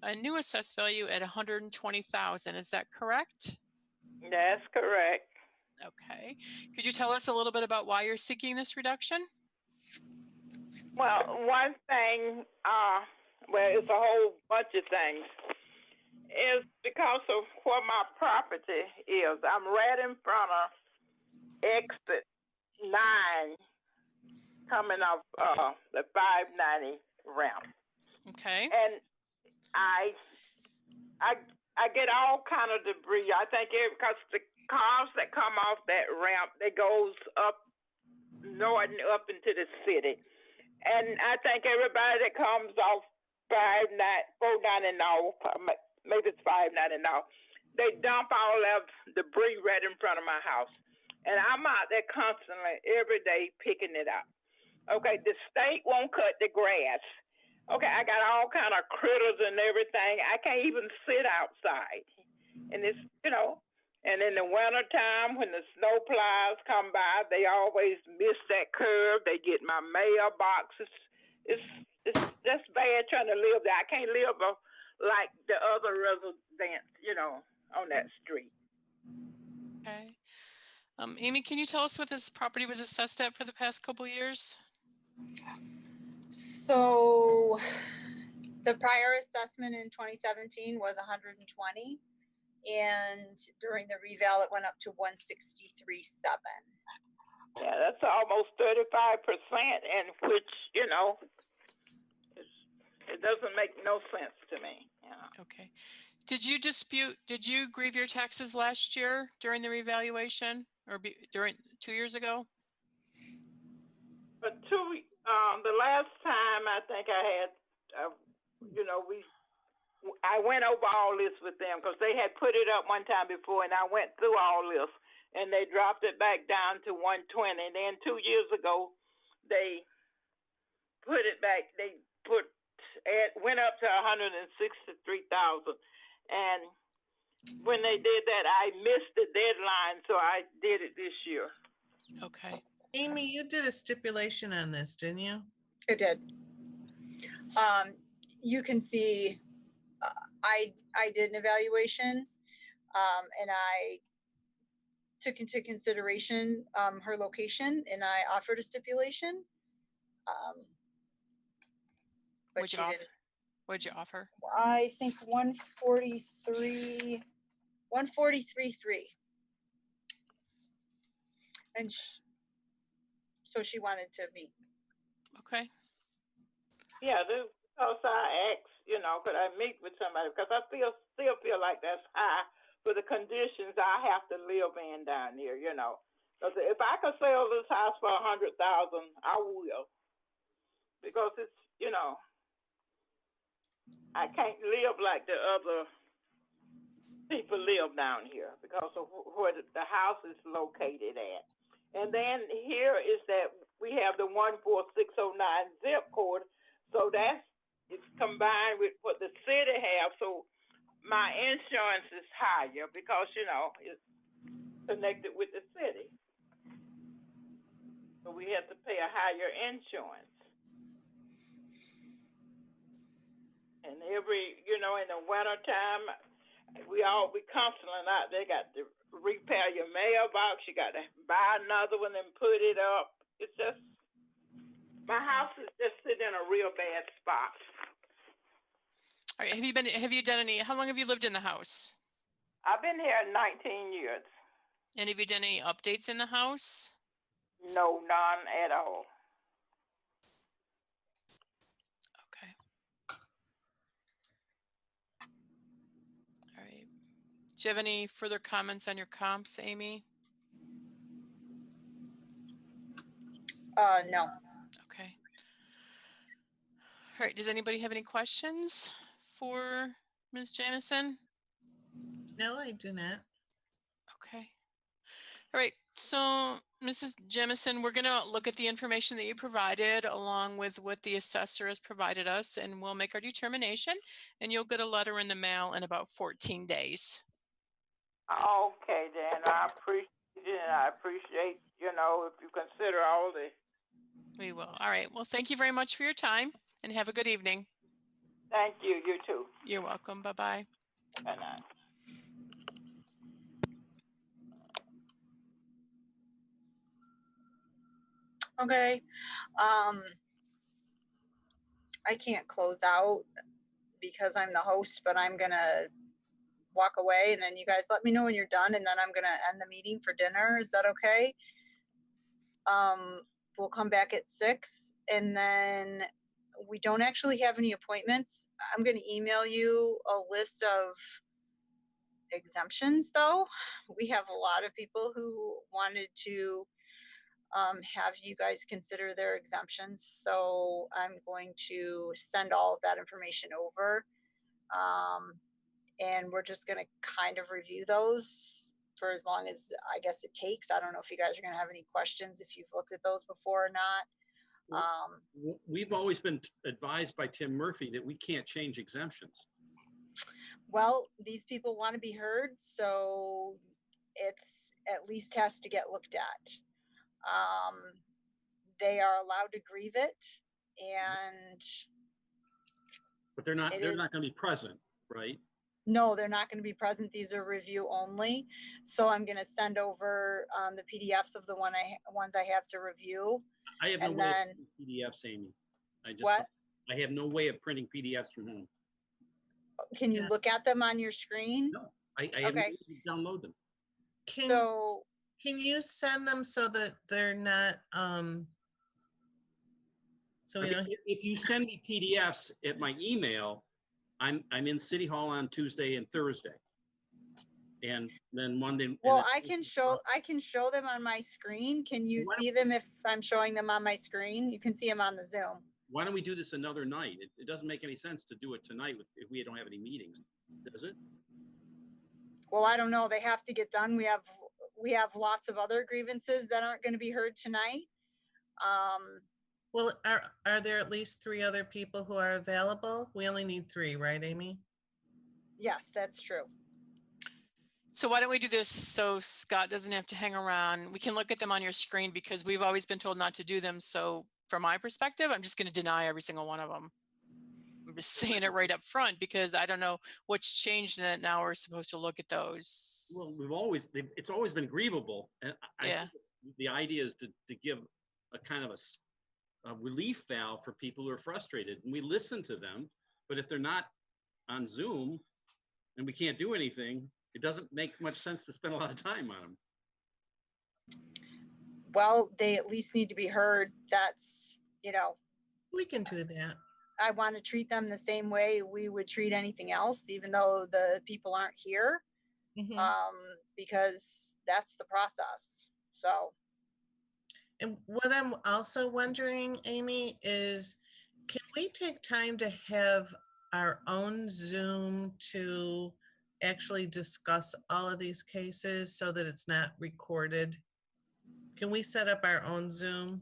a new assessed value at 120,000. Is that correct? That's correct. Okay. Could you tell us a little bit about why you're seeking this reduction? Well, one thing, well, it's a whole bunch of things, is because of where my property is. I'm right in front of exit 9 coming off the 590 ramp. Okay. And I get all kind of debris. I think because the cars that come off that ramp, they goes up north and up into the city. And I think everybody that comes off 490 North, maybe it's 590 North, they dump all of debris right in front of my house. And I'm out there constantly every day picking it up. Okay, the state won't cut the grass. Okay, I got all kind of critters and everything. I can't even sit outside. And it's, and in the wintertime when the snow plows come by, they always miss that curve. They get my mailboxes. It's just bad trying to live there. I can't live like the other residents, on that street. Okay. Amy, can you tell us what this property was assessed at for the past couple years? So the prior assessment in 2017 was 120, and during the reval it went up to 163.7. Yeah, that's almost 35%, and which, it doesn't make no sense to me. Okay. Did you grieve your taxes last year during the revaluation or during 2 years ago? But the last time I think I had, I went over all this with them because they had put it up one time before, and I went through all this, and they dropped it back down to 120. And then 2 years ago, they put it back. Went up to 163,000, and when they did that, I missed the deadline, so I did it this year. Okay. Amy, you did a stipulation on this, didn't you? It did. You can see I did an evaluation, and I took into consideration her location, and I offered a stipulation. But What'd you offer? I think 143.3. And so she wanted to meet. Okay. Yeah, because I asked, could I meet with somebody? Because I still feel like that's high for the conditions I have to live in down here, Because if I could sell this house for $100,000, I will. Because it's, I can't live like the other people live down here because of where the house is located at. And then here is that we have the 14609 zip code. So it's combined with what the city have. So my insurance is higher because, it's connected with the city. So we have to pay a higher insurance. And every, in the wintertime, we constantly out there got to repair your mailbox. You got to buy another one and put it up. It's just, my house is just sitting in a real bad spot. All right, how long have you lived in the house? I've been here 19 years. And have you done any updates in the house? No, none at all. Okay. All right. Do you have any further comments on your comps, Amy? No. Okay. All right, does anybody have any questions for Ms. Jamison? No, I do not. Okay. All right, so Mrs. Jamison, we're going to look at the information that you provided along with what the assessor has provided us, and we'll make our determination, and you'll get a letter in the mail in about 14 days. Okay, then I appreciate it. And I appreciate, if you consider all the. We will. All right. Well, thank you very much for your time and have a good evening. Thank you. You too. You're welcome. Bye-bye. Bye-bye. Okay. I can't close out because I'm the host, but I'm gonna walk away and then you guys let me know when you're done and then I'm gonna end the meeting for dinner. Is that okay? We'll come back at 6 and then we don't actually have any appointments. I'm gonna email you a list of exemptions though. We have a lot of people who wanted to have you guys consider their exemptions. So I'm going to send all of that information over. And we're just going to kind of review those for as long as I guess it takes. I don't know if you guys are going to have any questions, if you've looked at those before or not. We've always been advised by Tim Murphy that we can't change exemptions. Well, these people want to be heard, so it's at least has to get looked at. They are allowed to grieve it, and but they're not going to be present, right? No, they're not going to be present. These are review only. So I'm going to send over the PDFs of the ones I have to review. I have no way of printing PDFs, Amy. I have no way of printing PDFs from home. Can you look at them on your screen? No, I have no way to download them. Can you send them so that they're not, if you send me PDFs at my email, I'm in City Hall on Tuesday and Thursday. And then Monday. Well, I can show them on my screen. Can you see them if I'm showing them on my screen? You can see them on the Zoom. Why don't we do this another night? It doesn't make any sense to do it tonight if we don't have any meetings, does it? Well, I don't know. They have to get done. We have lots of other grievances that aren't going to be heard tonight. Well, are there at least 3 other people who are available? We only need 3, right, Amy? Yes, that's true. So why don't we do this so Scott doesn't have to hang around? We can look at them on your screen because we've always been told not to do them. So from my perspective, I'm just going to deny every single one of them. I'm just saying it right up front because I don't know what's changed in it. Now we're supposed to look at those. Well, it's always been grievable. And I think the idea is to give a kind of a relief valve for people who are frustrated, and we listen to them. But if they're not on Zoom and we can't do anything, it doesn't make much sense to spend a lot of time on them. Well, they at least need to be heard. That's, we can do that. I want to treat them the same way we would treat anything else, even though the people aren't here, because that's the process. So. And what I'm also wondering, Amy, is can we take time to have our own Zoom to actually discuss all of these cases so that it's not recorded? Can we set up our own Zoom?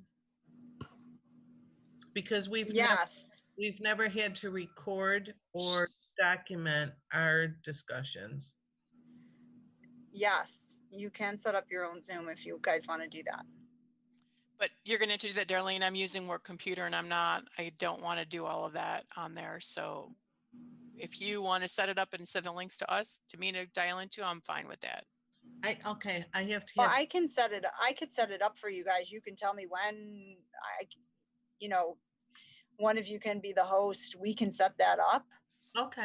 Because we've never had to record or document our discussions. Yes, you can set up your own Zoom if you guys want to do that. But you're going to do that, Darlene. I'm using work computer and I don't want to do all of that on there. So if you want to set it up and send the links to us, to me to dial into, I'm fine with that. I have to. Well, I could set it up for you guys. You can tell me when one of you can be the host. We can set that up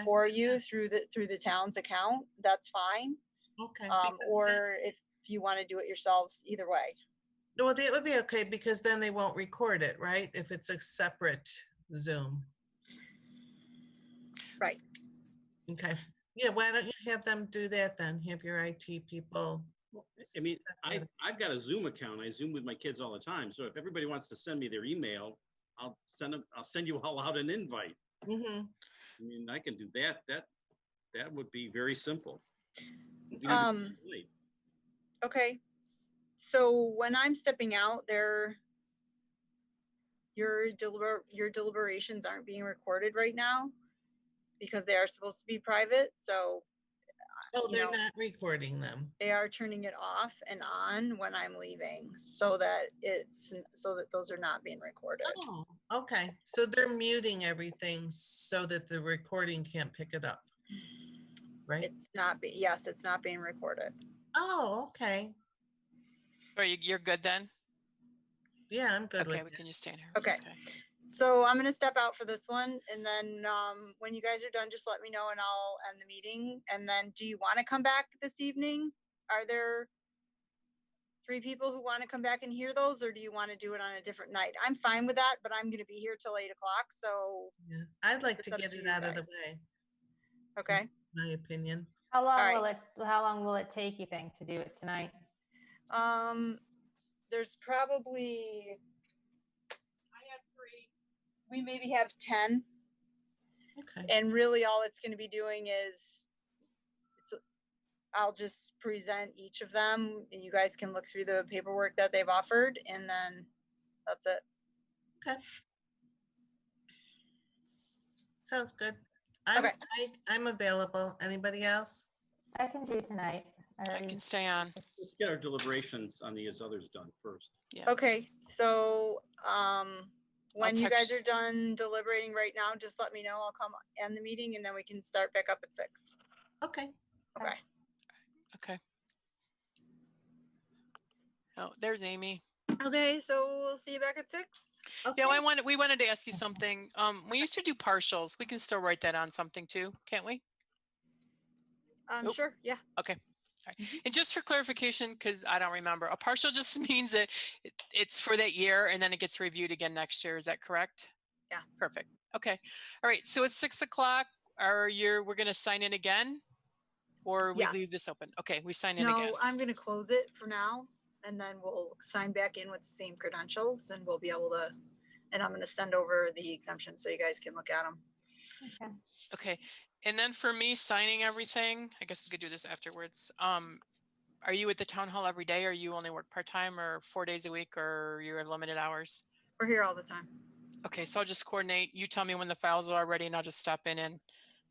for you through the town's account. That's fine. Okay. Or if you want to do it yourselves, either way. No, that would be okay because then they won't record it, right? If it's a separate Zoom. Right. Okay. Yeah, why don't you have them do that then? Have your IT people. I mean, I've got a Zoom account. I Zoom with my kids all the time. So if everybody wants to send me their email, I'll send you all out an invite. Mm-hmm. I mean, I can do that. That would be very simple. Okay. So when I'm stepping out, your deliberations aren't being recorded right now because they are supposed to be private. So they're not recording them. They are turning it off and on when I'm leaving so that those are not being recorded. Oh, okay. So they're muting everything so that the recording can't pick it up. Right? It's not being recorded. Oh, okay. Are you're good then? Yeah, I'm good with it. Okay, we can just stand here. Okay. So I'm going to step out for this one. And then when you guys are done, just let me know and I'll end the meeting. And then do you want to come back this evening? Are there 3 people who want to come back and hear those, or do you want to do it on a different night? I'm fine with that, but I'm going to be here till 8 o'clock. So yeah, I'd like to get it out of the way. Okay. My opinion. How long will it take, you think, to do it tonight? There's probably, we maybe have 10. Okay. And really all it's going to be doing is I'll just present each of them and you guys can look through the paperwork that they've offered and then that's it. Okay. Sounds good. I'm available. Anybody else? I can do tonight. I can stay on. Let's get our deliberations on these others done first. Yeah. Okay. So, when you guys text- are done deliberating right now, just let me know. I'll come end the meeting and then we can start back up at 6. Okay. Okay. Okay. Oh, there's Amy. Okay. So we'll see you back at 6. Okay. Yeah, we wanted to ask you something. We used to do partials. We can still write that on something too, can't we? Sure. Yeah. Okay. All right. And just for clarification, because I don't remember, a partial just means that it's for that year and then it gets reviewed again next year. Is that correct? Yeah. Perfect. Okay. All right. So it's 6 o'clock. We're going to sign in again, or we leave this open? Okay, we sign in again. No, I'm going to close it for now, and then we'll sign back in with the same credentials, and we'll be able to. And I'm going to send over the exemptions so you guys can look at them. Okay. Okay. And then for me signing everything, I guess we could do this afterwards. Are you at the town hall every day, or you only work part-time, or 4 days a week, or you're limited hours? We're here all the time. Okay, so I'll just coordinate. You tell me when the files are ready and I'll just stop in and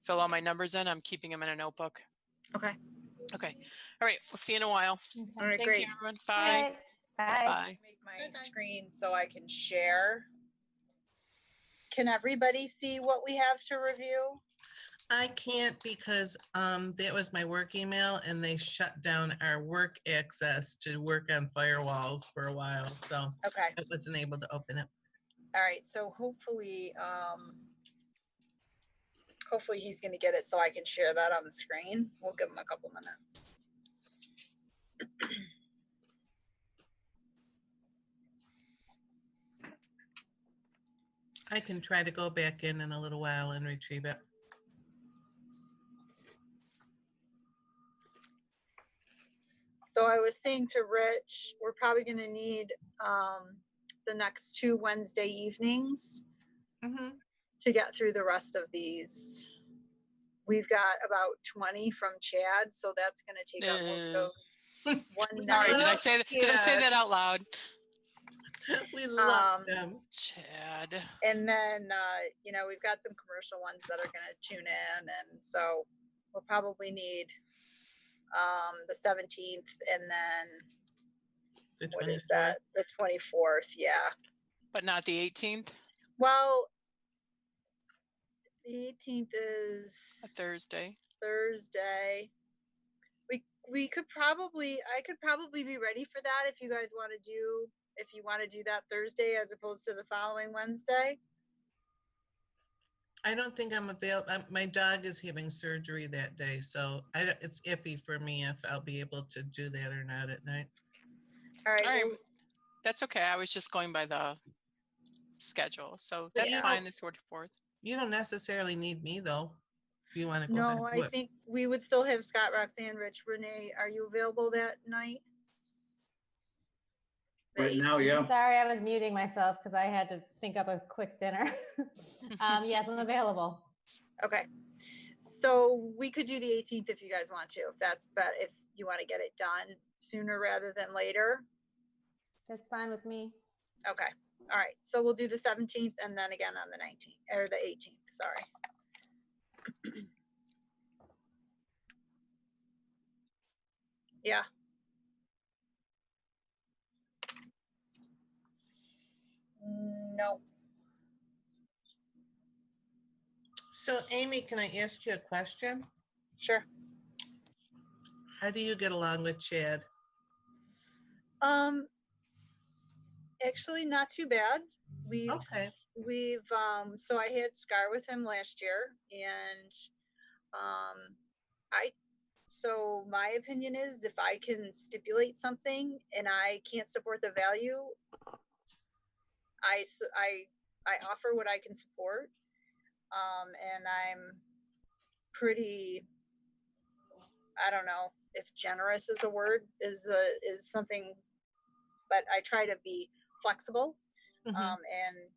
fill all my numbers in. I'm keeping them in a notebook. Okay. Okay. All right. We'll see you in a while. All right, Thank great. you, everyone. Bye. Bye. Bye. Make my screen so I can share. Can everybody see what we have to review? I can't because that was my work email and they shut down our work access to work on firewalls for a while. So Okay. I wasn't able to open it. All right. So hopefully he's going to get it so I can share that on the screen. We'll give him a couple minutes. I can try to go back in a little while and retrieve it. So I was saying to Rich, we're probably going to need the next 2 Wednesday evenings to get through the rest of these. We've got about 20 from Chad, so that's going to take up most of one Sorry, did I say that? Did I say that out loud? We love them. Chad. And then, you know, we've got some commercial ones that are gonna tune in, and so we'll probably need the 17th, and then what is that? The 24th, yeah. But not the 18th? Well, the 18th is A Thursday. Thursday. We could probably, I could probably be ready for that if you guys want to do that Thursday as opposed to the following Wednesday. I don't think I'm available. My dog is having surgery that day, so it's iffy for me if I'll be able to do that or not at night. All right. All right. That's okay. I was just going by the schedule. So that's fine. The 24th. You don't necessarily need me though. If you want to go. No, I think we would still have Scott, Roxanne, Rich, Renee. Are you available that night? Right now, yeah. Sorry, I was muting myself because I had to think up a quick dinner. Yes, I'm available. Okay. So we could do the 18th if you guys want to, if you want to get it done sooner rather than later. That's fine with me. Okay. All right. So we'll do the 17th and then again on the 19th or the 18th. Sorry. Yeah. No. So Amy, can I ask you a question? Sure. How do you get along with Chad? Actually not too bad. We've so I had Scar with him last year, and so my opinion is if I can stipulate something and I can't support the value, I offer what I can support. And I'm pretty, I don't know if generous is a word, is something, but I try to be flexible and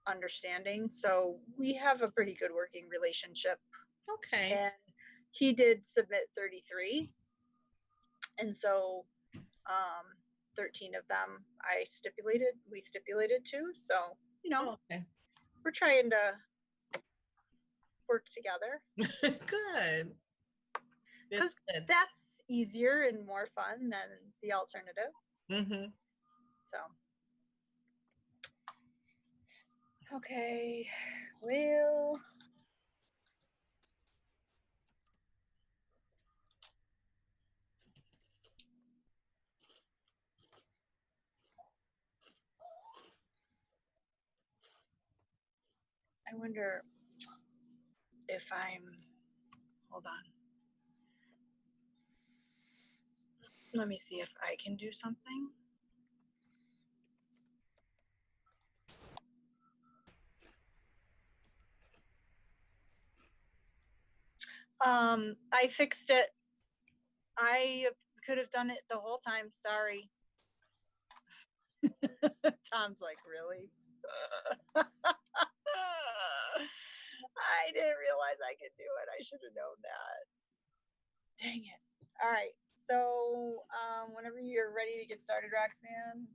understanding. So we have a pretty good working relationship. Okay. And he did submit 33. And so 13 of them we stipulated to. So, you know, we're trying to work together. Good. Because that's easier and more fun than the alternative. Mm-hmm. So. Okay. Well. I wonder if hold on. Let me see if I can do something. I fixed it. I could have done it the whole time. Sorry. Tom's like, really? I didn't realize I could do it. I should have known that. Dang it. All right. So whenever you're ready to get started, Roxanne.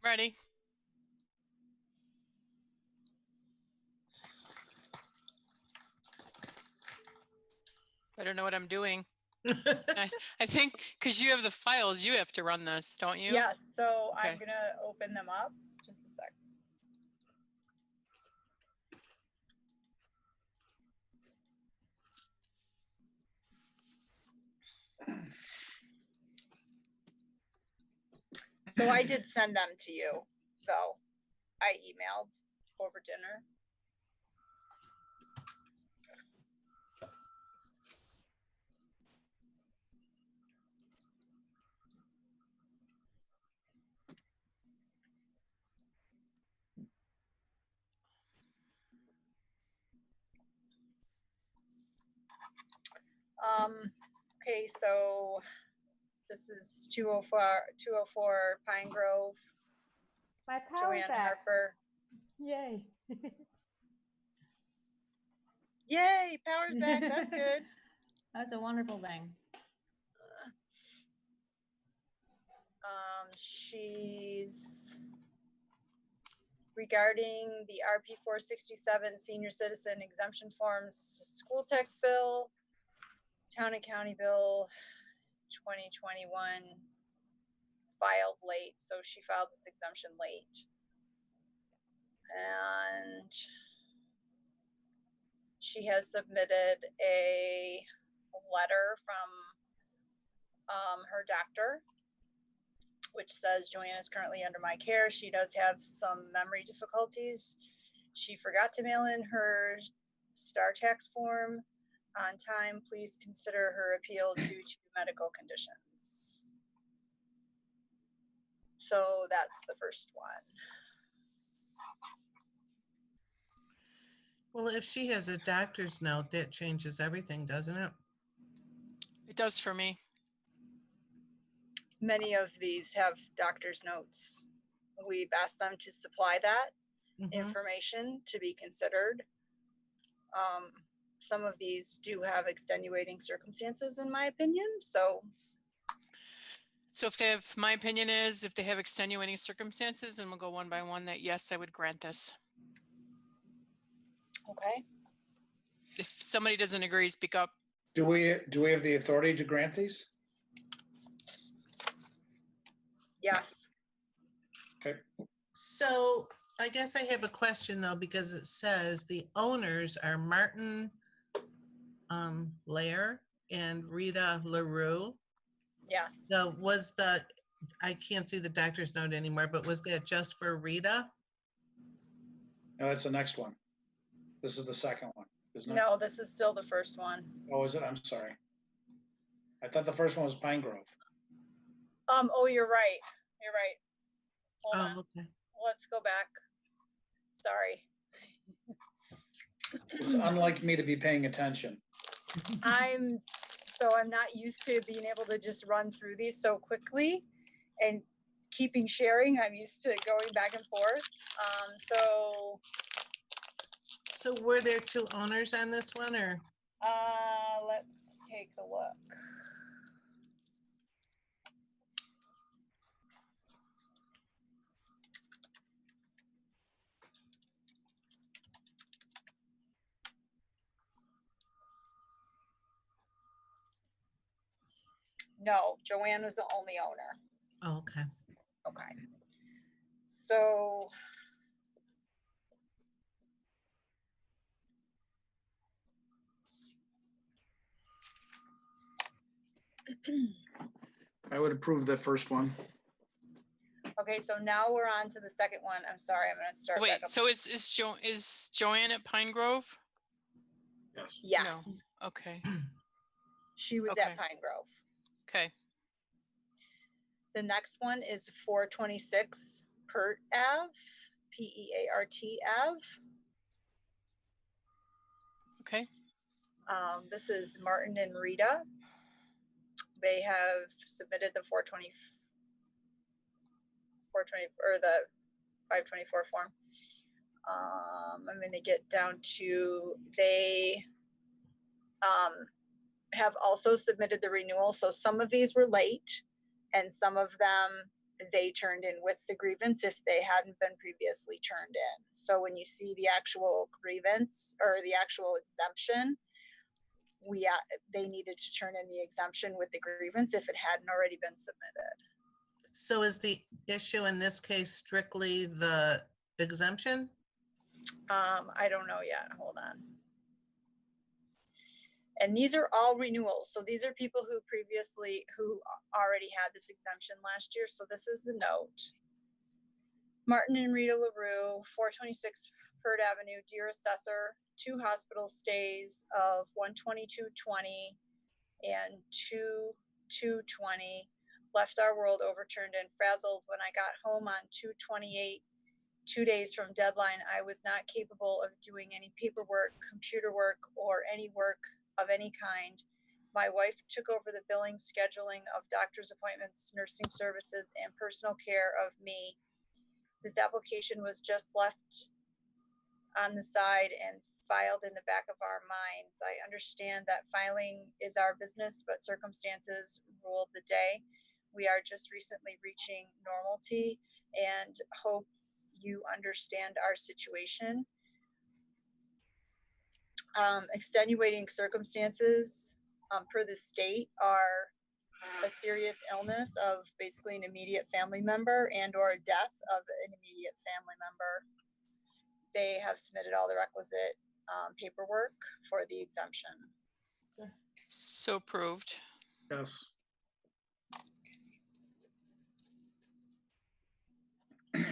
Ready. I don't know what I'm doing. I think because you have the files, you have to run this, don't you? Yes. So Okay. I'm going to open them up. Just a sec. So I did send them to you, though. I emailed over dinner. Okay, so this is 204 Pine Grove. My power's Joanne back. Harper. Yay. Yay, power's back. That's good. That's a wonderful thing. She's regarding the RP 467 senior citizen exemption forms, school tax bill, town and county bill 2021 filed late. So she filed this exemption late. And she has submitted a letter from her doctor, which says Joanne is currently under my care. She does have some memory difficulties. She forgot to mail in her Star Tax form on time. Please consider her appeal due to medical conditions. So that's the first one. Well, if she has a doctor's note, that changes everything, doesn't it? It does for me. Many of these have doctor's notes. We've asked them to supply that information to be considered. Some of these do have extenuating circumstances, in my opinion. So if they have, my opinion is, if they have extenuating circumstances, and we'll go one by one, that yes, I would grant this. Okay. If somebody doesn't agree, speak up. Do we have the authority to grant these? Yes. Okay. So I guess I have a question though, because it says the owners are Martin Lair and Rita LaRue. Yes. So I can't see the doctor's note anymore, but was that just for Rita? No, that's the next one. This is the second one, isn't it? No, this is still the first one. Oh, is it? I'm sorry. I thought the first one was Pine Grove. Oh, you're right. You're right. Hold on. Okay. Let's go back. Sorry. It's unlike me to be paying attention. I'm not used to being able to just run through these so quickly and keeping sharing. I'm used to going back and forth. So were there two owners on this one, or? Let's take a look. No, Joanne was the only owner. Oh, okay. Okay. So I would approve the first one. okay, so now we're on to the second one. I'm sorry, I'm gonna start Wait, back up. so is Joanne at Pine Grove? Yes. Yes. No. Okay. She was Okay. at Pine Grove. Okay. The next one is 426 Peart Ave, P-E-A-R-T Ave. Okay. This is Martin and Rita. They have submitted the 420 or the 524 form. I'm going to get down to, they have also submitted the renewal. So some of these were late and some of them they turned in with the grievance if they hadn't been previously turned in. So when you see the actual grievance or the actual exemption, they needed to turn in the exemption with the grievance if it hadn't already been submitted. So is the issue in this case strictly the exemption? I don't know yet. Hold on. And these are all renewals. So these are people who already had this exemption last year. So this is the note. Martin and Rita LaRue, 426 Peart Avenue, dear assessor, 2 hospital stays of 12220 and 2220. Left our world overturned and frazzled when I got home on 2/28, 2 days from deadline. I was not capable of doing any paperwork, computer work, or any work of any kind. My wife took over the billing, scheduling of doctor's appointments, nursing services, and personal care of me. This application was just left on the side and filed in the back of our minds. I understand that filing is our business, but circumstances ruled the day. We are just recently reaching normalcy and hope you understand our situation. Extenuating circumstances per the state are a serious illness of basically an immediate family member and or a death of an immediate family member. They have submitted all the requisite paperwork for the exemption. So approved. Yes. Okay.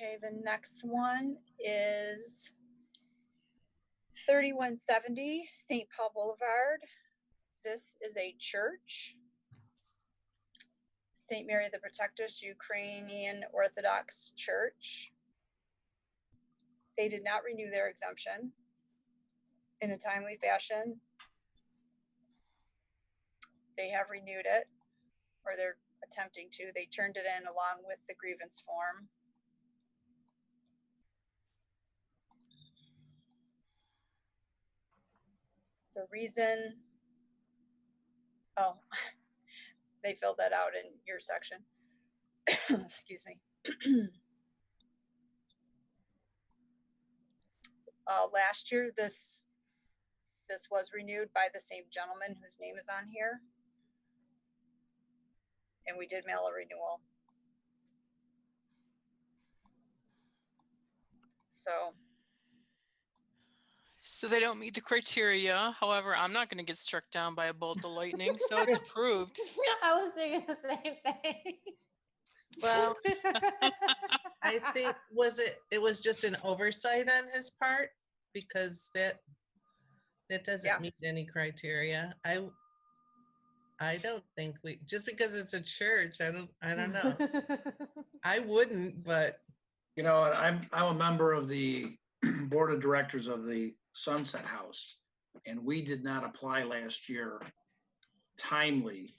Okay, the next one is 3170 St. Paul Boulevard. This is a church. St. Mary the Protectress Ukrainian Orthodox Church. They did not renew their exemption in a timely fashion. They have renewed it, or they're attempting to. They turned it in along with the grievance form. The reason, oh, they filled that out in your section. Excuse me. Last year, this was renewed by the same gentleman whose name is on here. And we did mail a renewal. So they don't meet the criteria. However, I'm not going to get struck down by a bolt of lightning, so it's approved. I was thinking the same thing. Well, I think it was just an oversight on his part, because that doesn't meet any criteria. I don't think just because it's a church, I don't know. I wouldn't, but You know, I'm a member of the board of directors of the Sunset House, and we did not apply last year timely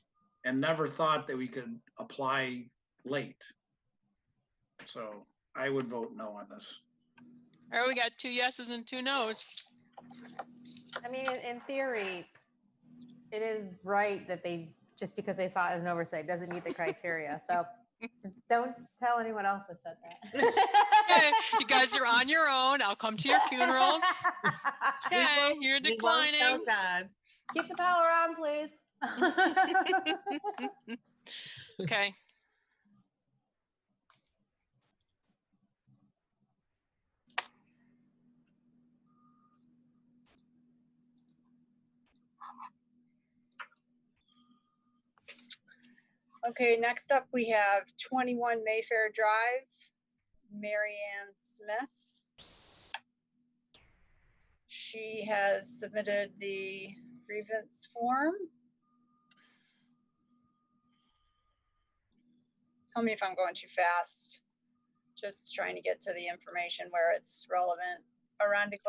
and never thought that we could apply late. So I would vote no on this. All right, we got 2 yeses and 2 nos. I mean, in theory, it is right that they, just because they saw it as an oversight, doesn't meet the criteria. So just don't tell anyone else I said that. Okay, you guys are on your own. I'll come to your funerals. Okay, you're declining. Keep the power on, please. Okay. Okay, next up we have 21 Mayfair Drive, Mary Ann Smith. She has submitted the grievance form. Tell me if I'm going too fast. Just trying to get to the information where it's relevant. Arundel,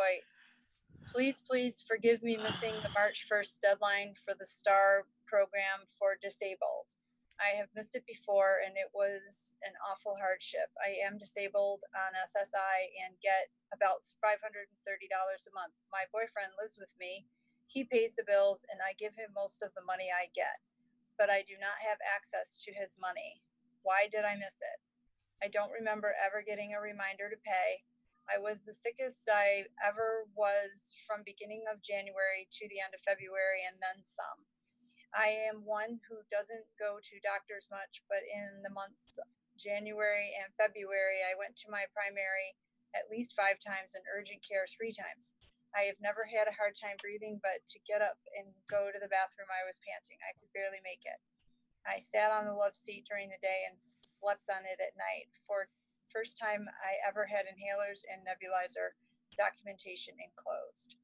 please forgive me missing the March 1st deadline for the STAR program for disabled. I have missed it before and it was an awful hardship. I am disabled on SSI and get about $530 a month. My boyfriend lives with me. He pays the bills and I give him most of the money I get, but I do not have access to his money. Why did I miss it? I don't remember ever getting a reminder to pay. I was the sickest I ever was from beginning of January to the end of February and then some. I am one who doesn't go to doctors much, but in the months January and February, I went to my primary at least 5 times and urgent care 3 times. I have never had a hard time breathing, but to get up and go to the bathroom, I was panting. I could barely make it. I sat on the love seat during the day and slept on it at night. For first time I ever had inhalers and nebulizer, documentation enclosed.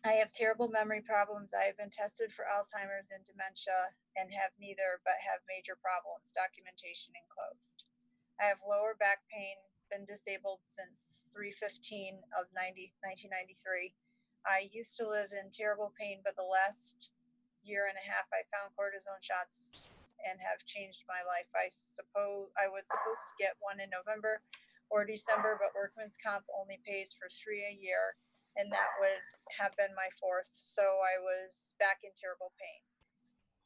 I have terrible memory problems. I have been tested for Alzheimer's and dementia and have neither, but have major problems, documentation enclosed. I have lower back pain, been disabled since 3/15 of 1993. I used to live in terrible pain, but the last year and a half, I found cortisone shots and have changed my life. I suppose I was supposed to get one in November or December, but workman's comp only pays for 3 a year, and that would have been my 4th. So I was back in terrible pain.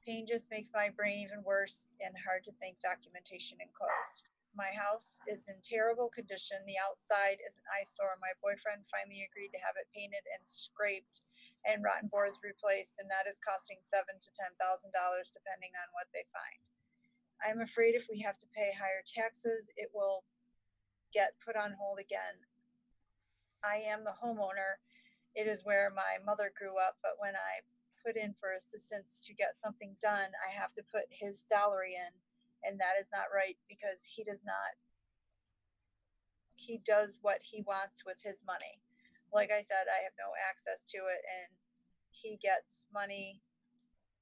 Pain just makes my brain even worse and hard to think. Documentation enclosed. My house is in terrible condition. The outside is an eyesore. My boyfriend finally agreed to have it painted and scraped and rotten boards replaced, and that is costing $7,000 to $10,000 depending on what they find. I'm afraid if we have to pay higher taxes, it will get put on hold again. I am the homeowner. It is where my mother grew up, but when I put in for assistance to get something done, I have to put his salary in, and that is not right because he does what he wants with his money. Like I said, I have no access to it, and he gets money,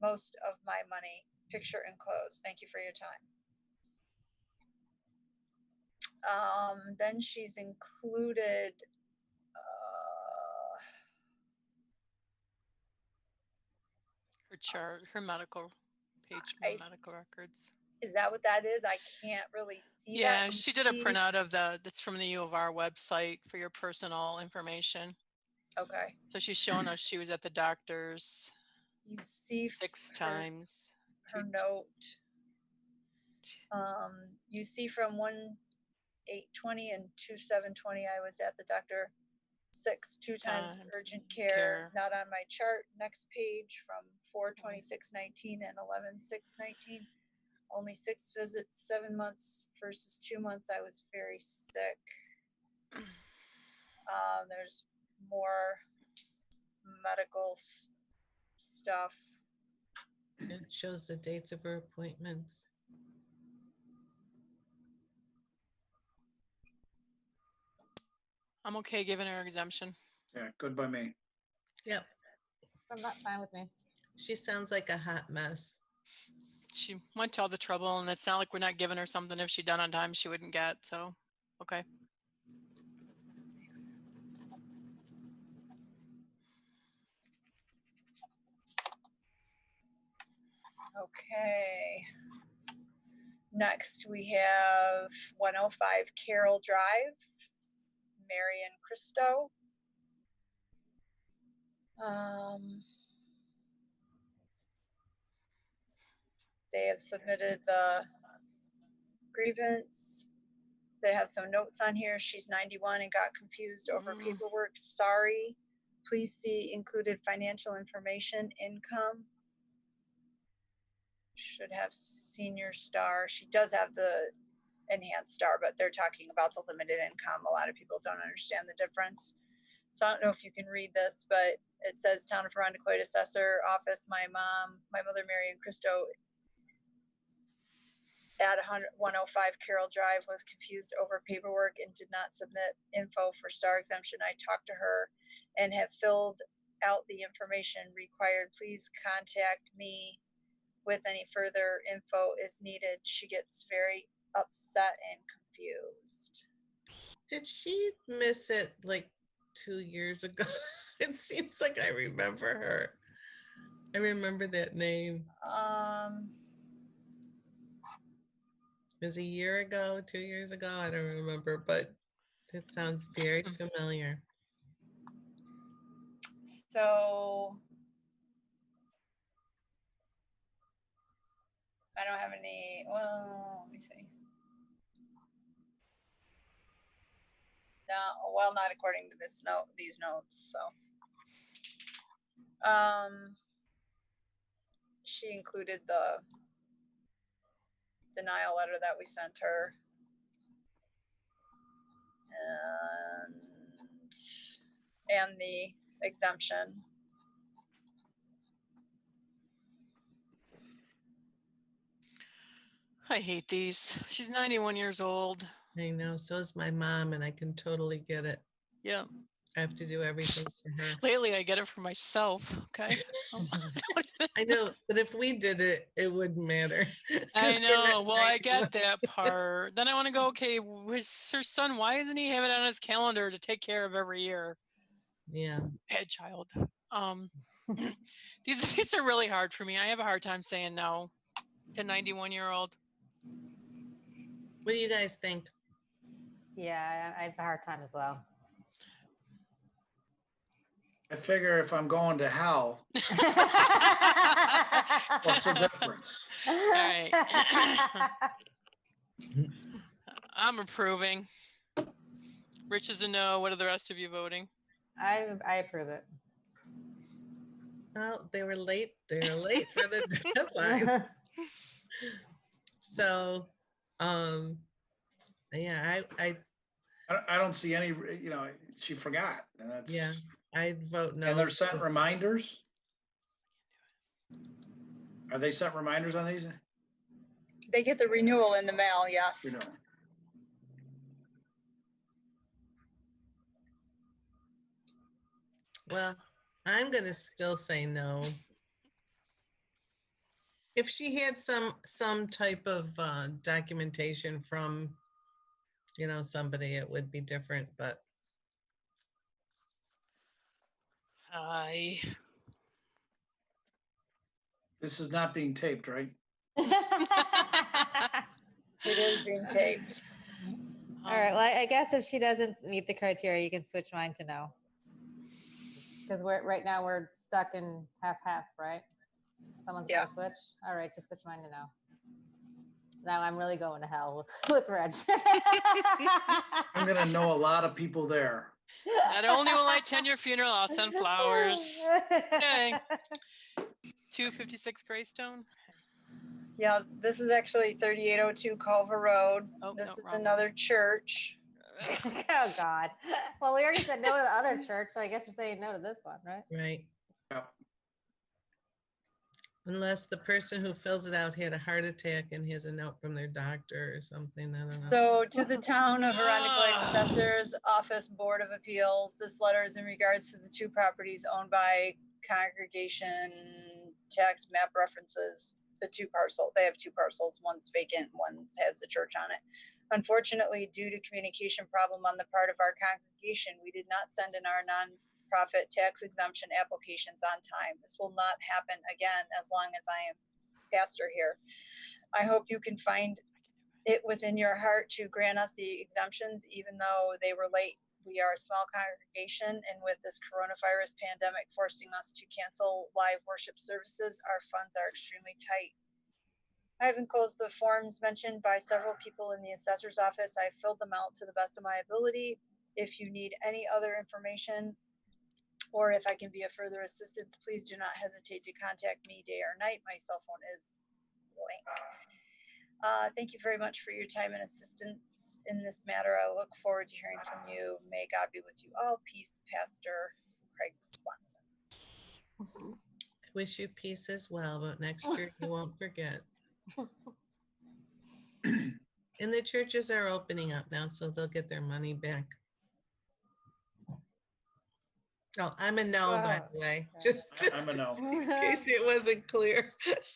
most of my money. Picture enclosed. Thank you for your time. Then she's included Her chart, her medical page, from the medical records. Is that what that is? I can't really see that. Yeah, she did a printout of that's from the U of R website for your personal information. Okay. So she's showing us she was at the doctor's. You see 6 times. Her note. You see from 1/8/20 and 2/7/20, I was at the doctor 2 times urgent care, not on my chart. Next page from 4/26/19 and 11/6/19. Only 6 visits, 7 months versus 2 months. I was very sick. There's more medical stuff. It shows the dates of her appointments. I'm okay giving her exemption. Yeah, good by me. Yep. I'm not fine with me. She sounds like a hot mess. She went to all the trouble, and it's not like we're not giving her something if she'd done on time she wouldn't get, so, okay. Okay. Next, we have 105 Carroll Drive, Marion Christo. They have submitted the grievance. They have some notes on here. She's 91 and got confused over paperwork. Sorry. Please see included financial information, income. Should have senior star. She does have the enhanced star, but they're talking about the limited income. A lot of people don't understand the difference. So I don't know if you can read this, but it says Town of Arundecoit Assessor Office. My mother, Marion Christo, at 105 Carroll Drive was confused over paperwork and did not submit info for star exemption. I talked to her and have filled out the information required. Please contact me with any further info is needed. She gets very upset and confused. Did she miss it like 2 years ago? It seems like I remember her. I remember that name. It was a year ago, 2 years ago. I don't remember, but it sounds very familiar. So I don't have any, well, let me see. No, well, not according to this note, these notes, so. She included the denial letter that we sent her. And the exemption. I hate these. She's 91 years old. I know, so is my mom, and I can totally get it. Yeah. I have to do everything for her. Lately, I get it for myself, okay? I know, but if we did it, it wouldn't matter. I know. Well, I get that part. Then I want to go, okay, her son, why doesn't he have it on his calendar to take care of every year? Yeah. Bad child. These are really hard for me. I have a hard time saying no to 91-year-old. What do you guys think? Yeah, I have a hard time as well. I figure if I'm going to hell, what's the difference? All right. I'm approving. Rich is a no. What are the rest of you voting? I approve it. Well, they were late. They were late for the deadline. So, yeah, I don't see any, she forgot, and that's. Yeah, I'd vote no. And they're sent reminders? Are they sent reminders on these? They get the renewal in the mail, yes. Renewal. Well, I'm going to still say no. If she had some type of documentation from, somebody, it would be different, but. This is not being taped, right? It is being taped. All right. Well, I guess if she doesn't meet the criteria, you can switch mine to no. Because right now we're stuck in half, right? Someone's gonna switch. All right, just switch mine to no. Now I'm really going to hell with Reg. I'm gonna know a lot of people there. Not only will I attend your funeral, I'll send flowers. Okay. 256 Greystone. Yeah, this is actually 3802 Culver Road. Oh, this no, is wrong another church. Oh God. Well, we already said no to the other church, so I guess we're saying no to this one, right? Right. Yeah. Unless the person who fills it out had a heart attack and has a note from their doctor or something, I don't know. So to the Town of Arundel Assessor's Office Board of Appeals, this letter is in regards to the two properties owned by Congregation Tax Map References. The two parcels, they have two parcels, one's vacant, one has the church on it. Unfortunately, due to communication problem on the part of our congregation, we did not send in our nonprofit tax exemption applications on time. This will not happen again as long as I am pastor here. I hope you can find it within your heart to grant us the exemptions, even though they were late. We are a small congregation, and with this coronavirus pandemic forcing us to cancel live worship services, our funds are extremely tight. I have enclosed the forms mentioned by several people in the assessor's office. I filled them out to the best of my ability. If you need any other information, or if I can be of further assistance, please do not hesitate to contact me day or night. My cell phone is blank. Thank you very much for your time and assistance in this matter. I look forward to hearing from you. May God be with you all. Peace, Pastor Craig Swanson. I wish you peace as well, but next year you won't forget. And the churches are opening up now, so they'll get their money back. Oh, I'm a no, by the way. I'm a no. In case it wasn't clear.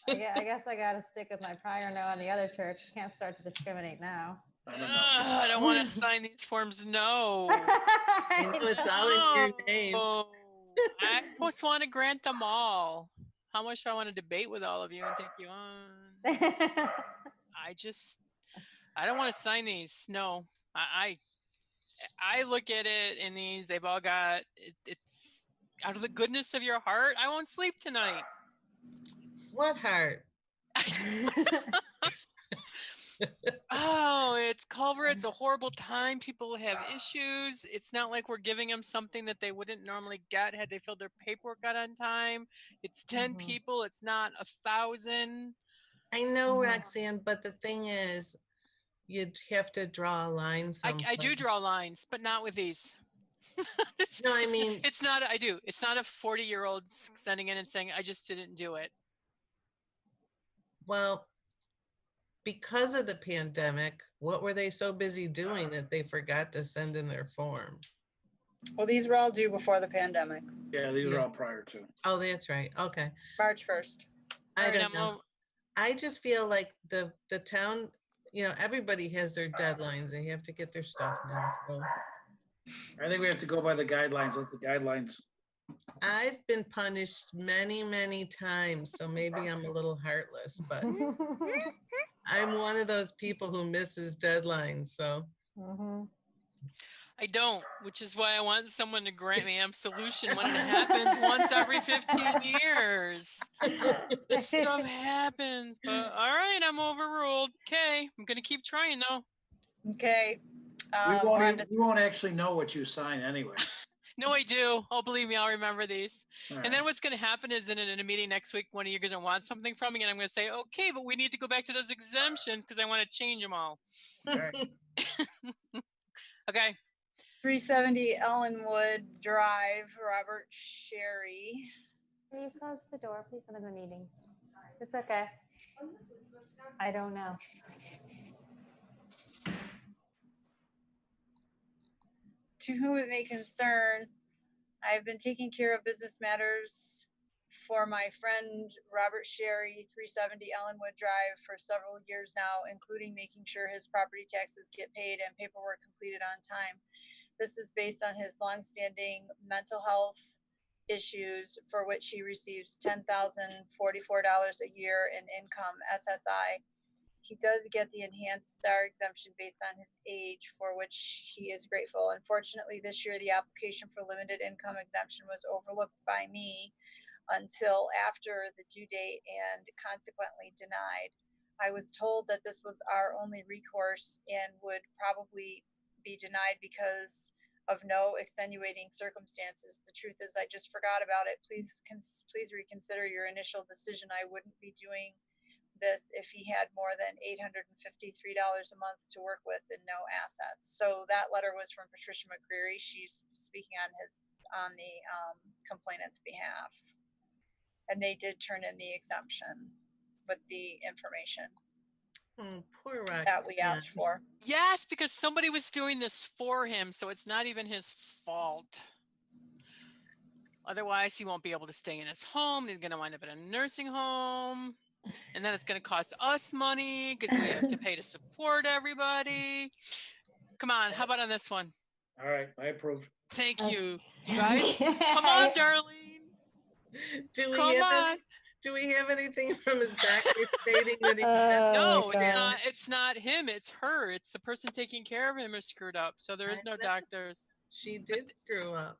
I guess I got to stick with my prior no on the other church. Can't start to discriminate now. I don't want to sign these forms. No. I know it's all in your name. I just want to grant them all. How much do I want to debate with all of you and take you on? I don't want to sign these. No, I look at it in these, they've all got, it's out of the goodness of your heart. I won't sleep tonight. What heart? Oh, it's Culver. It's a horrible time. People have issues. It's not like we're giving them something that they wouldn't normally get had they filled their paperwork out on time. It's 10 people. It's not 1,000. I know, Roxanne, but the thing is, you'd have to draw a line. I do draw lines, but not with these. No, I mean, it's not a 40-year-old sending in and saying, I just didn't do it. Well, because of the pandemic, what were they so busy doing that they forgot to send in their form? Well, these were all due before the pandemic. Yeah, these are all prior to. Oh, that's right. Okay. March 1st. I don't know. I just feel like the town, everybody has their deadlines. They have to get their stuff done. So. I think we have to go by the guidelines, let the guidelines. I've been punished many, many times, so maybe I'm a little heartless, but I'm one of those people who misses deadlines, so. I don't, which is why I want someone to grant me absolution when it happens once every 15 years. This stuff happens, but all right, I'm overruled. Okay, I'm gonna keep trying though. Okay. We we're on won't, we won't actually know what you sign anyway. No, I do. Oh, believe me, I'll remember these. All And right. then what's going to happen is in a meeting next week, one of you are going to want something from me, and I'm going to say, okay, but we need to go back to those exemptions because I want to change them all. Okay. Okay. 370 Ellenwood Drive, Robert Sherry. Can you close the door, please? I'm in the meeting. It's okay. I don't know. To whom it may concern, I have been taking care of business matters for my friend Robert Sherry, 370 Ellenwood Drive, for several years now, including making sure his property taxes get paid and paperwork completed on time. This is based on his longstanding mental health issues for which he receives $10,044 a year in income, SSI. He does get the enhanced star exemption based on his age, for which he is grateful. Unfortunately, this year, the application for limited income exemption was overlooked by me until after the due date and consequently denied. I was told that this was our only recourse and would probably be denied because of no extenuating circumstances. The truth is, I just forgot about it. Please reconsider your initial decision. I wouldn't be doing this if he had more than $853 a month to work with and no assets. So that letter was from Patricia McCreary. She's speaking on the complainant's behalf. And they did turn in the exemption with the information Poor Roxanne. that we asked for. Yes, because somebody was doing this for him, so it's not even his fault. Otherwise, he won't be able to stay in his home. He's going to wind up in a nursing home. And then it's going to cost us money because we have to pay to support everybody. Come on, how about on this one? All right, I approve. Thank you, you guys. Come on, Darlene. Do we have anything from his doctor stating that he? No, it's not him. It's her. It's the person taking care of him who screwed up. So there is no doctors. She did screw up.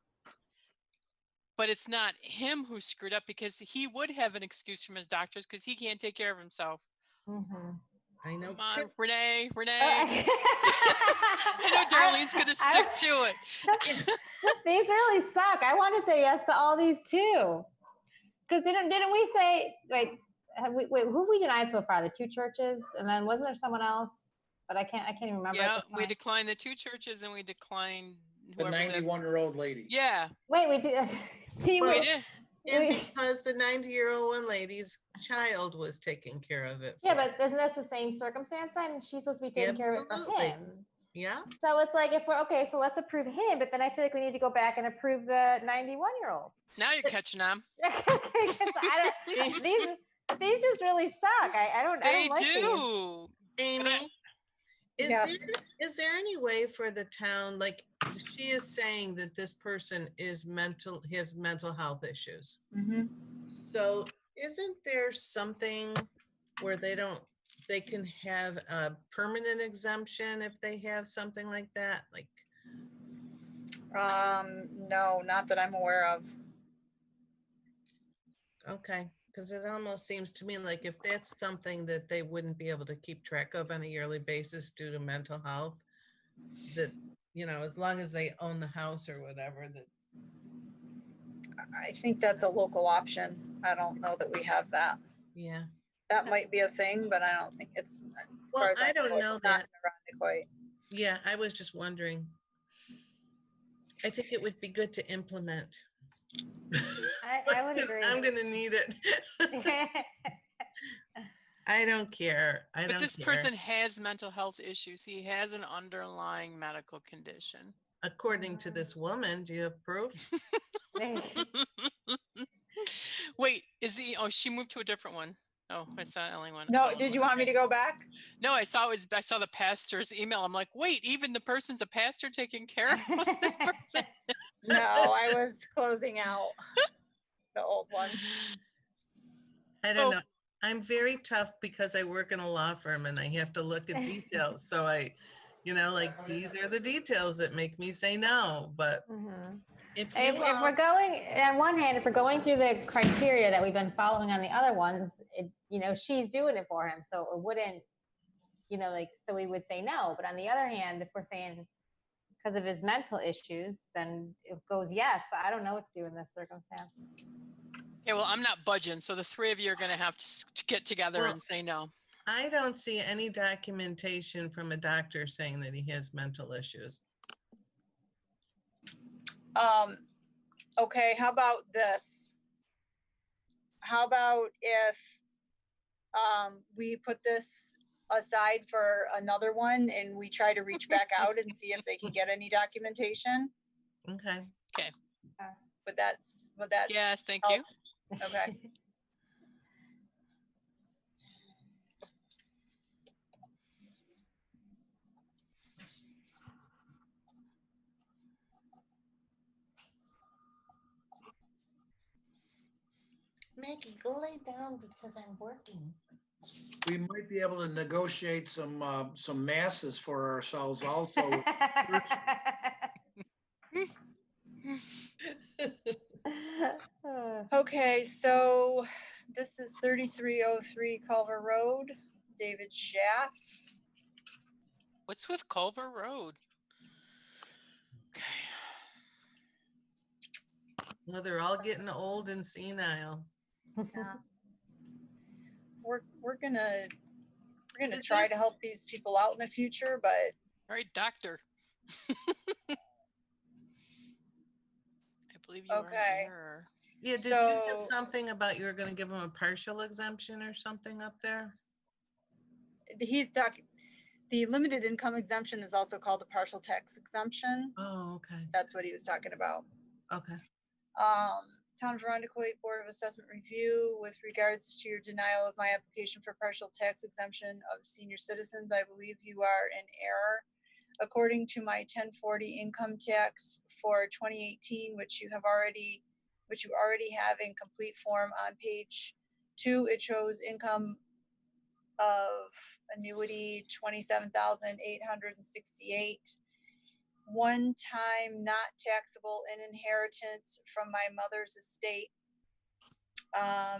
But it's not him who screwed up because he would have an excuse from his doctors because he can't take care of himself. I know. Come on, Renee. I know Darlene's going to stick to it. These really suck. I want to say yes to all these too. Because didn't we say, wait, who have we denied so far? The two churches? And then wasn't there someone else? But I can't even remember. Yeah, we declined the two churches and we declined The 91-year-old lady. Yeah. Wait, we did. See, well, and because the 90-year-old one lady's child was taking care of it. Yeah, but isn't that the same circumstance then? She's supposed to be taking care of it for him. Yeah. So it's like, if we're okay, so let's approve him, but then I feel like we need to go back and approve the 91-year-old. Now you're catching on. These just really suck. I don't like do. These. Amy, is there any way for the town, like she is saying that this person has mental health issues. So isn't there something where they can have a permanent exemption if they have something like that? Like, no, not that I'm aware of. Okay, because it almost seems to me like if that's something that they wouldn't be able to keep track of on a yearly basis due to mental health, that, as long as they own the house or whatever, that. I think that's a local option. I don't know that we have that. Yeah. That might be a thing, but I don't think it's. Well, I don't know that. Quite. Yeah, I was just wondering. I think it would be good to implement. I would agree. I'm going to need it. I don't care. But this person has mental health issues. He has an underlying medical condition. According to this woman, do you have proof? Wait, she moved to a different one. Oh, I saw Ellen one. No, did you want me to go back? No, I saw the pastor's email. I'm like, wait, even the person's a pastor taking care of this person? No, I was closing out the old one. I don't know. I'm very tough because I work in a law firm and I have to look at details. So like these are the details that make me say no. But if we're going, on one hand, if we're going through the criteria that we've been following on the other ones, she's doing it for him. So it wouldn't, so we would say no. But on the other hand, if we're saying because of his mental issues, then it goes yes. I don't know what to do in this circumstance. Yeah, well, I'm not budging, so the three of you are going to have to get together and say no. I don't see any documentation from a doctor saying that he has mental issues. Okay, how about this? How about if we put this aside for another one and we try to reach back out and see if they can get any documentation? Okay. Okay. Would that yes, thank help? you. Okay. Maggie, go lay down because I'm working. We might be able to negotiate some masses for ourselves also. Okay, so this is 3303 Culver Road, David Schaff. What's with Culver Road? Well, they're all getting old and senile. Yeah. We're gonna try to help these people out in the future, but all right, doctor. I believe you okay. are. Yeah, did you get something about you were going to give him a partial exemption or something up there? He's talking. The limited income exemption is also called a partial tax exemption. Oh, okay. That's what he was talking about. Okay. Town of Arundecoit Board of Assessment Review, with regards to your denial of my application for partial tax exemption of senior citizens, I believe you are in error. According to my 1040 income tax for 2018, which you already have in complete form on page 2, it shows income of annuity 27,868. One time not taxable in inheritance from my mother's estate.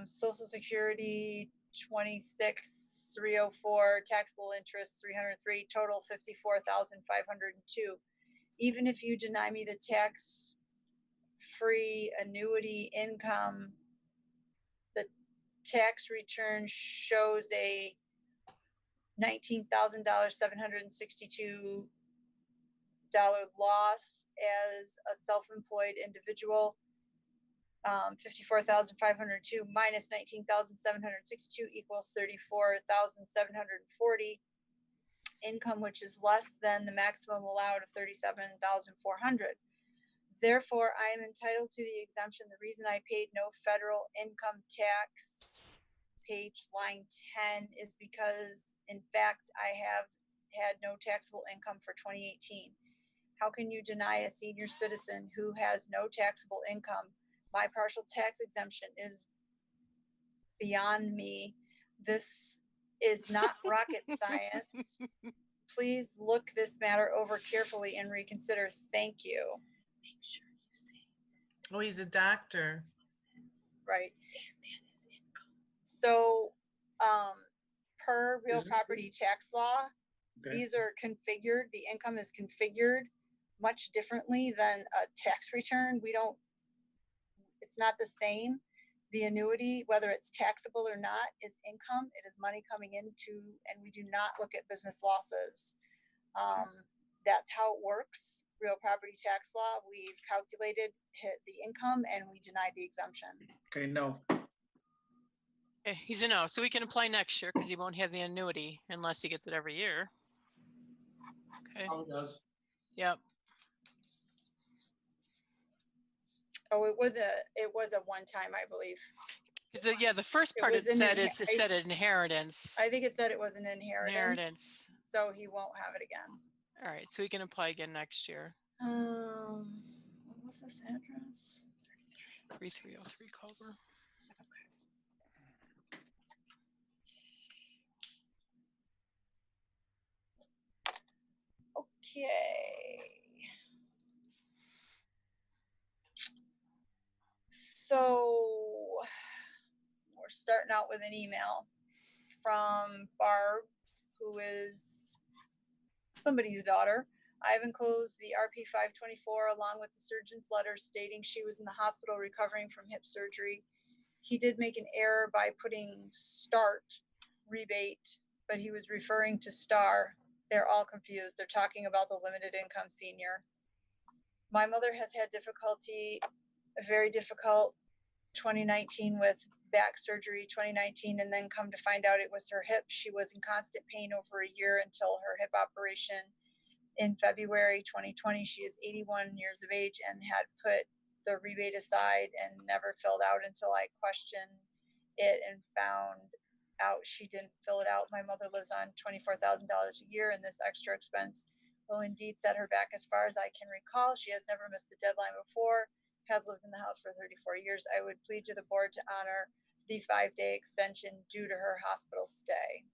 Social Security 26,304, taxable interest 303, total 54,502. Even if you deny me the tax-free annuity income, the tax return shows a $19,762 loss as a self-employed individual. 54,502 minus 19,762 equals 34,740 income, which is less than the maximum allowed of 37,400. Therefore, I am entitled to the exemption. The reason I paid no federal income tax, page line 10, is because, in fact, I have had no taxable income for 2018. How can you deny a senior citizen who has no taxable income? My partial tax exemption is beyond me. This is not rocket science. Please look this matter over carefully and reconsider. Thank you. Make sure you see. Oh, he's a doctor. Right. So, per real property tax law, these are configured, the income is configured much differently than a tax return. It's not the same. The annuity, whether it's taxable or not, is income. It is money coming into, and we do not look at business losses. That's how it works. Real property tax law, we've calculated the income and we denied the exemption. Okay, no. Okay, he's a no, so we can apply next year because he won't have the annuity unless he gets it every year. Okay. Probably does. Yep. Oh, it was a one time, I believe. Because, yeah, the first It part it was an said inhe- is it said inheritance. I think it said it was an inheritance, Inheritance. so he won't have it again. All right, so we can apply again next year. What was this address? 3303 Culver. Okay. So we're starting out with an email from Barb, who is somebody's daughter. I have enclosed the RP 524 along with the surgeon's letter stating she was in the hospital recovering from hip surgery. He did make an error by putting START rebate, but he was referring to STAR. They're all confused. They're talking about the limited income senior. My mother has had difficulty, a very difficult 2019 with back surgery 2019, and then come to find out it was her hip. She was in constant pain over a year until her hip operation in February 2020. She is 81 years of age and had put the rebate aside and never filled out until I questioned it and found out she didn't fill it out. My mother lives on $24,000 a year, and this extra expense will indeed set her back as far as I can recall. She has never missed a deadline before, has lived in the house for 34 years. I would plead to the board to honor the 5-day extension due to her hospital stay.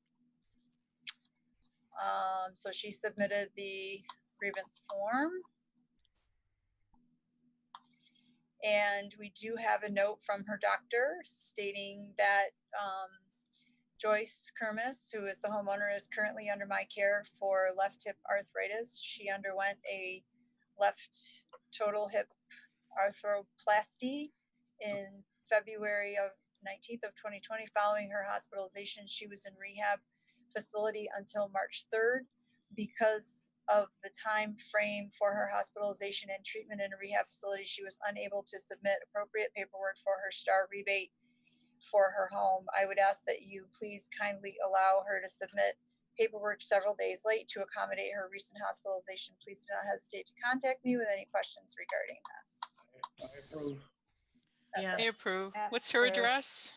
So she submitted the grievance form. And we do have a note from her doctor stating that Joyce Kermis, who is the homeowner, is currently under my care for left hip arthritis. She underwent a left total hip arthroplasty in February of 19th of 2020. Following her hospitalization, she was in rehab facility until March 3rd. Because of the time frame for her hospitalization and treatment in a rehab facility, she was unable to submit appropriate paperwork for her STAR rebate for her home. I would ask that you please kindly allow her to submit paperwork several days late to accommodate her recent hospitalization. Please do not hesitate to contact me with any questions regarding this. I approve. Yeah. I approve. What's her address?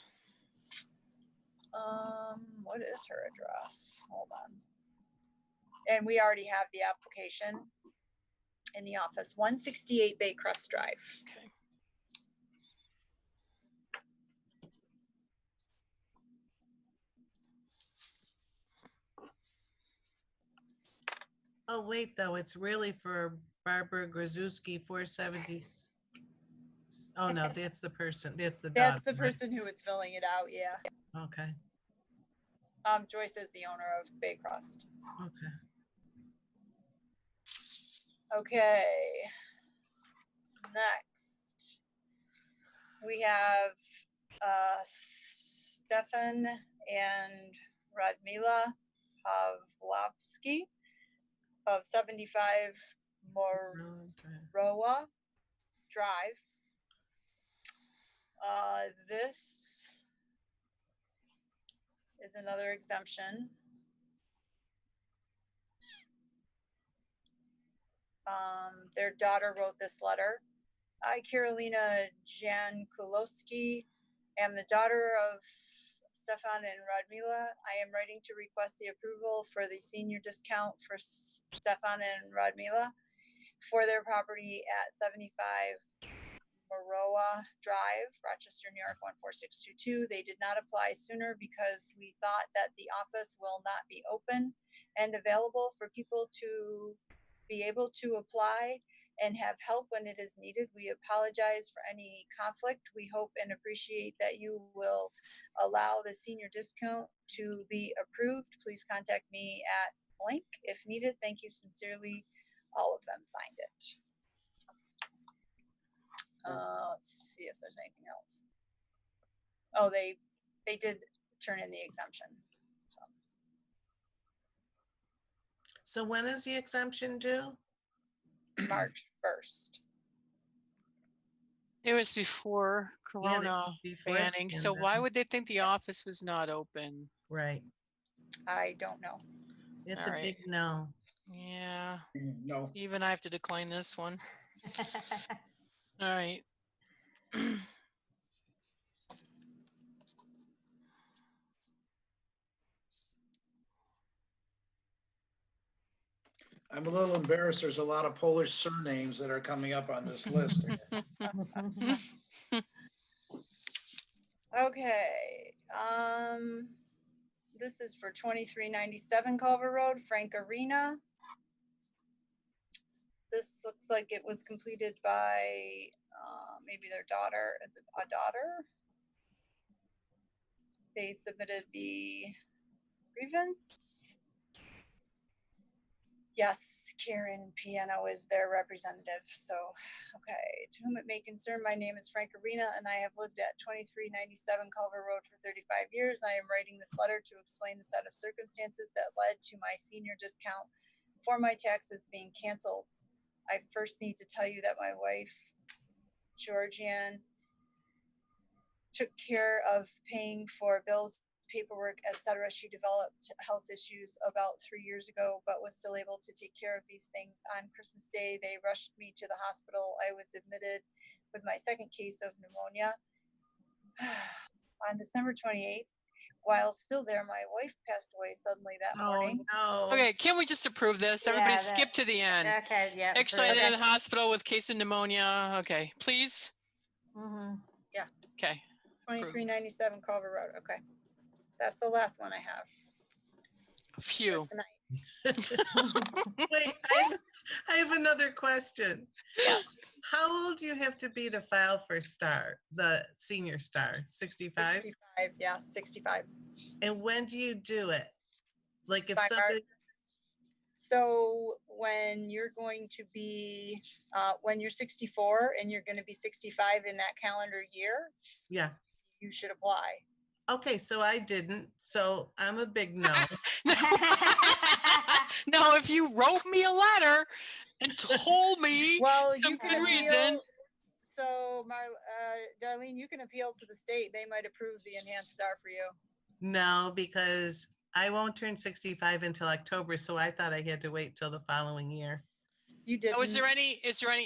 What is her address? Hold on. And we already have the application in the office, 168 Baycrest Drive. Okay. Oh, wait, though, it's really for Barbara Grozewski, 470. Oh, no, that's the person, that's the daughter. That's the person who was filling it out, yeah. Okay, Joyce is the owner of Baycrest. okay. Okay. Next, we have Stefan and Radmila Pavlovsky of 75 Morowa Drive. This is another exemption. Their daughter wrote this letter. I, Carolina Jankulowski, am the daughter of Stefan and Radmila. I am writing to request the approval for the senior discount for Stefan and Radmila for their property at 75 Morowa Drive, Rochester, New York, 14622. They did not apply sooner because we thought that the office will not be open and available for people to be able to apply and have help when it is needed. We apologize for any conflict. We hope and appreciate that you will allow the senior discount to be approved. Please contact me at blank if needed. Thank you sincerely. All of them signed it. Let's see if there's anything else. Oh, they did turn in the exemption. So when is the exemption due? March 1st. It was before Yeah, that Corona was before the banning, so why pandemic. would they think the office was not open? Right, I don't know. it's All a right. big no. Yeah, No. even I have to decline this one. All right. I'm a little embarrassed. There's a lot of Polish surnames that are coming up on this list. Okay, this is for 2397 Culver Road, Frank Arena. This looks like it was completed by maybe their daughter, a daughter. They submitted the grievance. Yes, Karen Piano is their representative. So, okay, to whom it may concern, my name is Frank Arena and I have lived at 2397 Culver Road for 35 years. I am writing this letter to explain the set of circumstances that led to my senior discount for my taxes being canceled. I first need to tell you that my wife, Georgianne, took care of paying for bills, paperwork, etc. She developed health issues about 3 years ago, but was still able to take care of these things. On Christmas Day, they rushed me to the hospital. I was admitted with my second case of pneumonia. On December 28th, while still there, my wife passed away suddenly that morning. No. Okay, can we just approve this? Everybody skip to the end. Okay, yeah. Actually, approve. in the hospital with case of pneumonia. Okay, please. Yeah, Okay. 2397 Culver Road. Okay, that's the last one I have Phew. tonight. Wait, I have another question. Yes. How old do you have to be to file for STAR, the senior STAR? 65? 65, yeah, 65. And when do you do it? Like if By March. somebody, So when you're going to be, when you're 64 and you're going to be 65 in that calendar year, yeah. you should apply. Okay, so I didn't. So I'm a big no. No, if you wrote me a letter and told me Well, some you can good appeal. reason. So, Darlene, you can appeal to the state. They might approve the enhanced STAR for you. No, because I won't turn 65 until October, so I thought I had to wait till the following year. You did. Oh, is there any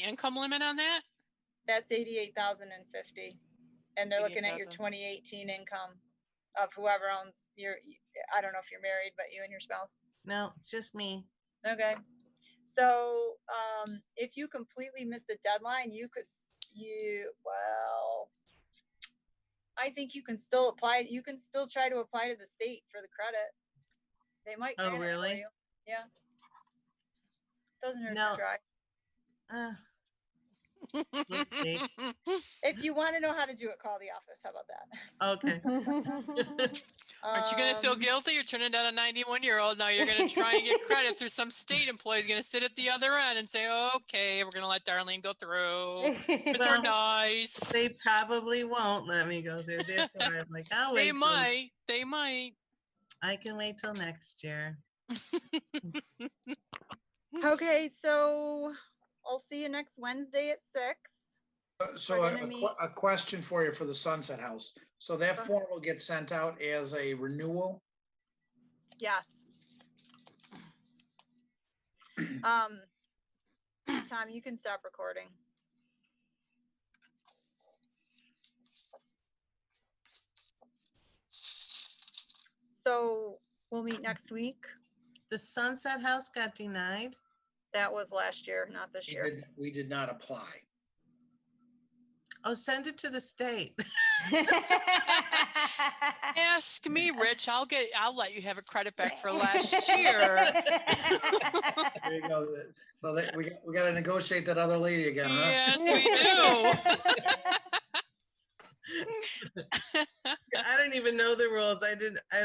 income limit on that? That's 88,050, and they're looking at your 88,000. 2018 income of whoever owns your. I don't know if you're married, but you and your spouse. No, it's just me. Okay. So if you completely miss the deadline, well, I think you can still apply. You can still try to apply to the state for the credit. They might. Oh, grant it for really? you. Yeah. Doesn't hurt No. to try. Let's see. If you want to know how to do it, call the office. How about that? Okay. Aren't you going to feel guilty? You're turning down a 91-year-old. Now you're going to try and get credit through some state employee who's going to sit at the other end and say, okay, we're going to let Darlene go through. Because Well, we're nice. They probably won't let me go there. That's why I'm like, I'll wait. They till- might. They might. I can wait till next year. Okay, so I'll see you next Wednesday at 6. So We're gonna meet- a question for you for the Sunset House. So that Go ahead. form will get sent out as a renewal? Yes. Tom, you can stop recording. So we'll meet next week. The Sunset House got denied. That was last year, not this year. We did not apply. Oh, send it to the state. Ask me, Rich. I'll let you have a credit back for last year. There you go. So that we got to negotiate that other lady again, huh? Yes, we do. I don't even know the rules. I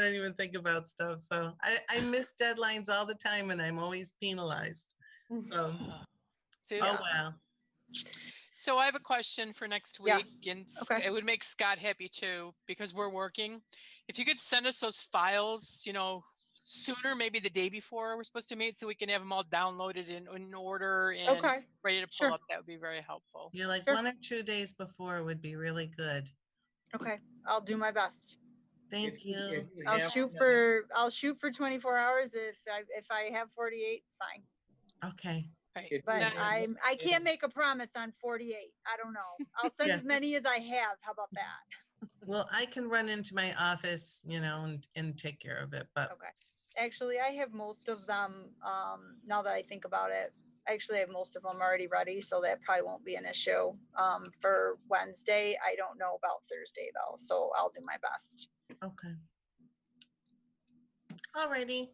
don't even think about stuff. So I miss deadlines all the time and I'm always penalized. So, oh well. So I have a question for next Yeah. week, and Okay. it would make Scott happy too, because we're working. If you could send us those files, sooner, maybe the day before we're supposed to meet, so we can have them all downloaded in order and Okay. ready to pull Sure. up, that would be very helpful. You're like Sure. 1 or 2 days before would be really good. Okay, I'll do my best. Thank you. I'll shoot for 24 hours. If I have 48, fine. Okay. Right. But Now- I can't make a promise on 48. I don't know. I'll send Yeah. as many as I have. How about that? Well, I can run into my office, and take care of it. But Okay. Actually, I have most of them, now that I think about it, I actually have most of them already ready, so that probably won't be an issue. For Wednesday, I don't know about Thursday though, so I'll do my best. Okay. Alrighty,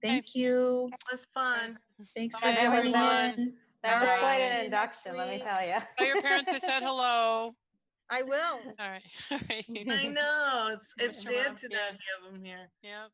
Thank you. it was fun. Thanks for Bye, joining everyone. in. That was quite Bye. an induction, let me tell you. Tell your parents I said hello. I will. All right. All right. I know, it's Mr. sad Mom, to yeah. not have them here. Yeah.